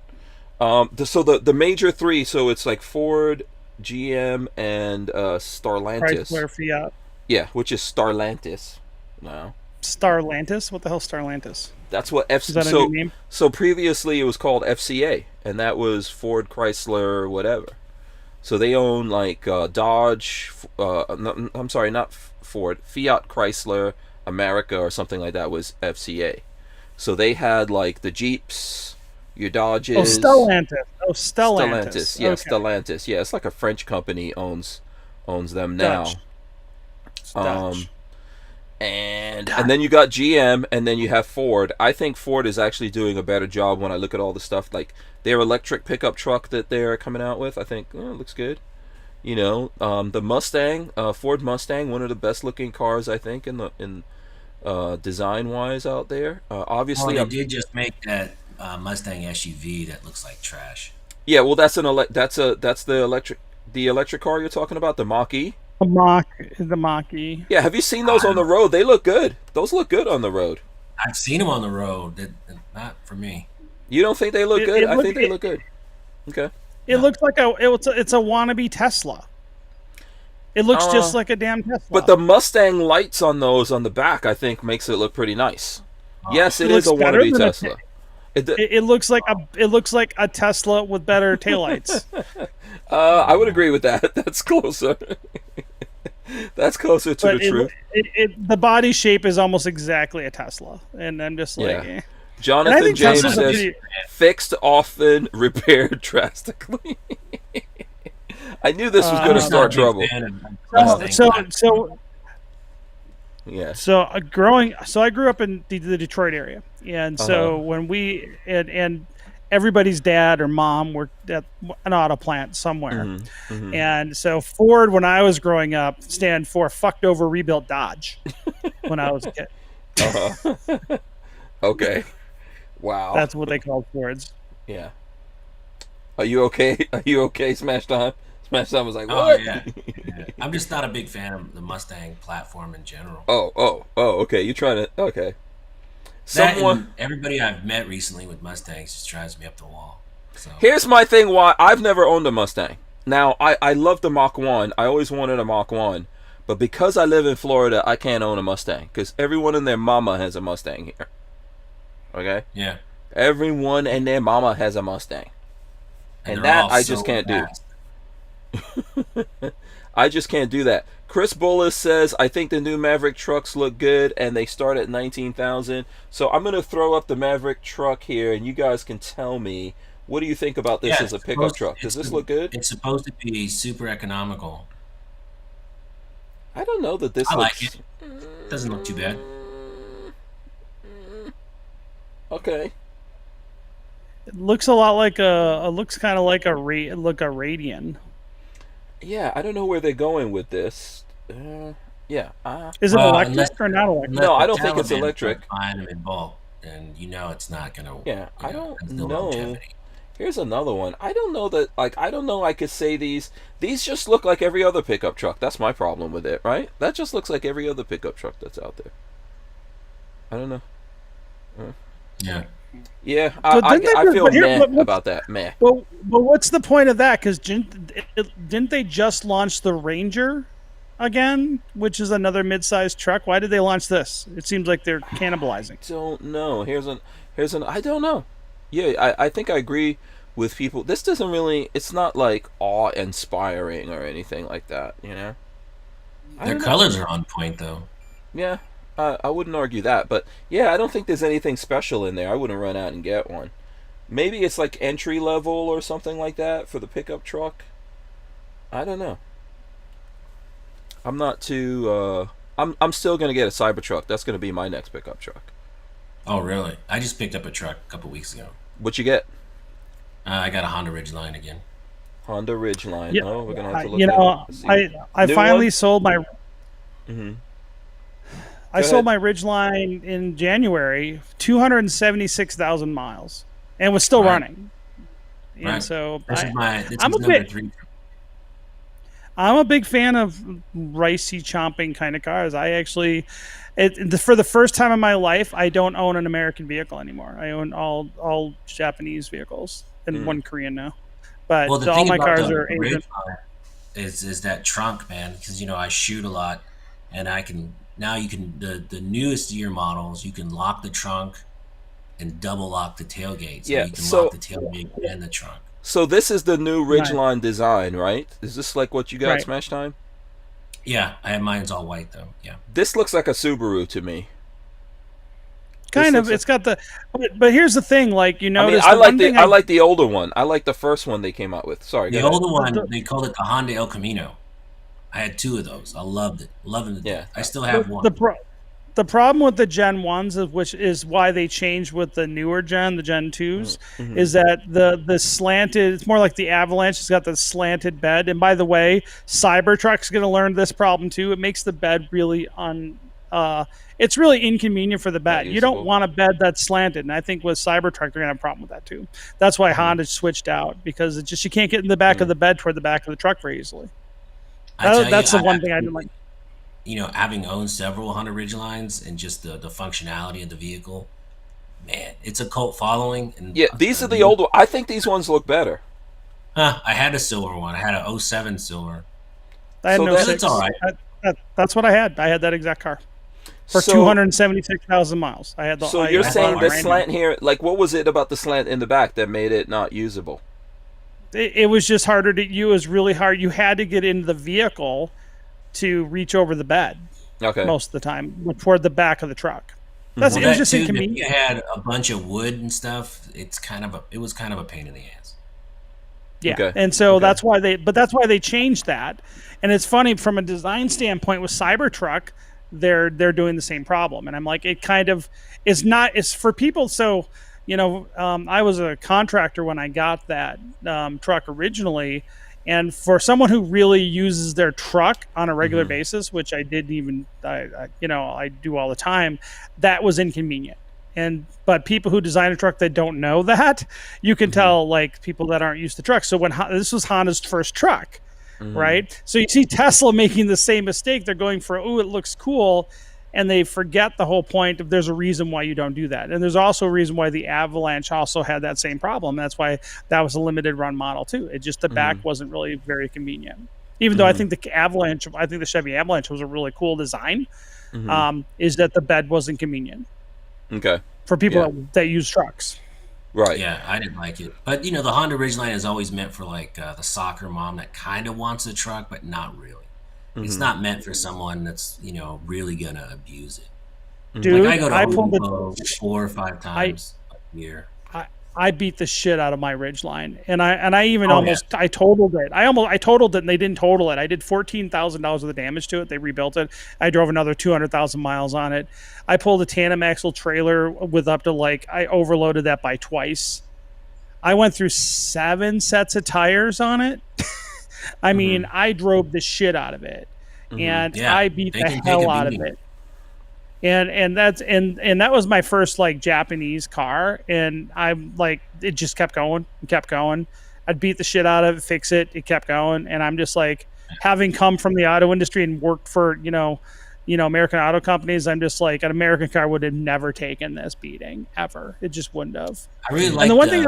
So the major three, so it's like Ford, GM, and Stellantis. Chrysler, Fiat, Yeah, which is Stellantis. No, Starlantis. What the hell, Starlantis? that's what Is that a new name? So previously it was called FCA, and that was Ford, Chrysler, whatever. So they own like Dodge. I'm sorry, not Ford. Fiat Chrysler America or something like that was FCA. So they had like the Jeeps, your Dodges. Oh, Stellantis. Oh, Stellantis. Stellantis. Yeah, Okay. Stellantis. Yeah, it's like a French company owns them now. Dutch. It's Um, Dutch. and then you got GM, and then you have Ford. I think Ford is actually doing a better job when I look at all the stuff like their electric pickup truck that they're coming out with. I think it looks good. You know, the Mustang, Ford Mustang, one of the best looking cars I think in design wise out there. Obviously, Well, they did just make that Mustang SUV that looks like trash. yeah. Well, that's the electric car you're talking about, the Mach-E. The Mach-E. Yeah, have you seen those on the road? They look good. Those look good on the road. I've seen them on the road. Not for me. You don't think they look good? I think they it- look good. Okay. It looks like it's a wannabe Tesla. It looks just like a damn Tesla. But the Mustang lights on those on the back, I think, makes it look pretty nice. Yes, it is a looks better wannabe than a Tesla. it looks like a Tesla with better taillights. I would agree with that. That's closer. That's closer to But the truth. the body shape is almost exactly a Tesla, and I'm just like, Yeah. eh. And I Jonathan think James Tesla's a says, pretty- fixed often, repaired drastically. I knew this was going to I'm not start a big trouble. fan of Mustang. Yeah. So I grew up in the Detroit area, and so when we and everybody's dad or mom worked at an auto plant somewhere, and so Ford, when I was growing up, stand for fucked over rebuilt Dodge. When I was a kid, Okay. Wow. that's what they called Fords. Yeah. Are you okay? Are you okay, Smash Time? Smash Time was like, Oh what? yeah. I'm just not a big fan of the Mustang platform in general. Oh, okay. You trying to? Okay. That Someone. and everybody I've met recently with Mustangs just drives me up the wall. So Here's my thing. Why I've never owned a Mustang. Now I love the Mach 1. I always wanted a Mach 1, but because I live in Florida, I can't own a Mustang because everyone and their mama has a Mustang here. Okay. yeah. Everyone and their mama has a Mustang, and they're that all I just so can't do. fast. I just can't do that. Chris Bullis says, I think the new Maverick trucks look good and they start at $19,000. So I'm going to throw up the Maverick truck here and you guys can tell me, what do you think about this Yeah, as a it's pickup supposed- truck? Does it's this look good? It's supposed to be super economical. I don't know that this I looks... like it. Doesn't look too bad. Okay. It looks a lot like it looks kind of like a Radian. Yeah, I don't know where they're going with this. Yeah. Is it Well, electric unless- or not electric? No, I the don't think it's Taliban electric. start buying them in bulk, and you know it's not gonna. Yeah, you I don't there's no know. longevity. Here's another one. I don't know that, like, I don't know I could say these just look like every other pickup truck. That's my problem with it, right? That just looks like every other pickup truck that's out there. I don't know. Yeah. Yeah, But I didn't they- feel but here- meh but what's- about that. Meh. Well, what's the point of that? Because didn't they just launch the Ranger again, which is another mid-sized truck? Why did they launch this? It seems like they're cannibalizing. Don't know. Here's an. I don't know. Yeah, I think I agree with people. This doesn't really. It's not like awe-inspiring or anything like that. You know. I Their don't know. colors are on point though. Yeah, I wouldn't argue that, but yeah, I don't think there's anything special in there. I wouldn't run out and get one. Maybe it's like entry level or something like that for the pickup truck. I don't know. I'm not too. I'm still gonna get a Cybertruck. That's gonna be my next pickup truck. Oh really? I just picked up a truck a couple weeks ago. What you get? I got a Honda Ridgeline again. Honda Ridgeline. Yeah, Oh, we're gonna have to look you at know, it. See. I New finally one? sold my Mhm. I Go sold ahead. my Ridgeline in January, 276,000 miles, and was still Right. running. And Right. so This is I'm a number bit- 3. I'm a big fan of ricey chomping kind of cars. I actually, for the first time in my life, I don't own an American vehicle anymore. I own all Japanese vehicles and one Korean now. But Well, the all thing my about cars the are Asian. Ridgeline is that trunk, man, because I shoot a lot, and you can the newest year models, you can lock the trunk and double lock the tailgate, so Yeah, you can so- lock the tailgate and the trunk. So this is the new Right. Ridgeline design, right? Is this like what you got, Right. Smash Time? Yeah, I have mine's all white though. Yeah, This looks like a Subaru to me. Kind This of. looks It's got the. But here's the thing, like I mean, notice. I the like one the thing I like the older one. I like the first one they came out with. Sorry, the go ahead. older one they called it the Honda El Camino. I had 2 of those. I loved it. Loving it. Yeah. I still have one. The problem with the Gen 1s, which is why they changed with the newer Gen, the Gen 2s, is that the slanted, it's more like the Avalanche, it's got the slanted bed. And by the way, Cybertruck's going to learn this problem too. It makes the bed really it's really inconvenient for the bed. You don't usable. want a bed that's slanted. And I think with Cybertruck, they're going to have a problem with that too. That's why Honda switched out, because it's just, you can't get in the back of the bed toward the back of the truck very easily. That's the one thing I didn't like. Having owned several Honda Ridgelines and just the functionality of the vehicle, man, it's a cult following. And Yeah, these are the old. I think these ones look better. I had a silver one. I had a 07 silver. I had So no that's- six. It's all right. That's what I had. I had that exact car for So- 276,000 miles. I had the. So I you're bought saying it the brand new. slant here, like what was it about the slant in the back that made it not usable? It was just harder to. It was really hard. You had to get into the vehicle to reach over the bed Okay. most of the time toward the back of the truck. It was just If inconvenient. you had a bunch of wood and stuff, it was kind of a pain in the ass. Yeah, Okay. and so Okay. that's why they changed that. And it's funny from a design standpoint with Cybertruck, they're doing the same problem. And I'm like, it kind of is not. It's for people. So I was a contractor when I got that truck originally, and for someone who really uses their truck on a regular basis, which I didn't even, I do all the time, that was inconvenient. But people who design a truck that don't know that, you can tell, like people that aren't used to trucks. So when this was Honda's first truck, right? So you see Tesla making the same mistake. They're going for, it looks cool, and they forget the whole point of there's a reason why you don't do that. And there's also a reason why the Avalanche also had that same problem. That's why that was a limited run model too. It just, the back wasn't really very convenient. Even though I think the Chevy Avalanche was a really cool design, is that the bed wasn't convenient Okay. for people that use trucks. Right. Yeah, I didn't like it. But the Honda Ridgeline is always meant for like the soccer mom that kind of wants a truck, but not really. It's not meant for someone that's really gonna abuse it. Dude, Like I go to I Home pulled Depot 4 or 5 times a year. I beat the shit out of my Ridgeline, and I even Oh, yeah. I totaled it. I totaled it, and they didn't total it. I did $14,000 worth of damage to it. They rebuilt it. I drove another 200,000 miles on it. I pulled a tandem axle trailer with up to I overloaded that by twice. I went through 7 sets of tires on it. I mean, I drove the shit out of it, and Yeah, I beat they the can take hell a out of beating. it. And that was my first Japanese car, and I'm like, it just kept going and kept going. I'd beat the shit out of it, fix it, it kept going, and I'm just like, having come from the auto industry and worked for American auto companies, I'm just like, an American car would have never taken this beating ever. It just wouldn't have. I really And like the one thing,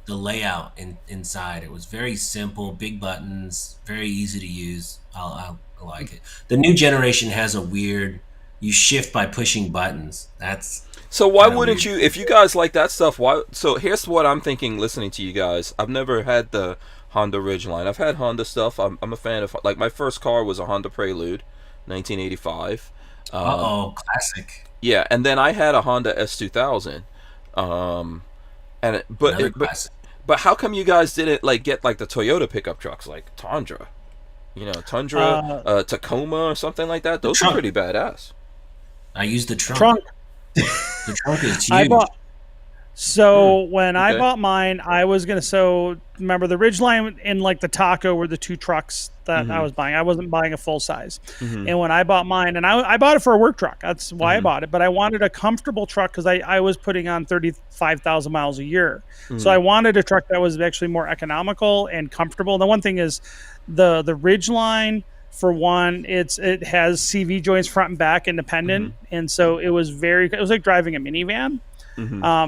the layout inside. It was very simple, big buttons, very easy to use. I like it. The new generation has a weird. You shift by pushing buttons. That's So why kinda wouldn't weird. you, if you guys like that stuff, why? So here's what I'm thinking listening to you guys. I've never had the Honda Ridgeline. I've had Honda stuff. I'm a fan of, like, my first car was a Honda Prelude, 1985. Classic. Yeah, and then I had a Honda S2000. Another classic. But how come you guys didn't get the Toyota pickup trucks like Tundra? Tacoma or something like that. Those are trunk. pretty badass. I used the trunk. trunk. The trunk is huge. I bought. So when I Okay. bought mine, I was gonna. So remember the Ridgeline and like the Taco were the two trucks that I was buying. I wasn't buying a full size. And when I bought mine, and I bought it for a work truck. That's why I bought it. But I wanted a comfortable truck because I was putting on 35,000 miles a year. So I wanted a truck that was actually more economical and comfortable. And the one thing is the Ridgeline. For one, it has CV joints front and back independent, and so it was like driving a minivan,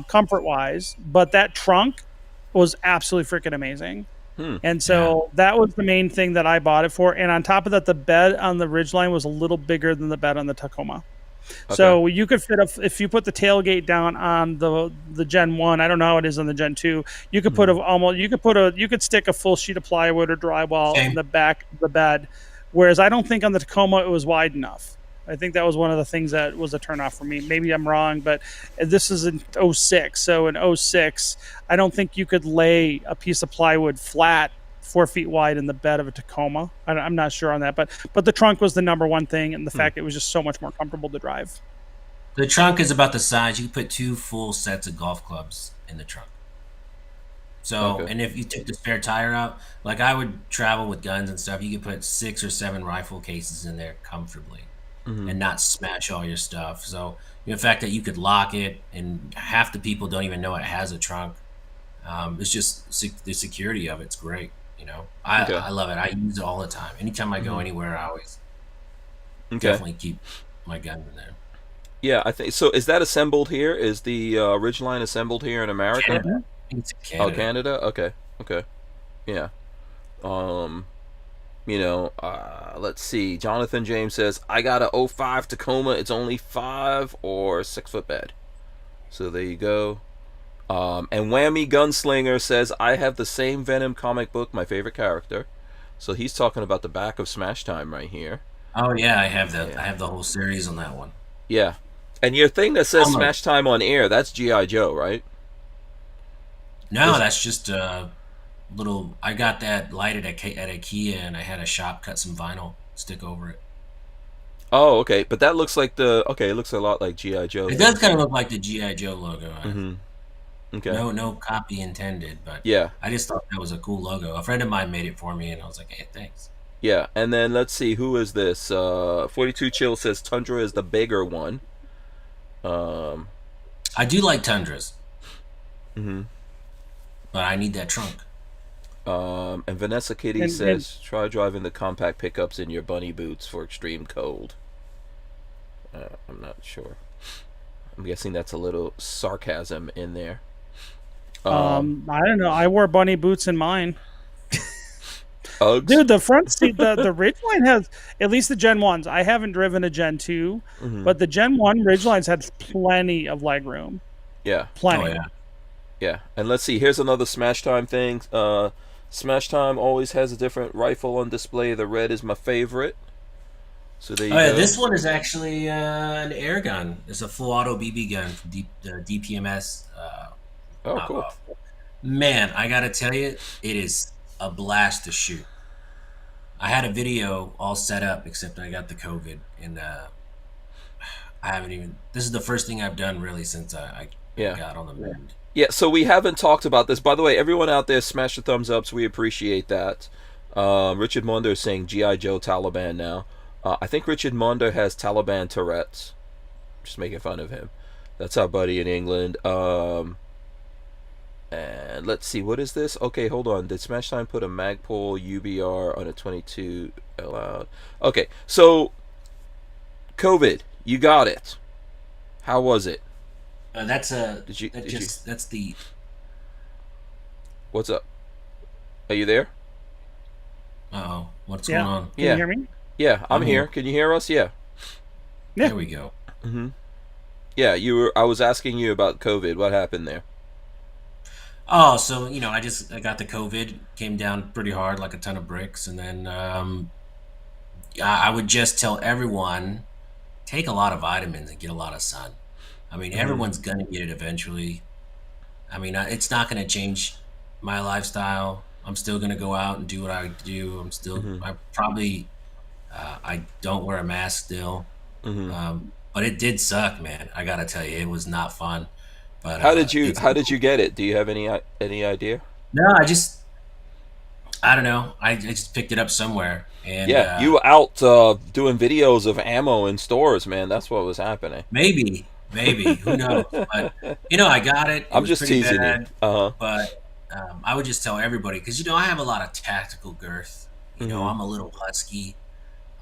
comfort wise. But that trunk was absolutely freaking amazing, and so that was the main thing that I bought it for. And on top of that, the bed on the Ridgeline was a little bigger than the bed on the Tacoma. Okay. So you could fit if you put the tailgate down on the Gen 1, I don't know how it is on the Gen 2. You could put you could stick a full sheet of plywood or drywall in the back of the bed. Whereas I don't think on the Tacoma it was wide enough. I think that was one of the things that was a turnoff for me. Maybe I'm wrong, but this is in 06. So in 06, I don't think you could lay a piece of plywood flat 4 feet wide in the bed of a Tacoma. I'm not sure on that, but the trunk was the number one thing, and the fact it was just so much more comfortable to drive. The trunk is about the size. You can put 2 full sets of golf clubs in the trunk. So, and if you took the spare tire out, like I would travel with guns and stuff, you could put 6 or 7 rifle cases in there comfortably and not smash all your stuff. So, the fact that you could lock it and half the people don't even know it has a trunk, it's just the security of it's great. I love it. I use it all the time. Anytime I go anywhere, I always definitely keep my gun in there. Yeah, I think so. Is that assembled here? Is the Ridgeline assembled here in America? Canada. It's Canada. Oh, Canada. Okay. Yeah. Let's see. Jonathan James says I got a 05 Tacoma. It's only 5 or 6 foot bed. So there you go. And Whammy Gunslinger says I have the same Venom comic book, my favorite character. So he's talking about the back of Smash Time right here. Oh yeah, I have that. I have the whole series on that one. Yeah. And your thing that says Smash Time on air, that's G.I. Joe, right? No, that's just a little. I got that lighted at IKEA, and I had a shop cut some vinyl stick over it. Oh, okay. But that looks like it looks a lot like G.I. Joe. It does kind of look like the G.I. Joe logo. Okay. No copy intended, but yeah, I just thought that was a cool logo. A friend of mine made it for me, and I was like, hey, thanks. Yeah, and then let's see, who is this? 42 Chill says Tundra is the bigger one. I do like Tundras. But I need that trunk. And Vanessa Kitty says, try driving the compact pickups in your bunny boots for extreme cold. I'm not sure. I'm guessing that's a little sarcasm in there. I don't know. I wore bunny boots in mine. Uggs? Dude, the front seat, the Ridgeline has, at least the Gen 1s. I haven't driven a Gen 2, but the Gen 1 Ridgelines had plenty of leg room. Yeah. Plenty. Oh, yeah. Yeah, and let's see. Here's another Smash Time thing. Smash Time always has a different rifle on display. The red is my favorite. So there you go. This one is actually an air gun. It's a full auto BB gun from DPMS. Cool. Man, I gotta tell you, it is a blast to shoot. I had a video all set up, except I got the COVID, and I haven't even. This is the first thing I've done really since I got on the mend. Yeah, so we haven't talked about this. By the way, everyone out there, smash the thumbs ups. We appreciate that. Richard Munder is saying G.I. Joe Taliban now. I think Richard Munder has Taliban Tourette's. Just making fun of him. That's our buddy in England. And let's see, what is this? Okay, hold on. Did Smash Time put a Magpul UBR on a 22 allowed? Okay, so COVID, you got it. How was it? That's That's the. What's up? Are you there? Uh-oh. What's going on? Can you hear me? Yeah, I'm here. Can you hear us? Yeah. There we go. Yeah, I was asking you about COVID. What happened there? Oh, so I got the COVID, came down pretty hard, like a ton of bricks, and then I would just tell everyone, take a lot of vitamins and get a lot of sun. I mean, everyone's gonna get it eventually. I mean, it's not gonna change my lifestyle. I'm still gonna go out and do what I do. I'm still, I probably, I don't wear a mask still. But it did suck, man. I gotta tell you, it was not fun. But How did you get it? Do you have any idea? No, I don't know. I just picked it up somewhere, and Yeah, you were out doing videos of ammo in stores, man. That's what was happening. maybe who knows? But I got it. It I'm was just pretty teasing bad. you. But I would just tell everybody, because I have a lot of tactical girth. I'm a little husky.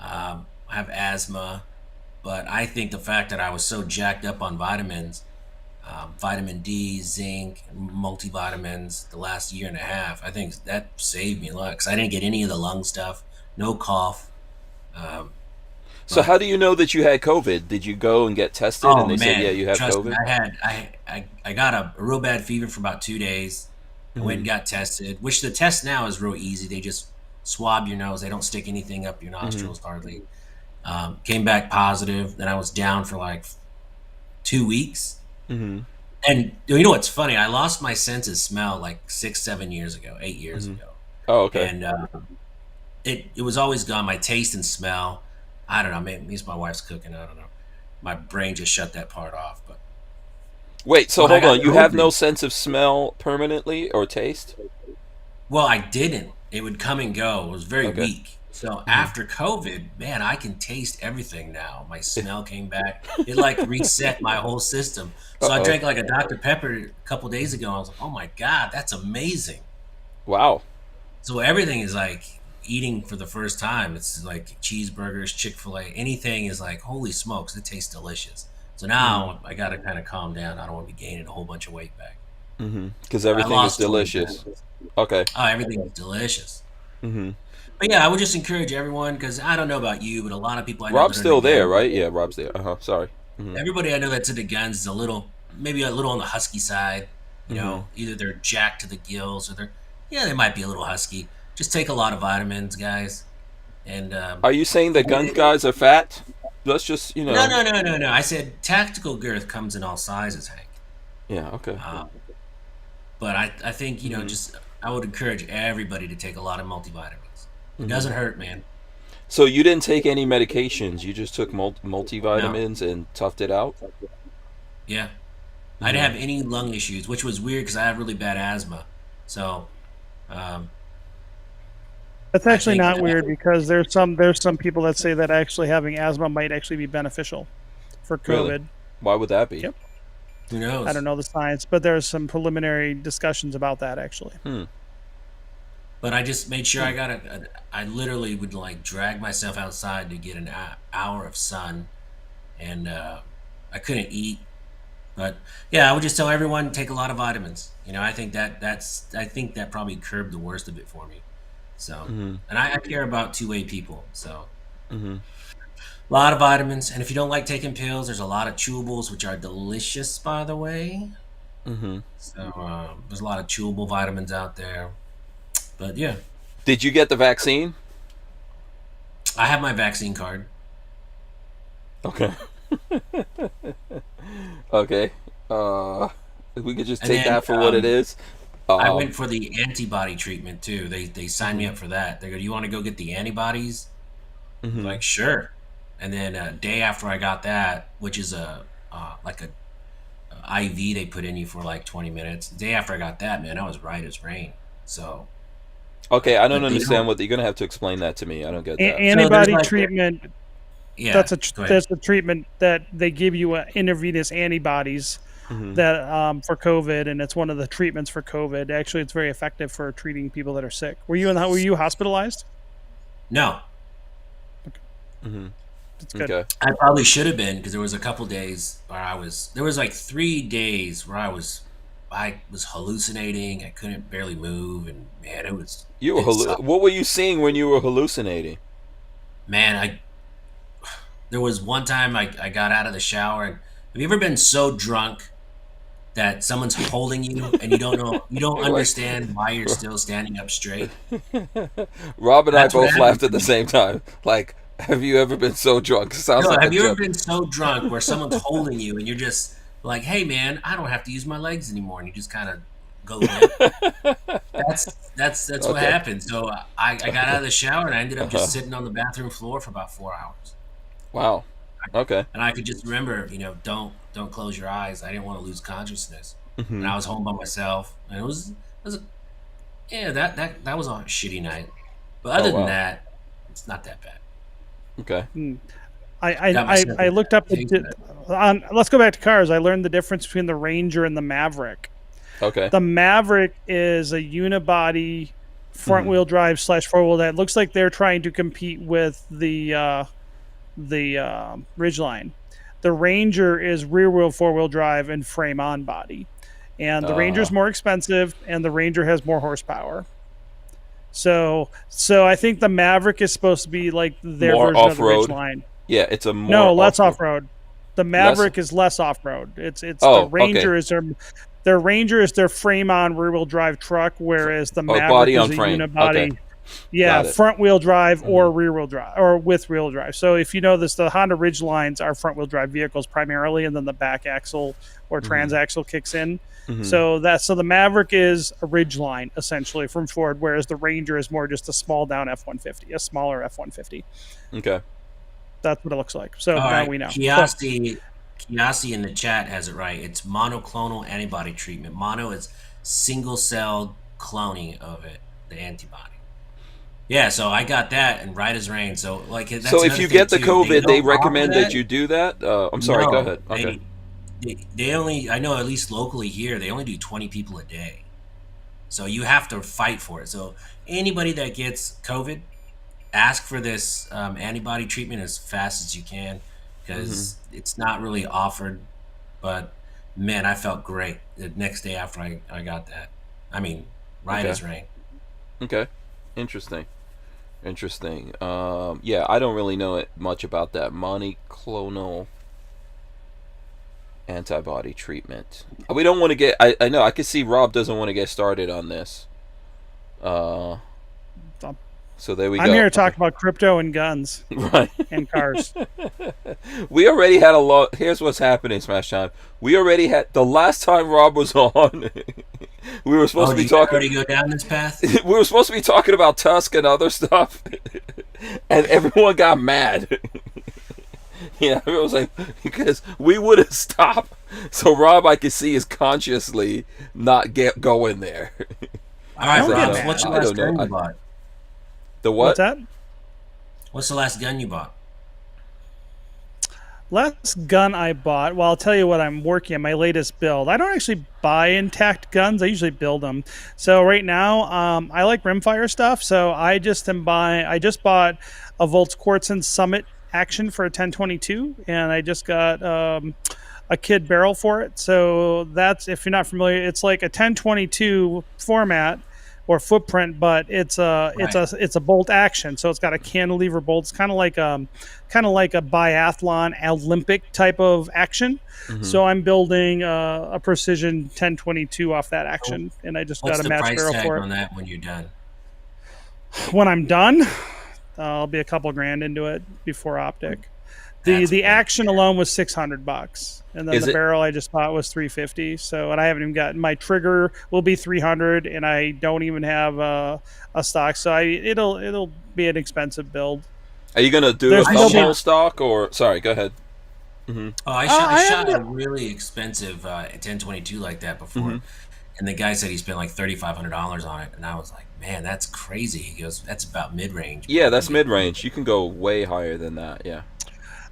I have asthma, but I think the fact that I was so jacked up on vitamins, vitamin D, zinc, multivitamins, the last year and a half, I think that saved me a lot, because I didn't get any of the lung stuff, no cough. So how do you know that you had COVID? Did you go and get tested and they said, yeah, you have trust COVID? me, I got a real bad fever for about 2 days. I went and got tested, which the test now is real easy. They just swab your nose. They don't stick anything up your nostrils hardly. Came back positive. Then I was down for like 2 weeks. And you know what's funny? I lost my sense of smell like 8 years ago. Oh, okay. And it was always gone. My taste and smell, I don't know. Maybe it's my wife's cooking. I don't know. My brain just shut that part off. But Wait, so when hold on. You have COVID, no sense of smell permanently or taste? well, I didn't. It would come and go. It was very Okay. weak. So after COVID, man, I can taste everything now. My smell came back. It like reset my whole system. So I Uh-oh. drank like a Dr. Pepper a couple days ago. I was like, oh my God, that's amazing. Wow. So everything is like eating for the first time. It's like cheeseburgers, Chick-fil-A, anything is like, holy smokes, it tastes delicious. So now I got to kind of calm down. I don't want to be gaining a whole bunch of weight back. Because everything is lost 20 delicious. pounds. Okay. Oh, everything is delicious. But yeah, I would just encourage everyone, because I don't know about you, but a lot of people I know Rob's that are still into there, guns- right? Yeah, Rob's there. Sorry. Everybody I know that's into guns is maybe a little on the husky side. Either they're jacked to the gills, or they might be a little husky. Just take a lot of vitamins, guys. And Are you saying that gun guys are fat? Let's just, no. I said tactical girth comes in all sizes, Hank. Yeah, okay. But I think just I would encourage everybody to take a lot of multivitamins. It doesn't hurt, man. So you didn't take any medications. You just took multivitamins and toughed it out? Yeah. I didn't have any lung issues, which was weird because I have really bad asthma. So That's actually think not that- weird, because there's some people that say that actually having asthma might actually be beneficial for COVID. Really? Why would that be? Yep. who knows? I don't know the science, but there's some preliminary discussions about that actually. But I just made sure I literally would like drag myself outside to get an hour of sun, and I couldn't eat. But yeah, I would just tell everyone, take a lot of vitamins. I think that probably curbed the worst of it for me. So, and I care about two-way people. So, a lot of vitamins. And if you don't like taking pills, there's a lot of chewables, which are delicious, by the way. So there's a lot of chewable vitamins out there. But yeah, Did you get the vaccine? I have my vaccine card. Okay. Okay. We could just And take then, that for what it is. I went for the antibody treatment too. They signed me up for that. They go, "Do you want to go get the antibodies?" I'm like, sure. And then a day after I got that, which is like a IV they put in you for like 20 minutes. The day after I got that, man, I was right as rain. So Okay, I don't But they understand don't- what you're gonna have to explain that to me. I don't get that. Antibody like- treatment. yeah, That's go ahead. that's a treatment that they give you intravenous antibodies that for COVID, and it's one of the treatments for COVID. Actually, it's very effective for treating people that are sick. Were you hospitalized? No, That's good. Okay. I probably should have been, because there was a couple days where there was like 3 days where I was hallucinating. I couldn't barely move, and man, it was. You were it sucked. what were you seeing when you were hallucinating? Man, there was one time I got out of the shower, and have you ever been so drunk that someone's holding you and you don't understand why you're still standing up straight? Rob and That's I what both happened laughed to at the me. same time. Like, have you ever been so drunk? Sounds No, like have a you ever joke. been so drunk where someone's holding you and you're just like, "Hey man, I don't have to use my legs anymore," and you just kind of go limp? That's what Okay. happened. So I got out of the shower and I ended up just sitting on the bathroom floor for about 4 hours. Wow. Okay. And I could just remember, don't close your eyes. I didn't want to lose consciousness, and Hmm. I was home by myself, and it was yeah, that was a shitty night. But Oh other than wow. that, it's not that bad. Okay. Got I myself looked up taste of it. on. Let's go back to cars. I learned the difference between the Ranger and the Maverick. Okay. The Maverick is a unibody front Mhm. wheel drive / four wheel drive. It looks like they're trying to compete with the Ridgeline. The Ranger is rear wheel 4-wheel drive and frame on body, and the Ranger is Uh, more expensive, and the Ranger has more horsepower. So I think the Maverick is supposed to be like their more version of the off road. Ridgeline. Yeah, it's a No, more less off road. off road. The Less. Maverick is less off road. It's the Oh, okay. Ranger is their Ranger is their frame on rear wheel drive truck, whereas the Oh, Maverick body is on a frame. Okay, unibody. Yeah, got it. front wheel drive or Mhm. rear wheel drive or with wheel drive. So if you know this, the Honda Ridgelines are front wheel drive vehicles primarily, and then the back axle or Mhm. transaxle kicks in. Mhm. So the Maverick is a Ridgeline essentially from Ford, whereas the Ranger is more just a small down F-150, a smaller F-150. Okay. That's what it looks like. So All now right, we know. So Kiasi in the chat has it right. It's monoclonal antibody treatment. Mono is single-celled cloning of it, the antibody. Yeah, so I got that and right as rain. So like that's So if another you thing get the too. They COVID, they don't offer recommend that that. you do that. I'm sorry. Go No, ahead. Okay. they only, I know at least locally here they only do 20 people a day. So you have to fight for it. So anybody that gets COVID, ask for this antibody treatment as fast as you can Mhm. because it's not really offered. But man, I felt great the next day after I got that. I mean, right Okay. as rain. Okay. Interesting. Interesting. Yeah, I don't really know it much about that monoclonal antibody treatment. We don't want to get. I know. I can see Rob doesn't want to get started on this. Uh. So there we go. I'm here to talk Okay. about crypto and guns Right. and cars. We already had a lot. Here's what's happening, Smash Time. We already had the last time Rob was on. We were supposed Oh, to do be you talking. already go down this path? We were supposed to be talking about Tusk and other stuff, and everyone got mad. Yeah, it was like because we would have stopped. So Rob, I can see, is consciously not get going there. All right, Don't get Rob. mad. What's your I last don't know. gun you bought? The What's what? that? What's the last gun you bought? Last gun I bought, well, I'll tell you what I'm working on, my latest build. I don't actually buy intact guns. I usually build them. So right now, I like rimfire stuff. So I just bought a Volts Quartzen Summit Action for a 1022, and I just got a kid barrel for it. So that's, if you're not familiar, it's like a 1022 format or footprint, but it's Right. it's a bolt action. So it's got a cantilever bolt. It's kind of like a biathlon Olympic type of action. Mm-hmm. So I'm building a precision 1022 off that action, and I just What's got a the match price barrel tag for on it. that when you're done? When I'm done, I'll be a couple grand into it before optic. That's The great. action alone was $600, and then Is the it- barrel I just bought was $350. So, and I haven't even gotten my trigger will be $300, and I don't even have a stock. So it'll be an expensive build. Are you gonna do a There's no thumbnail big- stock or? Sorry, go ahead. Mm-hmm. Oh, I I shot have a really expensive 1022 like that before, Mhm. and the guy said he spent like $3,500 on it, and I was like, "Man, that's crazy." He goes, "That's about mid range." Yeah, that's mid range. You can go way higher than that. Yeah.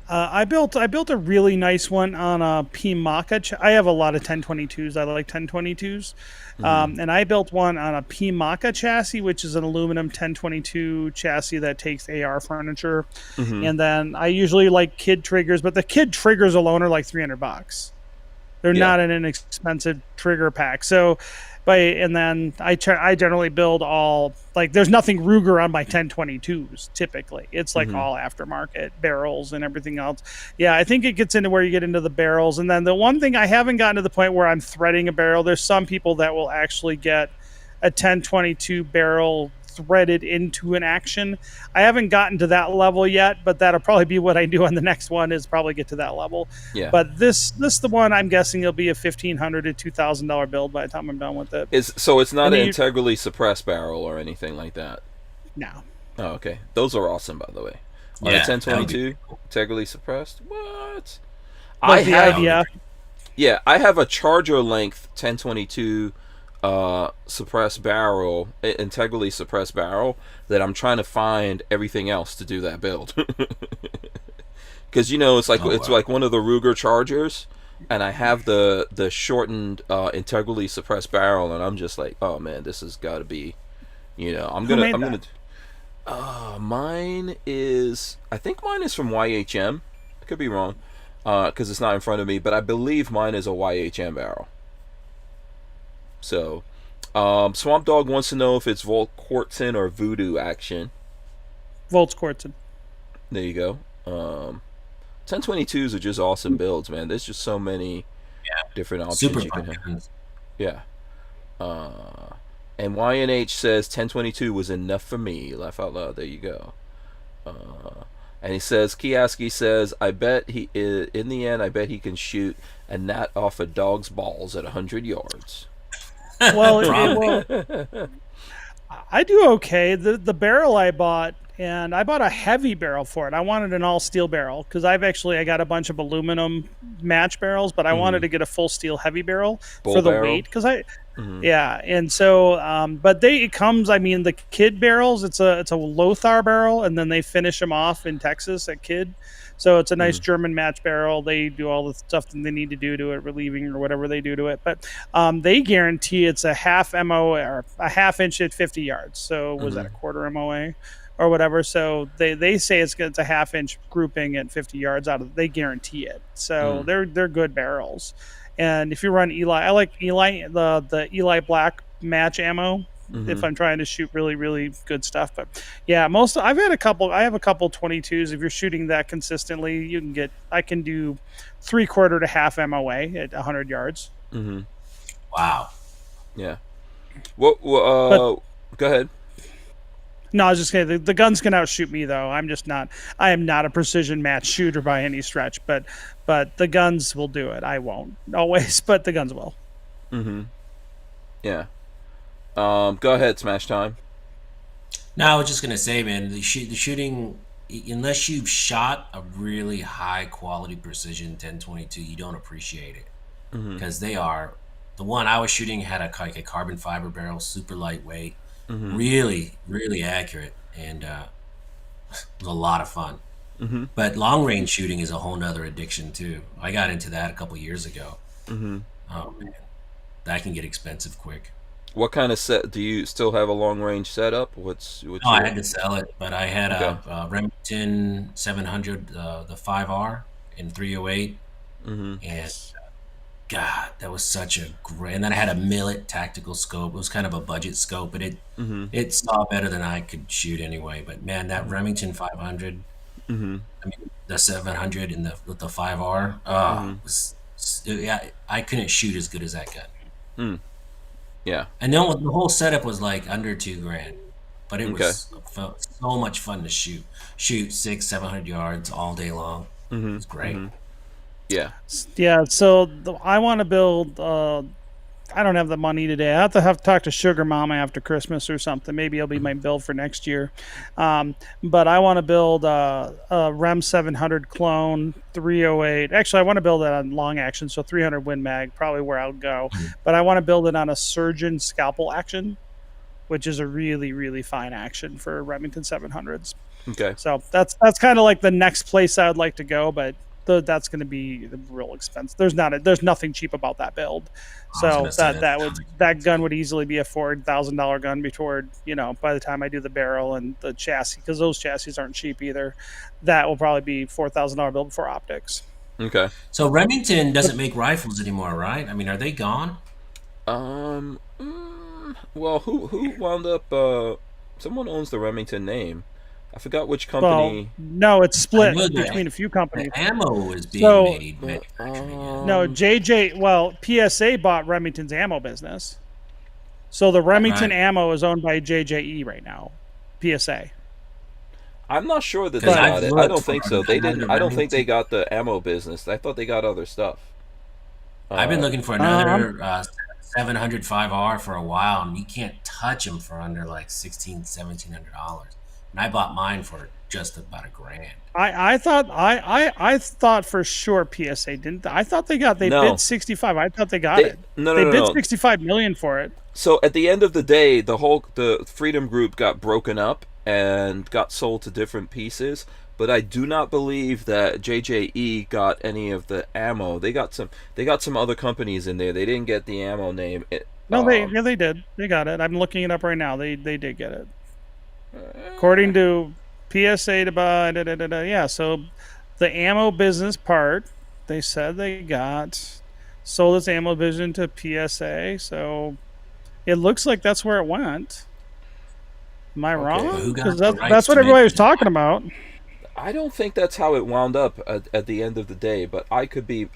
I built a really nice one on a PMACA. I have a lot of 1022s. I like 1022s. And I built one on a PMACA chassis, which is an aluminum 1022 chassis that takes AR furniture. Mm-hmm. And then I usually like kid triggers, but the kid triggers alone are like $300. They're Yeah. not an inexpensive trigger pack. So, and then I generally build all, like, there's nothing Ruger on my 1022s typically. It's like Mhm. all aftermarket barrels and everything else. Yeah, I think it gets into where you get into the barrels. And then the one thing I haven't gotten to the point where I'm threading a barrel, there's some people that will actually get a 1022 barrel threaded into an action. I haven't gotten to that level yet, but that'll probably be what I do on the next one, is probably get to that level. Yeah. But this the one I'm guessing it'll be a $1,500 to $2,000 build by the time I'm done with it. It's not And an then integrally suppressed barrel or anything like that. No. Oh, okay. Those are awesome, by the way. on a Yeah, that would be 1022, cool. integrally suppressed. What? I Like the have, IDF. yeah, I have a charger length 1022 suppressed barrel, integrally suppressed barrel that I'm trying to find everything else to do that build. Because it's like Oh, it's wow. like one of the Ruger Chargers, and I have the shortened integrally suppressed barrel, and I'm just like, oh man, this has got to be, I'm Who gonna made I'm that? gonna. I think mine is from YHM. I could be wrong, because it's not in front of me, but I believe mine is a YHM barrel. So, Swamp Dog wants to know if it's Volt Quartzin or Voodoo action. Volts Quartzen. There you go. 1022s are just awesome builds, man. There's just so many different options Super you can fun have. guns. Yeah. And YNH says 1022 was enough for me. Laugh out loud. There you go. And he says, Kioski says, I bet he in the end, I bet he can shoot a gnat off a dog's balls at 100 yards. Well, Probably. I do okay. The barrel I bought, and I bought a heavy barrel for it. I wanted an all steel barrel because I got a bunch of aluminum match barrels, but I wanted to get a full steel heavy barrel Bull for the barrel? weight yeah. And so, but it comes. I mean, the Kid barrels. It's a Lothar barrel, and then they finish them off in Texas at Kid. So it's a nice German match barrel. They do all the stuff that they need to do to it, relieving or whatever they do to it. But they guarantee it's a half MOA or a half inch at 50 yards. So was that a quarter MOA or whatever? So they say it's a half inch grouping at 50 yards out of. They guarantee it. So they're good barrels. And if you run Eli, I like Eli the Eli Black match ammo. If I'm trying to shoot really, really good stuff. But yeah, I have a couple 22s. If you're shooting that consistently, I can do 3/4 to half MOA at 100 yards. Wow. Yeah. Go ahead. No, I was just saying the guns can outshoot me though. I am not a precision match shooter by any stretch, but the guns will do it. I won't always, but the guns will. Yeah. Go ahead, Smash Time. No, I was just gonna say, man, the shooting, unless you've shot a really high quality precision 1022, you don't appreciate it because they are. The one I was shooting had a carbon fiber barrel, super lightweight, really, really accurate, and it was a lot of fun. But long range shooting is a whole nother addiction too. I got into that a couple years ago. Oh man, that can get expensive quick. What kind of set do you still have? A long range setup? I had to sell it, but I had a Remington 700, the 5R in 308, and God, that was such a great. And then I had a Millet tactical scope. It was kind of a budget scope, but it saw better than I could shoot anyway. But man, that Remington 500, I mean the 700 and with the 5R, I couldn't shoot as good as that gun. Yeah. And then the whole setup was like under $2,000, but it was so much fun to shoot 600-700 yards all day long. It was great. Yeah. Yeah. So I want to build. I don't have the money today. I have to talk to Sugar Mama after Christmas or something. Maybe it'll be my build for next year. But I want to build a Rem 700 clone 308. Actually, I want to build it on long action, so 300 Win Mag, probably where I'll go. But I want to build it on a Surgeon scalpel action, which is a really, really fine action for Remington 700s. Okay. So that's kind of like the next place I would like to go, but that's going to be real expensive. There's nothing cheap about that build. So that gun would easily be a $4,000 gun before, by the time I do the barrel and the chassis, because those chassis aren't cheap either. That will probably be $4,000 build before optics. Okay. So Remington doesn't make rifles anymore, right? I mean, are they gone? Well, who wound up? Someone owns the Remington name. I forgot which company. Well, no, it's split between a few companies. The ammo is being made. No, PSA bought Remington's ammo business. So the Remington ammo is owned by JJE right now. PSA. I'm not sure that they got it. I don't think so. They didn't. I don't think they got the ammo business. I thought they got other stuff. I've been looking for another 700 5R for a while, and you can't touch them for under like $1,600-$1,700. and I bought mine for just about $1,000. I thought for sure PSA didn't. I thought they No. bid 65. I thought they got it. No, They no, bid no. 65 million for it. So at the end of the day, the Freedom Group got broken up and got sold to different pieces. But I do not believe that JJE got any of the ammo. They got some other companies in there. They didn't get the ammo name. No, they did. They got it. I'm looking it up right now. They did get it. According to PSA to buy, yeah. So the ammo business part, they said they got sold its ammo division to PSA. So it looks like that's where it went. Am I wrong? Who got Because the that's rights what to everybody make was it? talking about. I don't think that's how it wound up at the end of the day, but I could be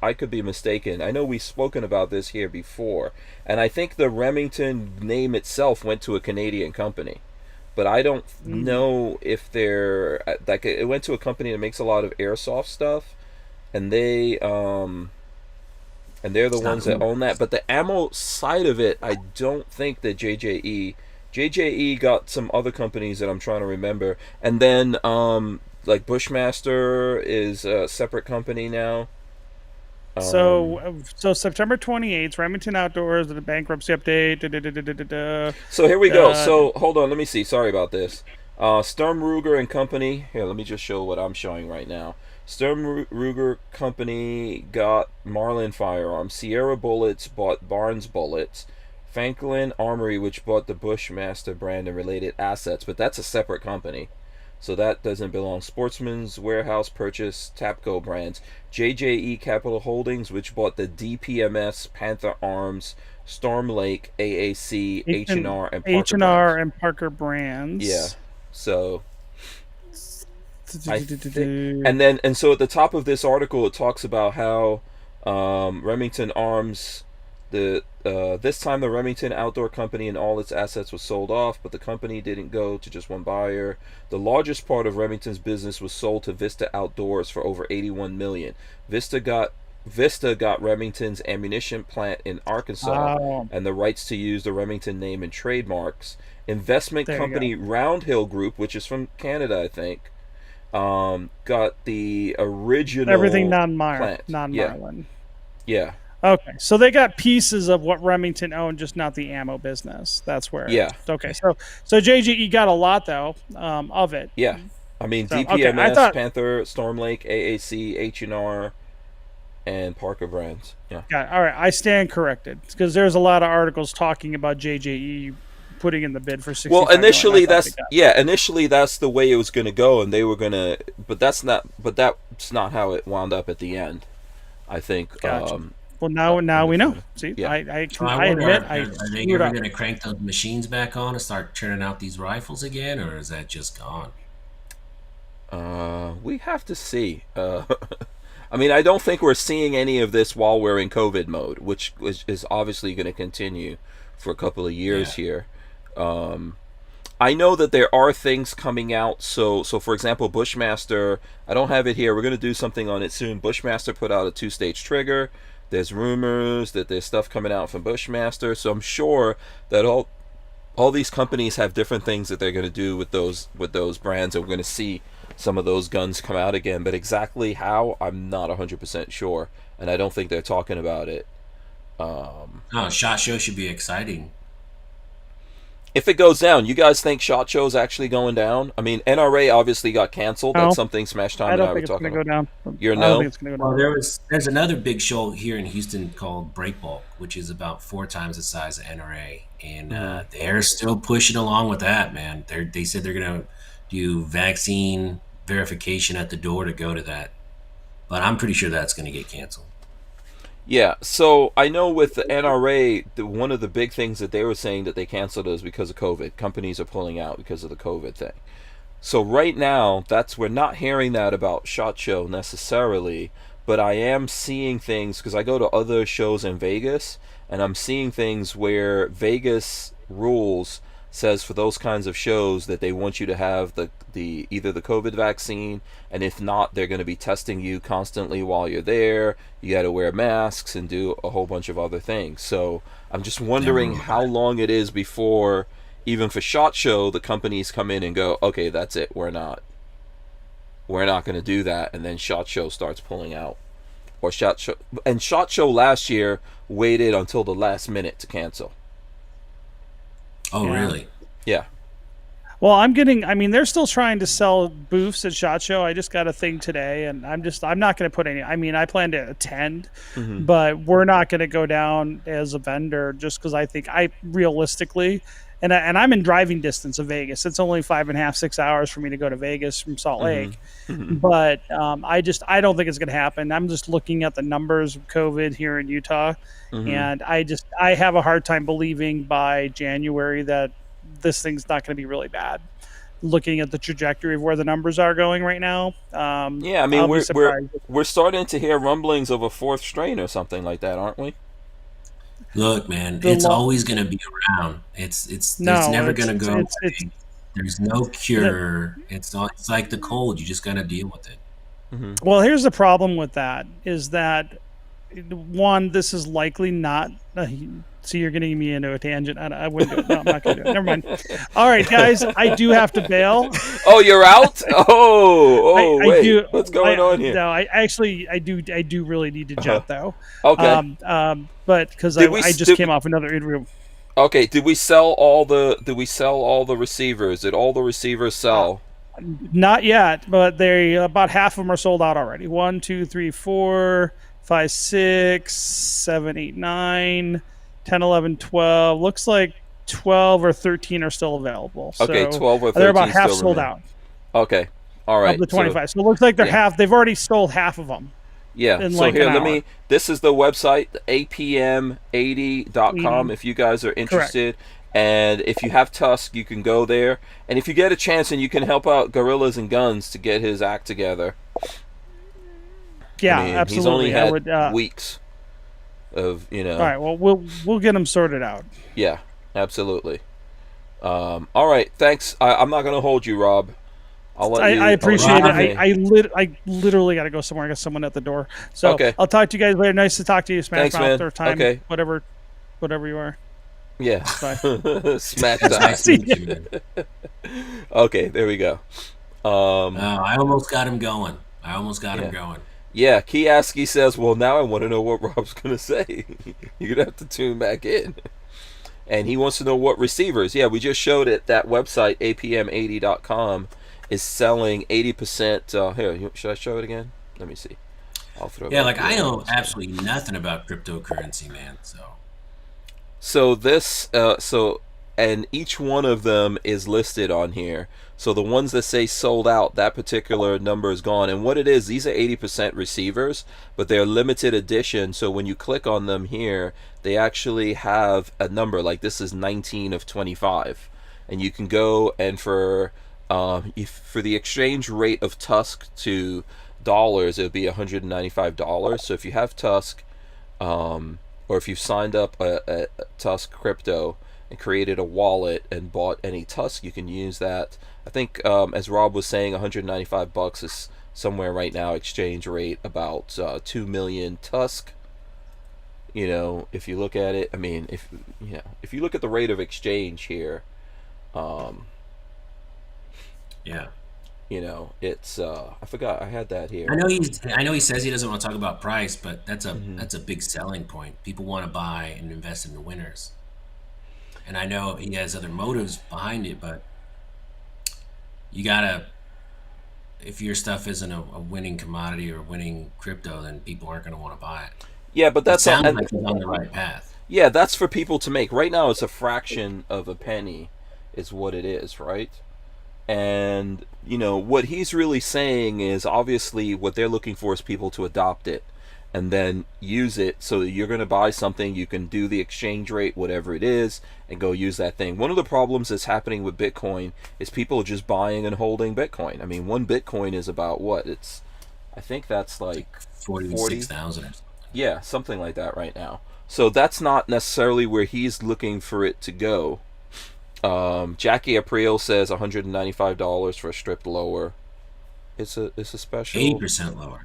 mistaken. I know we've spoken about this here before, and I think the Remington name itself went to a Canadian company, but I don't know if they're like it went to a company that makes a lot of airsoft stuff, and they're the It's not ones that cool. own that. But the ammo side of it, I don't think that JJE got some other companies that I'm trying to remember, and then like Bushmaster is a separate company now. So September 28th, Remington Outdoors, the bankruptcy update. So here we go. Uh, So hold on, let me see. Sorry about this. Sturm Ruger and Company. Here, let me just show what I'm showing right now. Sturm Ruger Company got Marlin Firearms. Sierra Bullets bought Barnes Bullets. Franklin Armory, which bought the Bushmaster brand and related assets, but that's a separate company. So that doesn't belong. Sportsman's Warehouse purchased Tapco brands. JJE Capital Holdings, which bought the DPMS, Panther Arms, Storm Lake, AAC, H&R, and Parker H&R brands. and Parker brands. Yeah. So and so at the top of this article it talks about how Remington Arms this time the Remington Outdoor Company and all its assets was sold off, but the company didn't go to just one buyer. The largest part of Remington's business was sold to Vista Outdoors for over $81 million. Vista got Remington's ammunition plant in Arkansas and the rights to use the Remington name and trademarks. Investment company Roundhill Group, which is from Canada, I think, got the original everything plant. non-Marlin. Yeah. Okay, so they got pieces of what Remington owned, just not the ammo business. That's where. Yeah. Okay, so JGE got a lot though of it. Yeah. I mean, So, DPMS, okay, I thought- Panther, Storm Lake, AAC, H&R, and Parker brands. Yeah. Yeah. All right, I stand corrected because there's a lot of articles talking about JJE putting in the bid for 65 Well, million. initially I thought they initially that's the way it was going to go, and they were going to, but that's not how it wound up at the end. I think. Gotcha. Well, now we know. See, Yeah. I wonder, admit are I they screwed ever up. going to crank those machines back on and start churning out these rifles again, or is that just gone? We have to see. I mean, I don't think we're seeing any of this while we're in COVID mode, which is obviously going to continue for a couple of years here. I know that there are things coming out. So for example, Bushmaster, I don't have it here. We're going to do something on it soon. Bushmaster put out a 2-stage trigger. There's rumors that there's stuff coming out from Bushmaster. So I'm sure that all these companies have different things that they're going to do with those brands, and we're going to see some of those guns come out again. But exactly how, I'm not 100% sure, and I don't think they're talking about it. SHOT Show should be exciting. If it goes down, you guys think SHOT Show's actually going down? I mean, NRA obviously got canceled. No. That's something Smash Time I and I don't were think it's talking going to go about. down. You're I no? don't think it's going to go Well, down. there's another big show here in Houston called Breakbulk, which is about 4 times the size of NRA, and they're still pushing along with that, man. They said they're going to do vaccine verification at the door to go to that, but I'm pretty sure that's going to get canceled. Yeah, so I know with the NRA, one of the big things that they were saying that they canceled is because of COVID. Companies are pulling out because of the COVID thing. So right now, we're not hearing that about SHOT Show necessarily, but I am seeing things because I go to other shows in Vegas, and I'm seeing things where Vegas rules says for those kinds of shows that they want you to have either the COVID vaccine, and if not, they're going to be testing you constantly while you're there. You got to wear masks and do a whole bunch of other things. So I'm just wondering how long it is before even for SHOT Show, the companies come in and go, okay, that's it, we're not going to do that, and then SHOT Show starts pulling out. Or SHOT Show last year waited until the last minute to cancel. Oh, Yeah. really? Yeah. Well, I mean, they're still trying to sell booths at SHOT Show. I just got a thing today, and I'm not going to put any. I mean, I plan to attend, but we're not going to go down as a vendor just because I think realistically, and I'm in driving distance of Vegas. It's only 5.5, 6 hours for me to go to Vegas from Salt Lake. But I don't think it's going to happen. I'm just looking at the numbers of COVID here in Utah, and I have a hard time believing by January that this thing's not going to be really bad. Looking at the trajectory of where the numbers are going right now, Yeah, I mean, we're starting to hear rumblings of a fourth strain or something like that, aren't we? Look, man, it's always going to be around. It's never going to go away. There's no cure. It's like the cold. You just got to deal with it. Well, here's the problem with that is that one, this is likely not. So you're getting me into a tangent. I wouldn't do it. No, I'm not going to do it. Never mind. All right, guys, I do have to bail. Oh, you're out? Wait. What's going on here? No, I do really need to jet though. Okay. But because I just came off another interview. Okay. Did we sell all the receivers? Did all the receivers sell? Not yet, but about half of them are sold out already. 1, 2, 3, 4, 5, 6, 7, 8, 9, 10, 11, 12. Looks like 12 or 13 are still available. Okay, so 12 or 13 they're about half still sold remain. out. Okay. All right. Of the 25. So it looks like they're half. They've already sold half of them. Yeah. In So like here, an hour. this is the website, apm80.com, if you guys are interested. Correct. And if you have Tusk, you can go there. And if you get a chance and you can help out Gorillas and Guns to get his act together. Yeah, I mean, absolutely. He's only had weeks of, All right. Well, we'll get them sorted out. Yeah, absolutely. All right. Thanks. I'm not going to hold you, Rob. I appreciate it. I literally got to go somewhere. I got someone at the door. So okay. I'll talk to you guys later. Nice to talk to you. Smash Thanks, Mouth, man. third time. Okay. Whatever you are. Yeah. Bye. Smash It's that. nice to meet you, man. Okay, there we go. I almost got him going. Him going. Yeah, Kiaski says, well, now I want to know what Rob's going to say. You're going to have to tune back in. And he wants to know what receivers. Yeah, we just showed it. That website, apm80.com, is selling 80%. Here, should I show it again? Let me see. I'll throw it back I here. know absolutely nothing about cryptocurrency, man. So this, and each one of them is listed on here. So the ones that say sold out, that particular number is gone. And what it is, these are 80% receivers, but they're limited edition. So when you click on them here, they actually have a number. Like this is 19 of 25, and you can go and for the exchange rate of Tusk to dollars, it would be $195. So if you have Tusk, or if you've signed up a Tusk Crypto and created a wallet and bought any Tusk, you can use that. I think, as Rob was saying, $195 is somewhere right now, exchange rate about 2 million Tusk. You know, if you look at it, I mean, if you look at the rate of exchange here, Yeah. You know, it's I forgot I had that here. I know he says he doesn't want to talk about price, but that's a big selling point. People want to buy and invest in the winners. And I know he has other motives behind it, but you gotta, if your stuff isn't a winning commodity or winning crypto, then people aren't going to want to buy it. Yeah, but that sounds like he's on the right path. Yeah, that's for people to make. Right now, it's a fraction of a penny, is what it is, right? And you know what he's really saying is, obviously, what they're looking for is people to adopt it and then use it. So that you're going to buy something, you can do the exchange rate, whatever it is, and go use that thing. One of the problems that's happening with Bitcoin is people just buying and holding Bitcoin. I mean, one Bitcoin is about what? I think that's like 46,000 or something. Yeah, something like that right now. So that's not necessarily where he's looking for it to go. Jackie April says $195 for a stripped lower. It's a special 80% lower.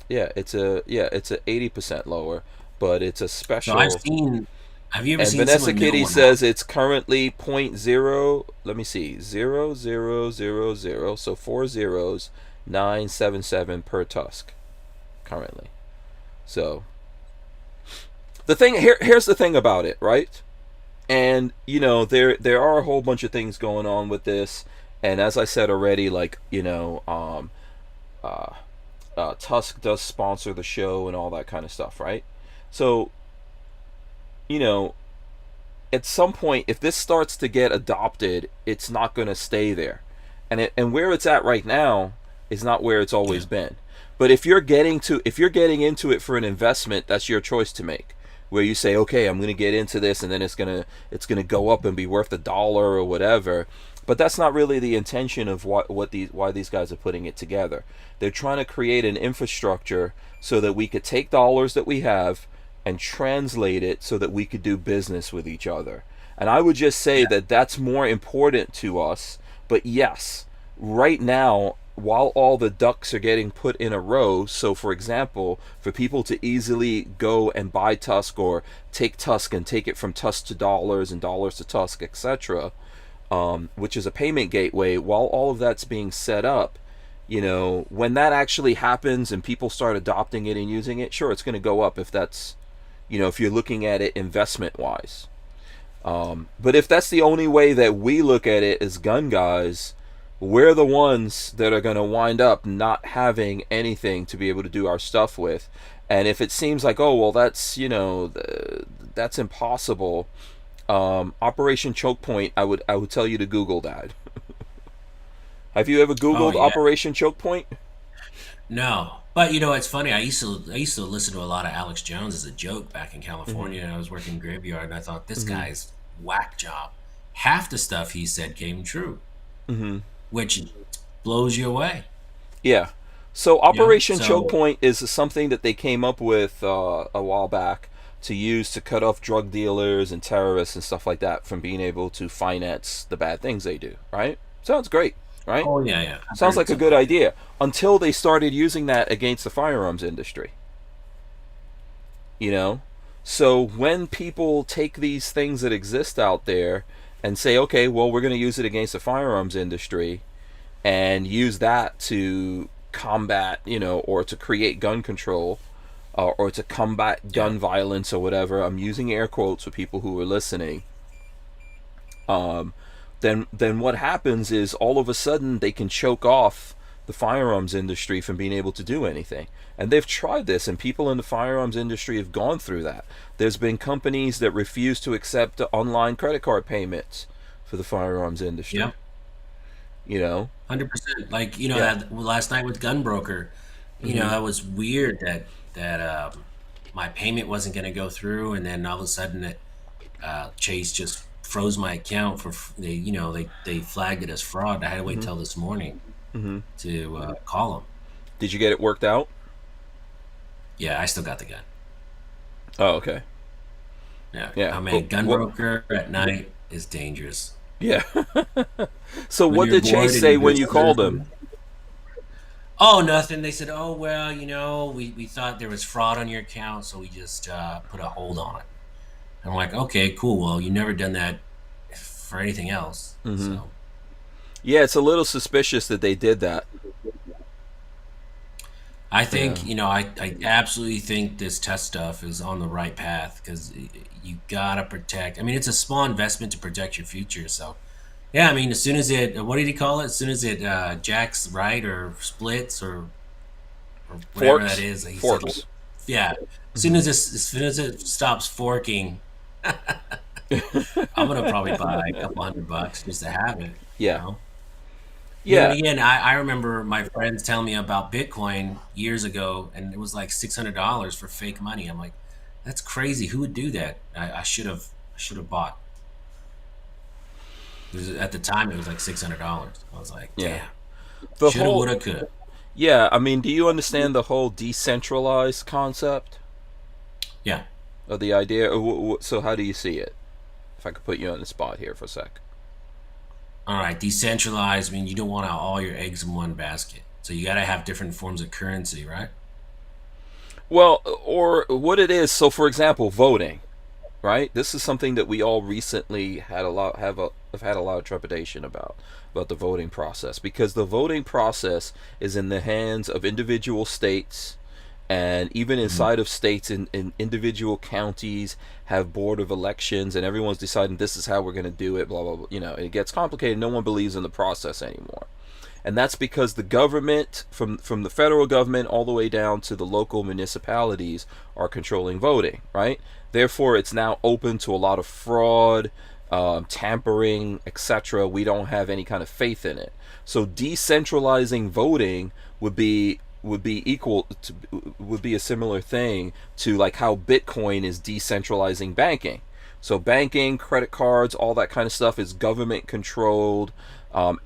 Yeah, it's a 80% lower, but it's a special. So Have you ever And seen Vanessa someone know Kitty one says it's currently point zero. Let me see, 0.0000. So 4 zeros, 977 per Tusk currently. So the thing here's the thing about it, right? And there are a whole bunch of things going on with this. And as I said already, like Tusk does sponsor the show and all that kind of stuff, right? So you know at some point, if this starts to get adopted, it's not going to stay there, and where it's at right now is not where it's always been. But if you're getting into it for an investment, that's your choice to make. Where you say, okay, I'm going to get into this, and then it's gonna go up and be worth $1 or whatever. But that's not really the intention of why these guys are putting it together. They're trying to create an infrastructure so that we could take dollars that we have and translate it so that we could do business with each other. And I would just say that that's more important to us. But yes, right now, while all the ducks are getting put in a row, so for example, for people to easily go and buy Tusk or take Tusk and take it from Tusk to dollars and dollars to Tusk, etc., which is a payment gateway, while all of that's being set up, when that actually happens and people start adopting it and using it, sure, it's going to go up if that's, if you're looking at it investment wise. But if that's the only way that we look at it as gun guys, we're the ones that are going to wind up not having anything to be able to do our stuff with. And if it seems like, oh, well, that's, that's impossible, Operation Choke Point, I would tell you to Google that. Have you ever Googled Operation Choke Point? No, but it's funny. I used to listen to a lot of Alex Jones as a joke back in California. And I was working graveyard, and I thought this guy's whack job. Half the stuff he said came true, which blows you away. Yeah. So Operation Choke Point is something that they came up with a while back to use to cut off drug dealers and terrorists and stuff like that from being able to finance the bad things they do. Right? Sounds great. Right? Oh yeah. Sounds like a good idea until they started using that against the firearms industry. So when people take these things that exist out there and say, okay, well, we're going to use it against the firearms industry and use that to combat, or to create gun control, or to combat gun violence or whatever. I'm using air quotes for people who are listening. Then what happens is all of a sudden they can choke off the firearms industry from being able to do anything. And they've tried this, and people in the firearms industry have gone through that. There's been companies that refuse to accept online credit card payments for the firearms industry. Yeah. 100%. Like, that last night with Gunbroker, that was weird that my payment wasn't going to go through, and then all of a sudden Chase just froze my account for they flagged it as fraud. I had to wait till this morning to call them. Did you get it worked out? Yeah, I still got the gun. Oh, okay. Yeah. I mean, Gunbroker at night is dangerous. Yeah. So what did Chase say when you called him? Oh, nothing. They said, oh, well, we thought there was fraud on your account, so we just put a hold on it. I'm like, okay, cool. Well, you've never done that for anything else. So. Yeah, it's a little suspicious that they did that. I think, I absolutely think this test stuff is on the right path, because you got to protect. I mean, it's a small investment to protect your future. So, yeah, I mean, as soon as what did he call it? As soon as it jacks right or splits or whatever that is. He Forks. said, yeah. As soon as it stops forking, I'm gonna probably buy a couple $100 just to have it. Yeah. Yeah. And again, I remember my friends telling me about Bitcoin years ago, and it was like $600 for fake money. I'm like, that's crazy. Who would do that? I should have bought. At the time, it was like $600. I was like, damn. Shoulda, woulda, coulda. Yeah, I mean, do you understand the whole decentralized concept? Yeah. Or the idea? So how do you see it? If I could put you on the spot here for a sec. All right, decentralized, I mean, you don't want all your eggs in one basket. So you got to have different forms of currency, right? Well, or what it is, so for example, voting, right? This is something that we all recently have had a lot of trepidation about the voting process, because the voting process is in the hands of individual states, and even inside of states, in individual counties have board of elections, and everyone's deciding this is how we're going to do it, blah blah blah. It gets complicated. No one believes in the process anymore. And that's because the government, from the federal government all the way down to the local municipalities, are controlling voting, right? Therefore, it's now open to a lot of fraud, tampering, etc. We don't have any kind of faith in it. So decentralizing voting would be a similar thing to like how Bitcoin is decentralizing banking. So banking, credit cards, all that kind of stuff is government controlled.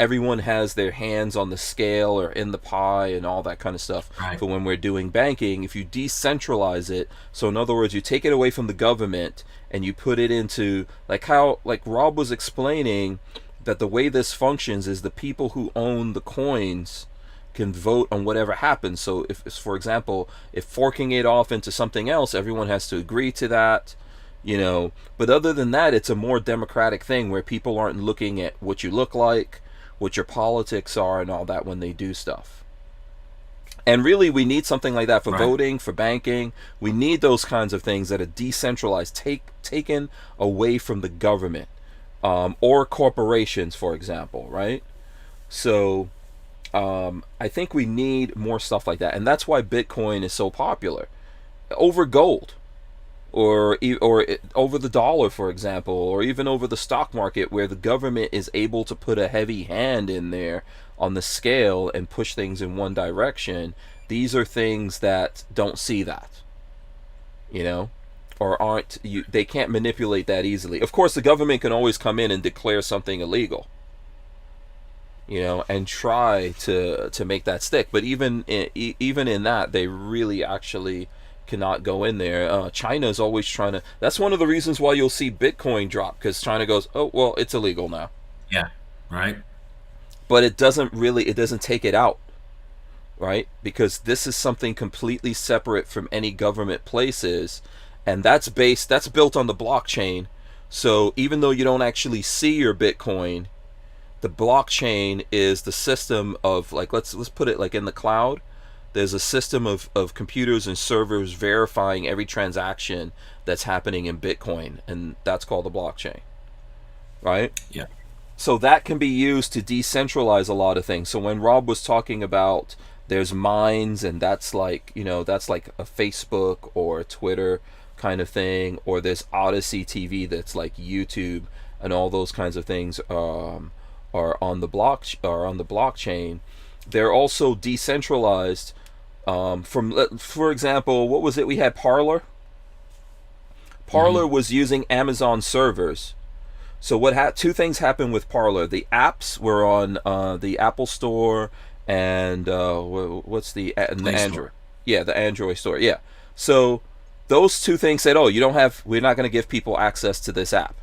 Everyone has their hands on the scale or in the pie and all that kind of stuff. Right. But when we're doing banking, if you decentralize it, so in other words, you take it away from the government and you put it into like Rob was explaining, that the way this functions is the people who own the coins can vote on whatever happens. So if, for example, if forking it off into something else, everyone has to agree to that. But other than that, it's a more democratic thing where people aren't looking at what you look like, what your politics are, and all that when they do stuff. And really, we need something like that for voting, for banking. We need those kinds of things that are decentralized, taken away from the government, or corporations, for example, right? So I think we need more stuff like that, and that's why Bitcoin is so popular over gold. Or over the dollar, for example, or even over the stock market, where the government is able to put a heavy hand in there on the scale and push things in one direction. These are things that don't see that, or they can't manipulate that easily. Of course, the government can always come in and declare something illegal, and try to make that stick. But even in that, they really actually cannot go in there. China is always trying to. That's one of the reasons why you'll see Bitcoin drop, because China goes, oh well, it's illegal now. Yeah, right. But it doesn't take it out, right? Because this is something completely separate from any government places, and that's built on the blockchain. So even though you don't actually see your Bitcoin, the blockchain is the system of, like, let's put it like in the cloud. There's a system of computers and servers verifying every transaction that's happening in Bitcoin, and that's called the blockchain, right? Yeah. So that can be used to decentralize a lot of things. So when Rob was talking about there's mines, and that's like a Facebook or a Twitter kind of thing, or there's Odyssey TV that's like YouTube, and all those kinds of things are on the blockchain. They're also decentralized. For example, what was it? We had Parler. Parler was using Amazon servers. So two things happened with Parler. The apps were on the Apple Store and what's the Android? Yeah, the Android store. Yeah. So those two things said, "Oh, we're not going to give people access to this app,"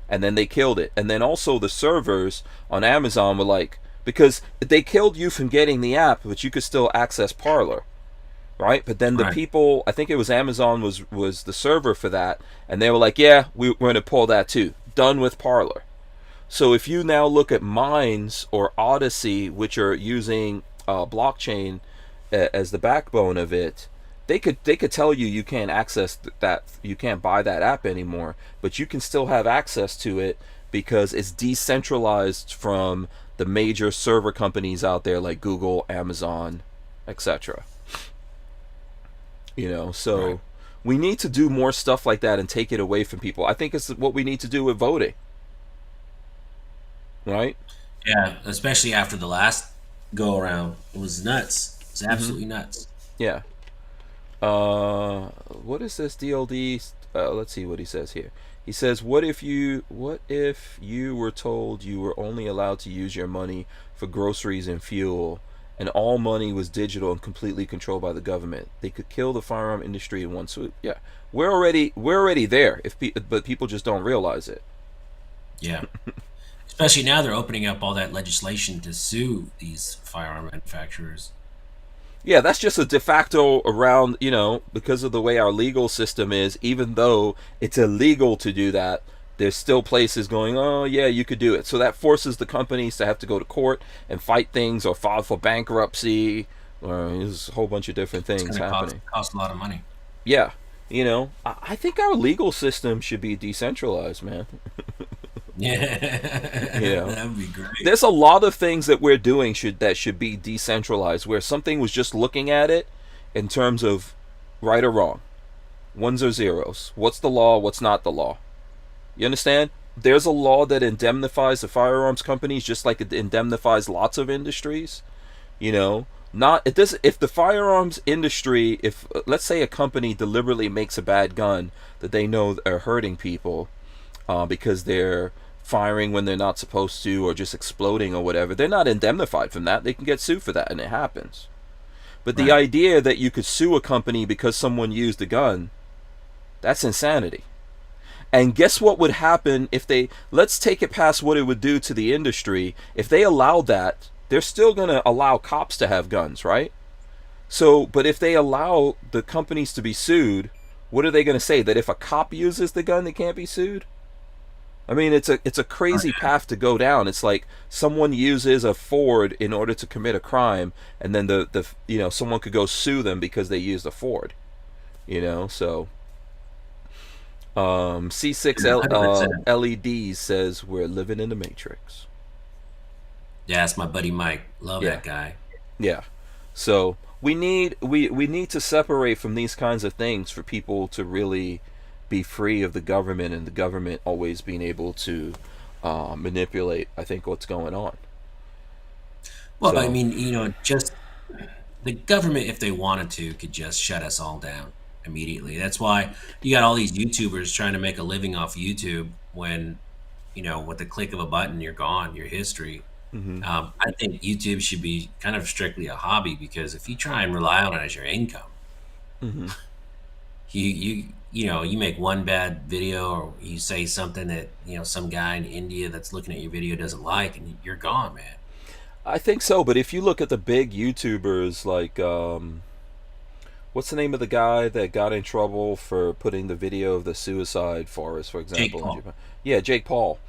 and then they killed it. And then also the servers on Amazon were like, because they killed you from getting the app, but you could still access Parler, right? But then the people, I think it was Amazon was the server for that, and they were like, yeah, we're going to pull that too. Done with Parler. So if you now look at Mines or Odyssey, which are using blockchain as the backbone of it, they could tell you can't access that, you can't buy that app anymore, but you can still have access to it because it's decentralized from the major server companies out there like Google, Amazon, etc. So we need to do more stuff like that and take it away from people. I think it's what we need to do with voting. Right? Yeah, especially after the last go around. It was nuts. It was absolutely nuts. Yeah. What is this DLD? Let's see what he says here. He says, what if you were told you were only allowed to use your money for groceries and fuel, and all money was digital and completely controlled by the government? They could kill the firearm industry in one swoop. Yeah, we're already there. But people just don't realize it. Yeah, especially now they're opening up all that legislation to sue these firearm manufacturers. Yeah, that's just a de facto around, because of the way our legal system is, even though it's illegal to do that, there's still places going, oh, yeah, you could do it. So that forces the companies to have to go to court and fight things or file for bankruptcy. Or there's a whole bunch of different It's things going to happening. cost a lot of money. Yeah, I think our legal system should be decentralized, man. Yeah, Yeah. that would be great. There's a lot of things that we're doing that should be decentralized, where something was just looking at it in terms of right or wrong, ones or zeros. What's the law? What's not the law? You understand? There's a law that indemnifies the firearms companies just like it indemnifies lots of industries. Not it does if the firearms industry, if let's say a company deliberately makes a bad gun that they know are hurting people, because they're firing when they're not supposed to or just exploding or whatever, they're not indemnified from that. They can get sued for that, and it happens. But the idea that you could sue a company because someone used a gun, that's insanity. And guess what would happen if let's take it past what it would do to the industry. If they allowed that, they're still going to allow cops to have guns, right? So, but if they allow the companies to be sued, what are they going to say? That if a cop uses the gun, they can't be sued? I mean, it's a crazy path to go down. It's like someone uses a Ford in order to commit a crime, and then someone could go sue them because they used a Ford. So C6 LEDs says we're living in the Matrix. Yeah, that's my buddy Mike. Love that guy. Yeah. So we need to separate from these kinds of things for people to really be free of the government, and the government always being able to manipulate, I think, what's going on. Well, I mean, just the government, if they wanted to, could just shut us all down immediately. That's why you got all these YouTubers trying to make a living off YouTube when, with the click of a button, you're gone, your history. Mm-hmm. I think YouTube should be kind of strictly a hobby, because if you try and rely on it as your income, mm-hmm. you make one bad video, or you say something that some guy in India that's looking at your video doesn't like, and you're gone, man. I think so, but if you look at the big YouTubers like what's the name of the guy that got in trouble for putting the video of the suicide forest, for example? Jake Paul.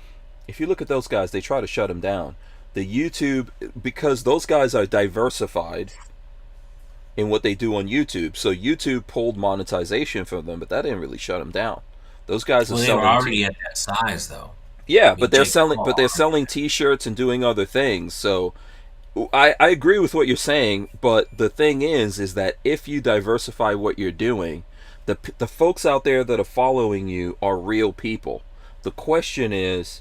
If you look at those guys, they try to shut him down. The YouTube, because those guys are diversified in what they do on YouTube, so YouTube pulled monetization from them, but that didn't really shut them down. Those guys are selling. They were already at that size, though. Yeah, but they're selling T-shirts and doing other things. So I agree with what you're saying, but the thing is that if you diversify what you're doing, the folks out there that are following you are real people. The question is,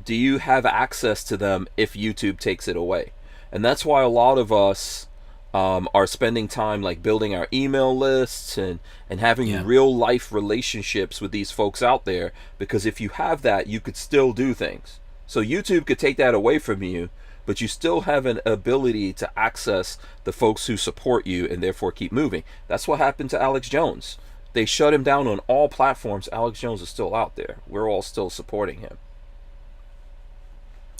do you have access to them if YouTube takes it away? And that's why a lot of us are spending time like building our email lists and having real life relationships with these folks out there, because if you have that, you could still do things. So YouTube could take that away from you, but you still have an ability to access the folks who support you and therefore keep moving. That's what happened to Alex Jones. They shut him down on all platforms. Alex Jones is still out there. We're all still supporting him.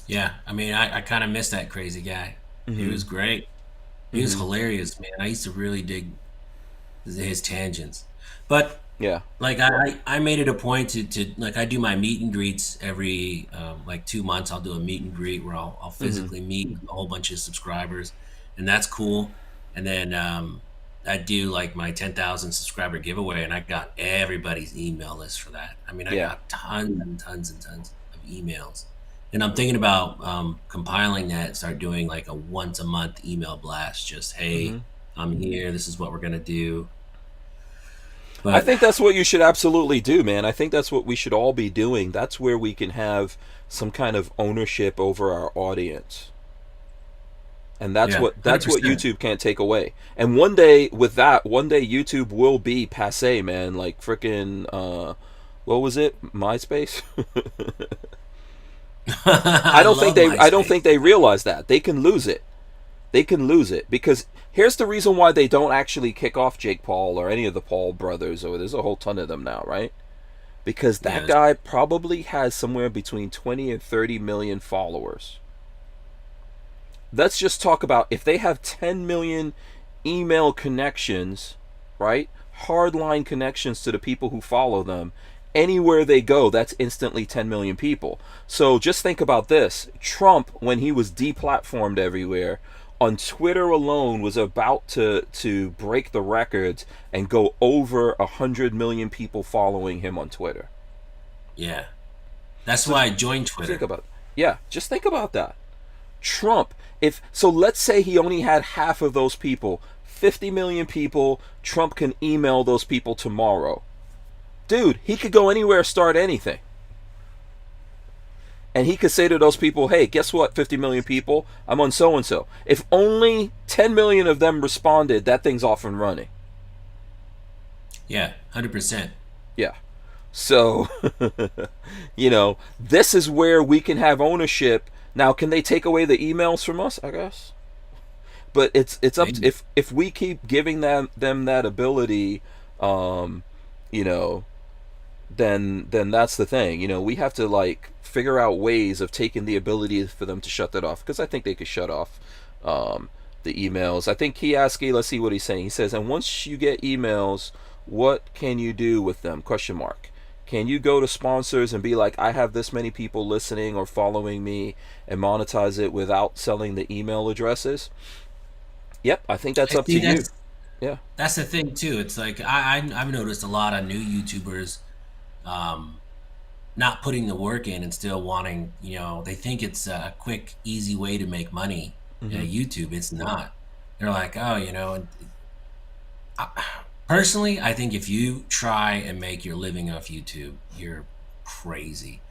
Yeah, I mean, I kind of miss that crazy guy. Mm-hmm. He was great. He was hilarious, man. I used to really dig his tangents. But yeah, like I made it a point to like, I do my meet and greets every like 2 months. I'll do a meet and greet where I'll physically meet with a whole bunch of subscribers, and that's cool. And then I do like my 10,000 subscriber giveaway, and I got everybody's email list for that. I mean, I got tons and tons and tons of emails. And I'm thinking about compiling that and start doing like a once a month email blast. Just, hey, I'm here. This is what we're going to do. But I think that's what you should absolutely do, man. I think that's what we should all be doing. That's where we can have some kind of ownership over our audience. And that's what 100%. YouTube can't take away. And one day YouTube will be passé, man. Like freaking what was it? MySpace? I don't think they realize that. They can lose it. Because here's the reason why they don't actually kick off Jake Paul or any of the Paul brothers, or there's a whole ton of them now, right? Because that guy probably has somewhere between 20 and 30 million followers. Let's just talk about if they have 10 million email connections, right? Hardline connections to the people who follow them. Anywhere they go, that's instantly 10 million people. So just think about this. Trump, when he was deplatformed everywhere, on Twitter alone was about to break the records and go over 100 million people following him on Twitter. Yeah. That's why I joined Twitter. Think about it. Yeah, just think about that. Trump, let's say he only had half of those people, 50 million people, Trump can email those people tomorrow. Dude, he could go anywhere, start anything. And he could say to those people, hey, guess what, 50 million people, I'm on so-and-so. If only 10 million of them responded, that thing's off and running. Yeah, 100%. Yeah. So, this is where we can have ownership. Now, can they take away the emails from us? I guess. But it's up to, if we keep giving them that ability, then that's the thing. We have to figure out ways of taking the ability for them to shut that off, because I think they could shut off the emails. I think Kioski, let's see what he's saying. He says, and once you get emails, what can you do with them? ? Can you go to sponsors and be like, I have this many people listening or following me, and monetize it without selling the email addresses? Yep, I think that's up to you. Yeah, that's the thing too. It's like I've noticed a lot of new YouTubers not putting the work in and still wanting, they think it's a quick, easy way to make money. YouTube, it's not. They're like, personally, I think if you try and make your living off YouTube, you're crazy.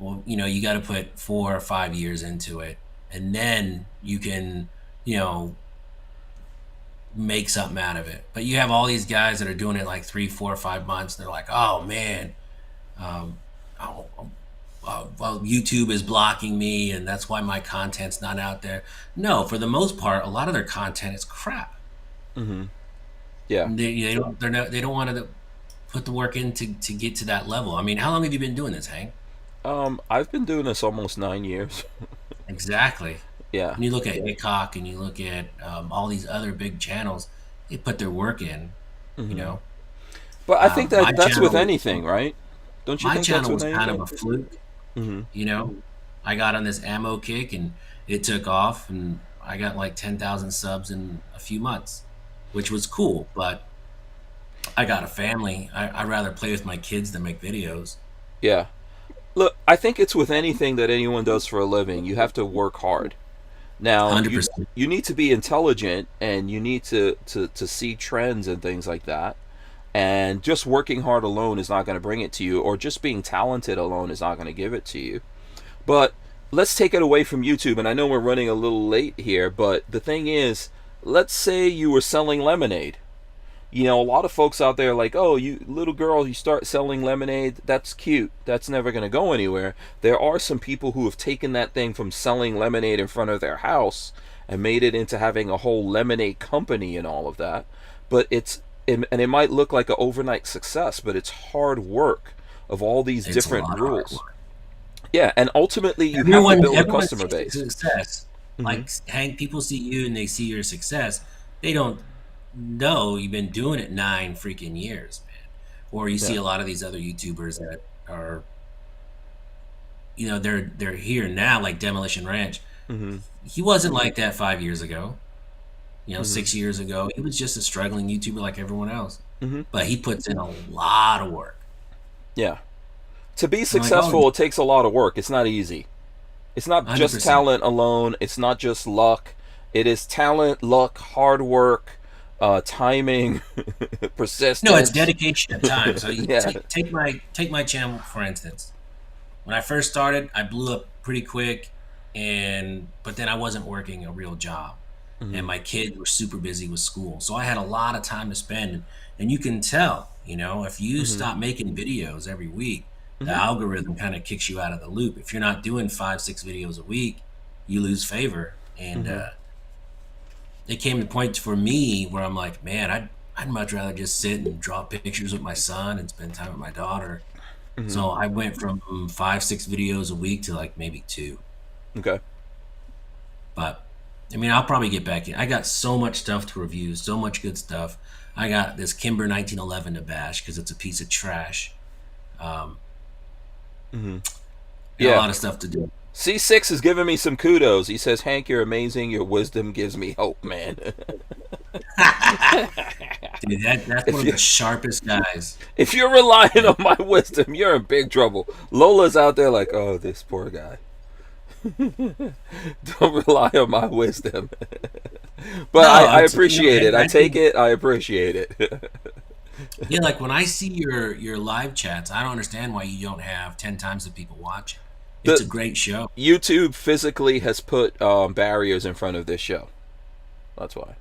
Well, you got to put 4 or 5 years into it, and then you can, make something out of it. But you have all these guys that are doing it like 3, 4, 5 months. And they're like, oh man, YouTube is blocking me, and that's why my content's not out there. No, for the most part, a lot of their content is crap. Yeah, they don't want to put the work in to get to that level. I mean, how long have you been doing this, Hank? I've been doing this almost 9 years. Exactly. Yeah. And you look at Hickok and you look at all these other big channels, they put their work in, But I think that's with anything, right? Don't you my think channel that's with was kind of a fluke. I got on this ammo kick and it took off, and I got like 10,000 subs in a few months, which was cool. But I got a family. I'd rather play with my kids than make videos. Yeah. Look, I think it's with anything that anyone does for a living. You have to work hard. Now, you need to be intelligent, and you need to see trends and things like that. And just working hard alone is not going to bring it to you, or just being talented alone is not going to give it to you. But let's take it away from YouTube. And I know we're running a little late here, but the thing is, let's say you were selling lemonade. A lot of folks out there are like, oh, you little girl, you start selling lemonade. That's cute. That's never going to go anywhere. There are some people who have taken that thing from selling lemonade in front of their house and made it into having a whole lemonade company and all of that. But and it might look like an overnight success, but it's hard work of all these different rules. Yeah, and ultimately you have to build a customer base. Success. Like, Hank, people see you and they see your success. They don't know you've been doing it 9 freaking years, man. Or you see a lot of these other YouTubers that are, they're here now, like Demolition Ranch. He wasn't like that 5 years ago. 6 years ago, he was just a struggling YouTuber like everyone else. But he puts in a lot of work. Yeah. To be successful, it takes a lot of work. It's not easy. It's not 100%. Just talent alone. It's not just luck. It is talent, luck, hard work, timing, persistence. No, it's dedication at times. So take my channel, for instance. When I first started, I blew up pretty quick, but then I wasn't working a real job. And my kids were super busy with school. So I had a lot of time to spend. And you can tell, if you stop making videos every week, the algorithm kind of kicks you out of the loop. If you're not doing 5-6 videos a week, you lose favor. And it came to point for me where I'm like, man, I'd much rather just sit and draw pictures with my son and spend time with my daughter. So I went from 5-6 videos a week to like maybe 2. Okay. But I mean, I'll probably get back in. I got so much stuff to review, so much good stuff. I got this Kimber 1911 to bash because it's a piece of trash. Um, Mm-hmm. Got a Yeah. lot of stuff to do. C6 is giving me some kudos. He says, Hank, you're amazing. Your wisdom gives me hope, man. Dude, that's one of the sharpest guys. If you're relying on my wisdom, you're in big trouble. Lola's out there like, oh, this poor guy. Don't rely on my wisdom. But No, I it's, appreciate it. I take think, it. I appreciate it. yeah, like when I see your live chats, I don't understand why you don't have 10 times the people watching. It's a great show. YouTube physically has put barriers in front of this show. That's why.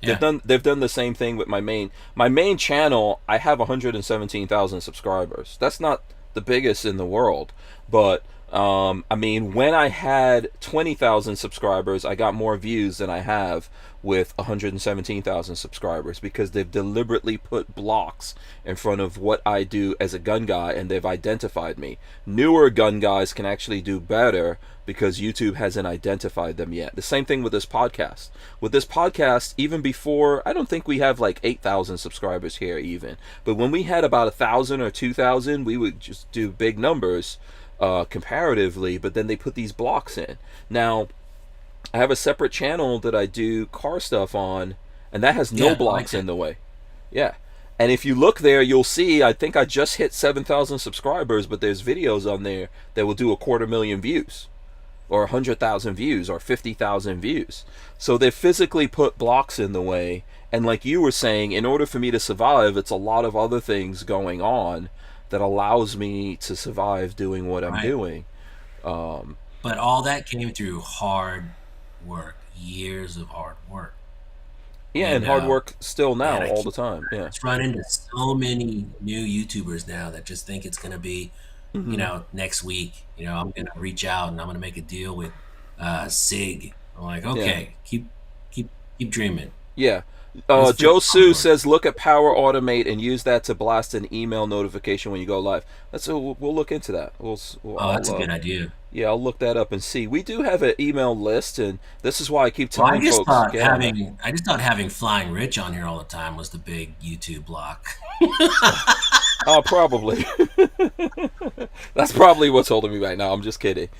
Yeah. They've done the same thing with my main channel. I have 117,000 subscribers. That's not the biggest in the world, but I mean, when I had 20,000 subscribers, I got more views than I have with 117,000 subscribers because they've deliberately put blocks in front of what I do as a gun guy, and they've identified me. Newer gun guys can actually do better because YouTube hasn't identified them yet. The same thing with this podcast. With this podcast, even before, I don't think we have like 8,000 subscribers here even, but when we had about 1,000 or 2,000, we would just do big numbers comparatively, but then they put these blocks in. Now, I have a separate channel that I do car stuff on, and that has no blocks in the way. Yeah. And if you look there, you'll see, I think I just hit 7,000 subscribers, but there's videos on there that will do 250,000 views, or 100,000 views, or 50,000 views. So they physically put blocks in the way, and like you were saying, in order for me to survive, it's a lot of other things going on that allows me to survive doing what I'm doing. But all that came through hard work, years of hard work. Yeah, and hard work still now, all the time. Yeah, it's run into so many new YouTubers now that just think it's going to be, you know, next week. You know, I'm going to reach out and I'm going to make a deal with SIG. I'm like, okay, keep dreaming. Yeah. Joe Sue says, look at Power Automate and use that to blast an email notification when you go live. We'll look into that. That's a good idea. Yeah, I'll look that up and see. We do have an email list, and this is why I keep telling I just folks. thought having Flying Rich on here all the time was the big YouTube block. Oh, probably. That's probably what's holding me back now. I'm just kidding.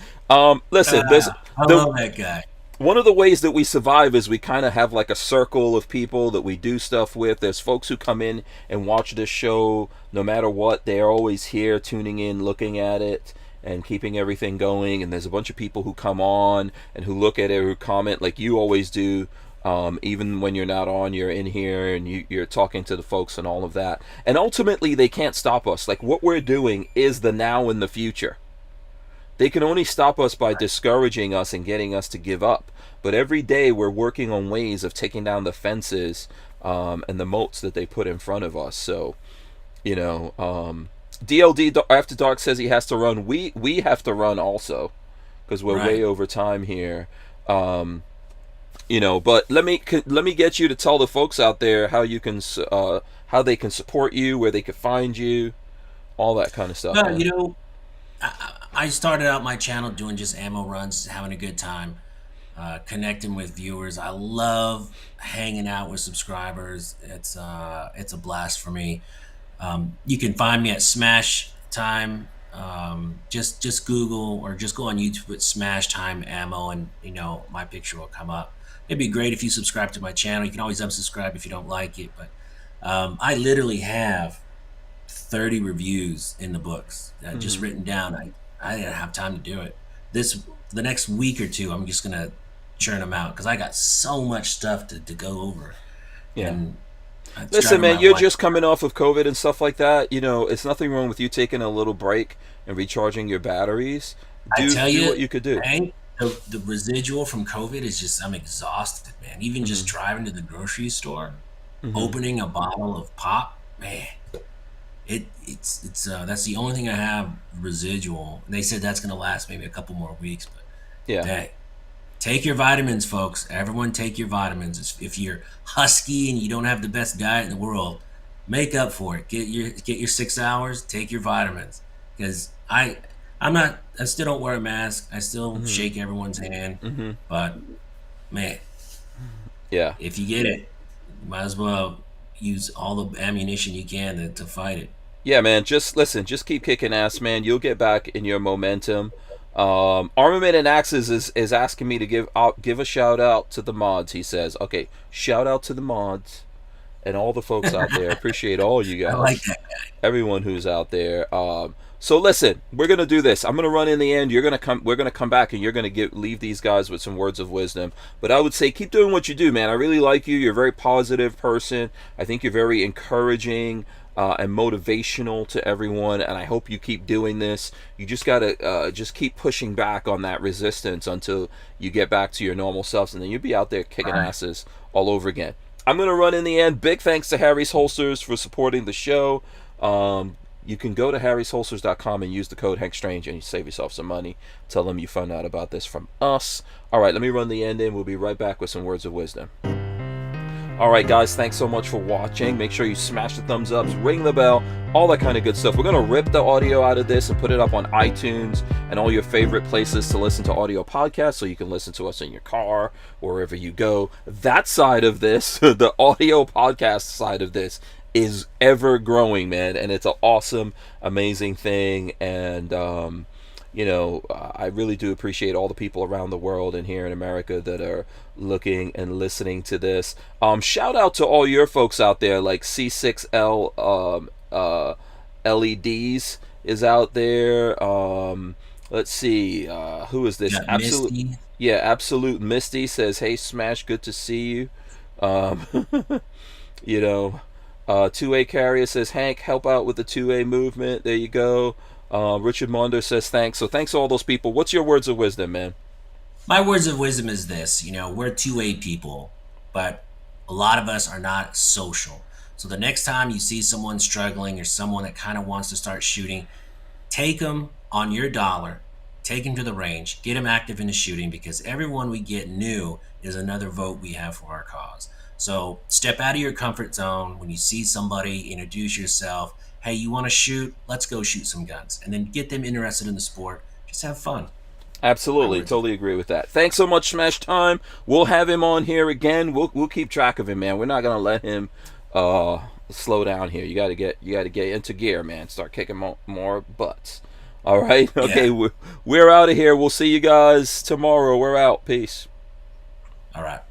Listen, I love that guy. One of the ways that we survive is we kind of have like a circle of people that we do stuff with. There's folks who come in and watch this show no matter what. They're always here tuning in, looking at it, and keeping everything going. And there's a bunch of people who come on and who look at it, who comment like you always do. Even when you're not on, you're in here and you're talking to the folks and all of that. And ultimately, they can't stop us. Like, what we're doing is the now and the future. They can only stop us by discouraging us and getting us to give up. But every day we're working on ways of taking down the fences and the moats that they put in front of us. So, you know, DLD After Dark says he has to run. We have to run also because we're way over time here. You know, but let me get you to tell the folks out there how you can how they can support you, where they can find you, all that kind of stuff. You know, I started out my channel doing just ammo runs, having a good time, connecting with viewers. I love hanging out with subscribers. It's a blast for me. You can find me at Smash Time. Just Google or just go on YouTube with Smash Time Ammo, and you know my picture will come up. It'd be great if you subscribe to my channel. You can always unsubscribe if you don't like it, but I literally have 30 reviews in the books just written down. I didn't have time to do it. The next week or two, I'm just gonna churn them out because I got so much stuff to go over. Yeah. And listen, man, you're just coming off of COVID and stuff like that. You know, it's nothing wrong with you taking a little break and recharging your batteries. Do what you could do. Hank, the residual from COVID is just, I'm exhausted, man. Even just driving to the grocery store, opening a bottle of pop, man. It's that's the only thing I have residual. And they said that's gonna last maybe a couple more weeks, but hey, take your vitamins, folks. Everyone take your vitamins. If you're husky and you don't have the best diet in the world, make up for it. Get your 6 hours, take your vitamins. Because I still don't wear a mask. I still shake everyone's hand, but man, Yeah. if you get it, you might as well use all the ammunition you can to fight it. Yeah, man. Just listen. Just keep kicking ass, man. You'll get back in your momentum. Armament and Axes is asking me to give a shout out to the mods. He says, okay, shout out to the mods and all the folks out there. Appreciate all you guys. I like that guy. Everyone who's out there. So listen, we're gonna do this. I'm gonna run in the end. You're gonna come. We're gonna come back, and you're gonna leave these guys with some words of wisdom. But I would say keep doing what you do, man. I really like you. You're a very positive person. I think you're very encouraging and motivational to everyone. And I hope you keep doing this. You just gotta just keep pushing back on that resistance until you get back to your normal selves, and then you'll be out there kicking asses all over again. I'm gonna run in the end. Big thanks to Harry's Holsters for supporting the show. You can go to harrysholsters.com and use the code HankStrange and you save yourself some money. Tell them you found out about this from us. Alright, let me run the end in. We'll be right back with some words of wisdom. Alright guys, thanks so much for watching. Make sure you smash the thumbs up, ring the bell, all that kind of good stuff. We're going to rip the audio out of this and put it up on iTunes and all your favorite places to listen to audio podcasts, so you can listen to us in your car, wherever you go. That side of this, the audio podcast side of this, is ever growing, man, and it's an awesome, amazing thing. And I really do appreciate all the people around the world and here in America that are looking and listening to this. Shout out to all your folks out there, like C6L LEDs is out there. Let's see, who is this? Absolute Misty says, hey Smash, good to see you. 2A Carrier says, Hank, help out with the 2A movement. There you go. Richard Mondo says thanks. So thanks to all those people. What's your words of wisdom, man? My words of wisdom is this. We're 2A people, but a lot of us are not social. So the next time you see someone struggling or someone that kind of wants to start shooting, take them on your dollar, take them to the range, get them active in the shooting, because everyone we get new is another vote we have for our cause. So step out of your comfort zone. When you see somebody, introduce yourself. Hey, you want to shoot? Let's go shoot some guns. And then get them interested in the sport. Just have fun. Absolutely. Totally agree with that. Thanks so much, Smash Time. We'll have him on here again. We'll keep track of him, man. We're not going to let him slow down here. You got to get into gear, man. Start kicking more butts. All right? Okay, Yeah. we're out of here. We'll see you guys tomorrow. We're out. Peace. All right.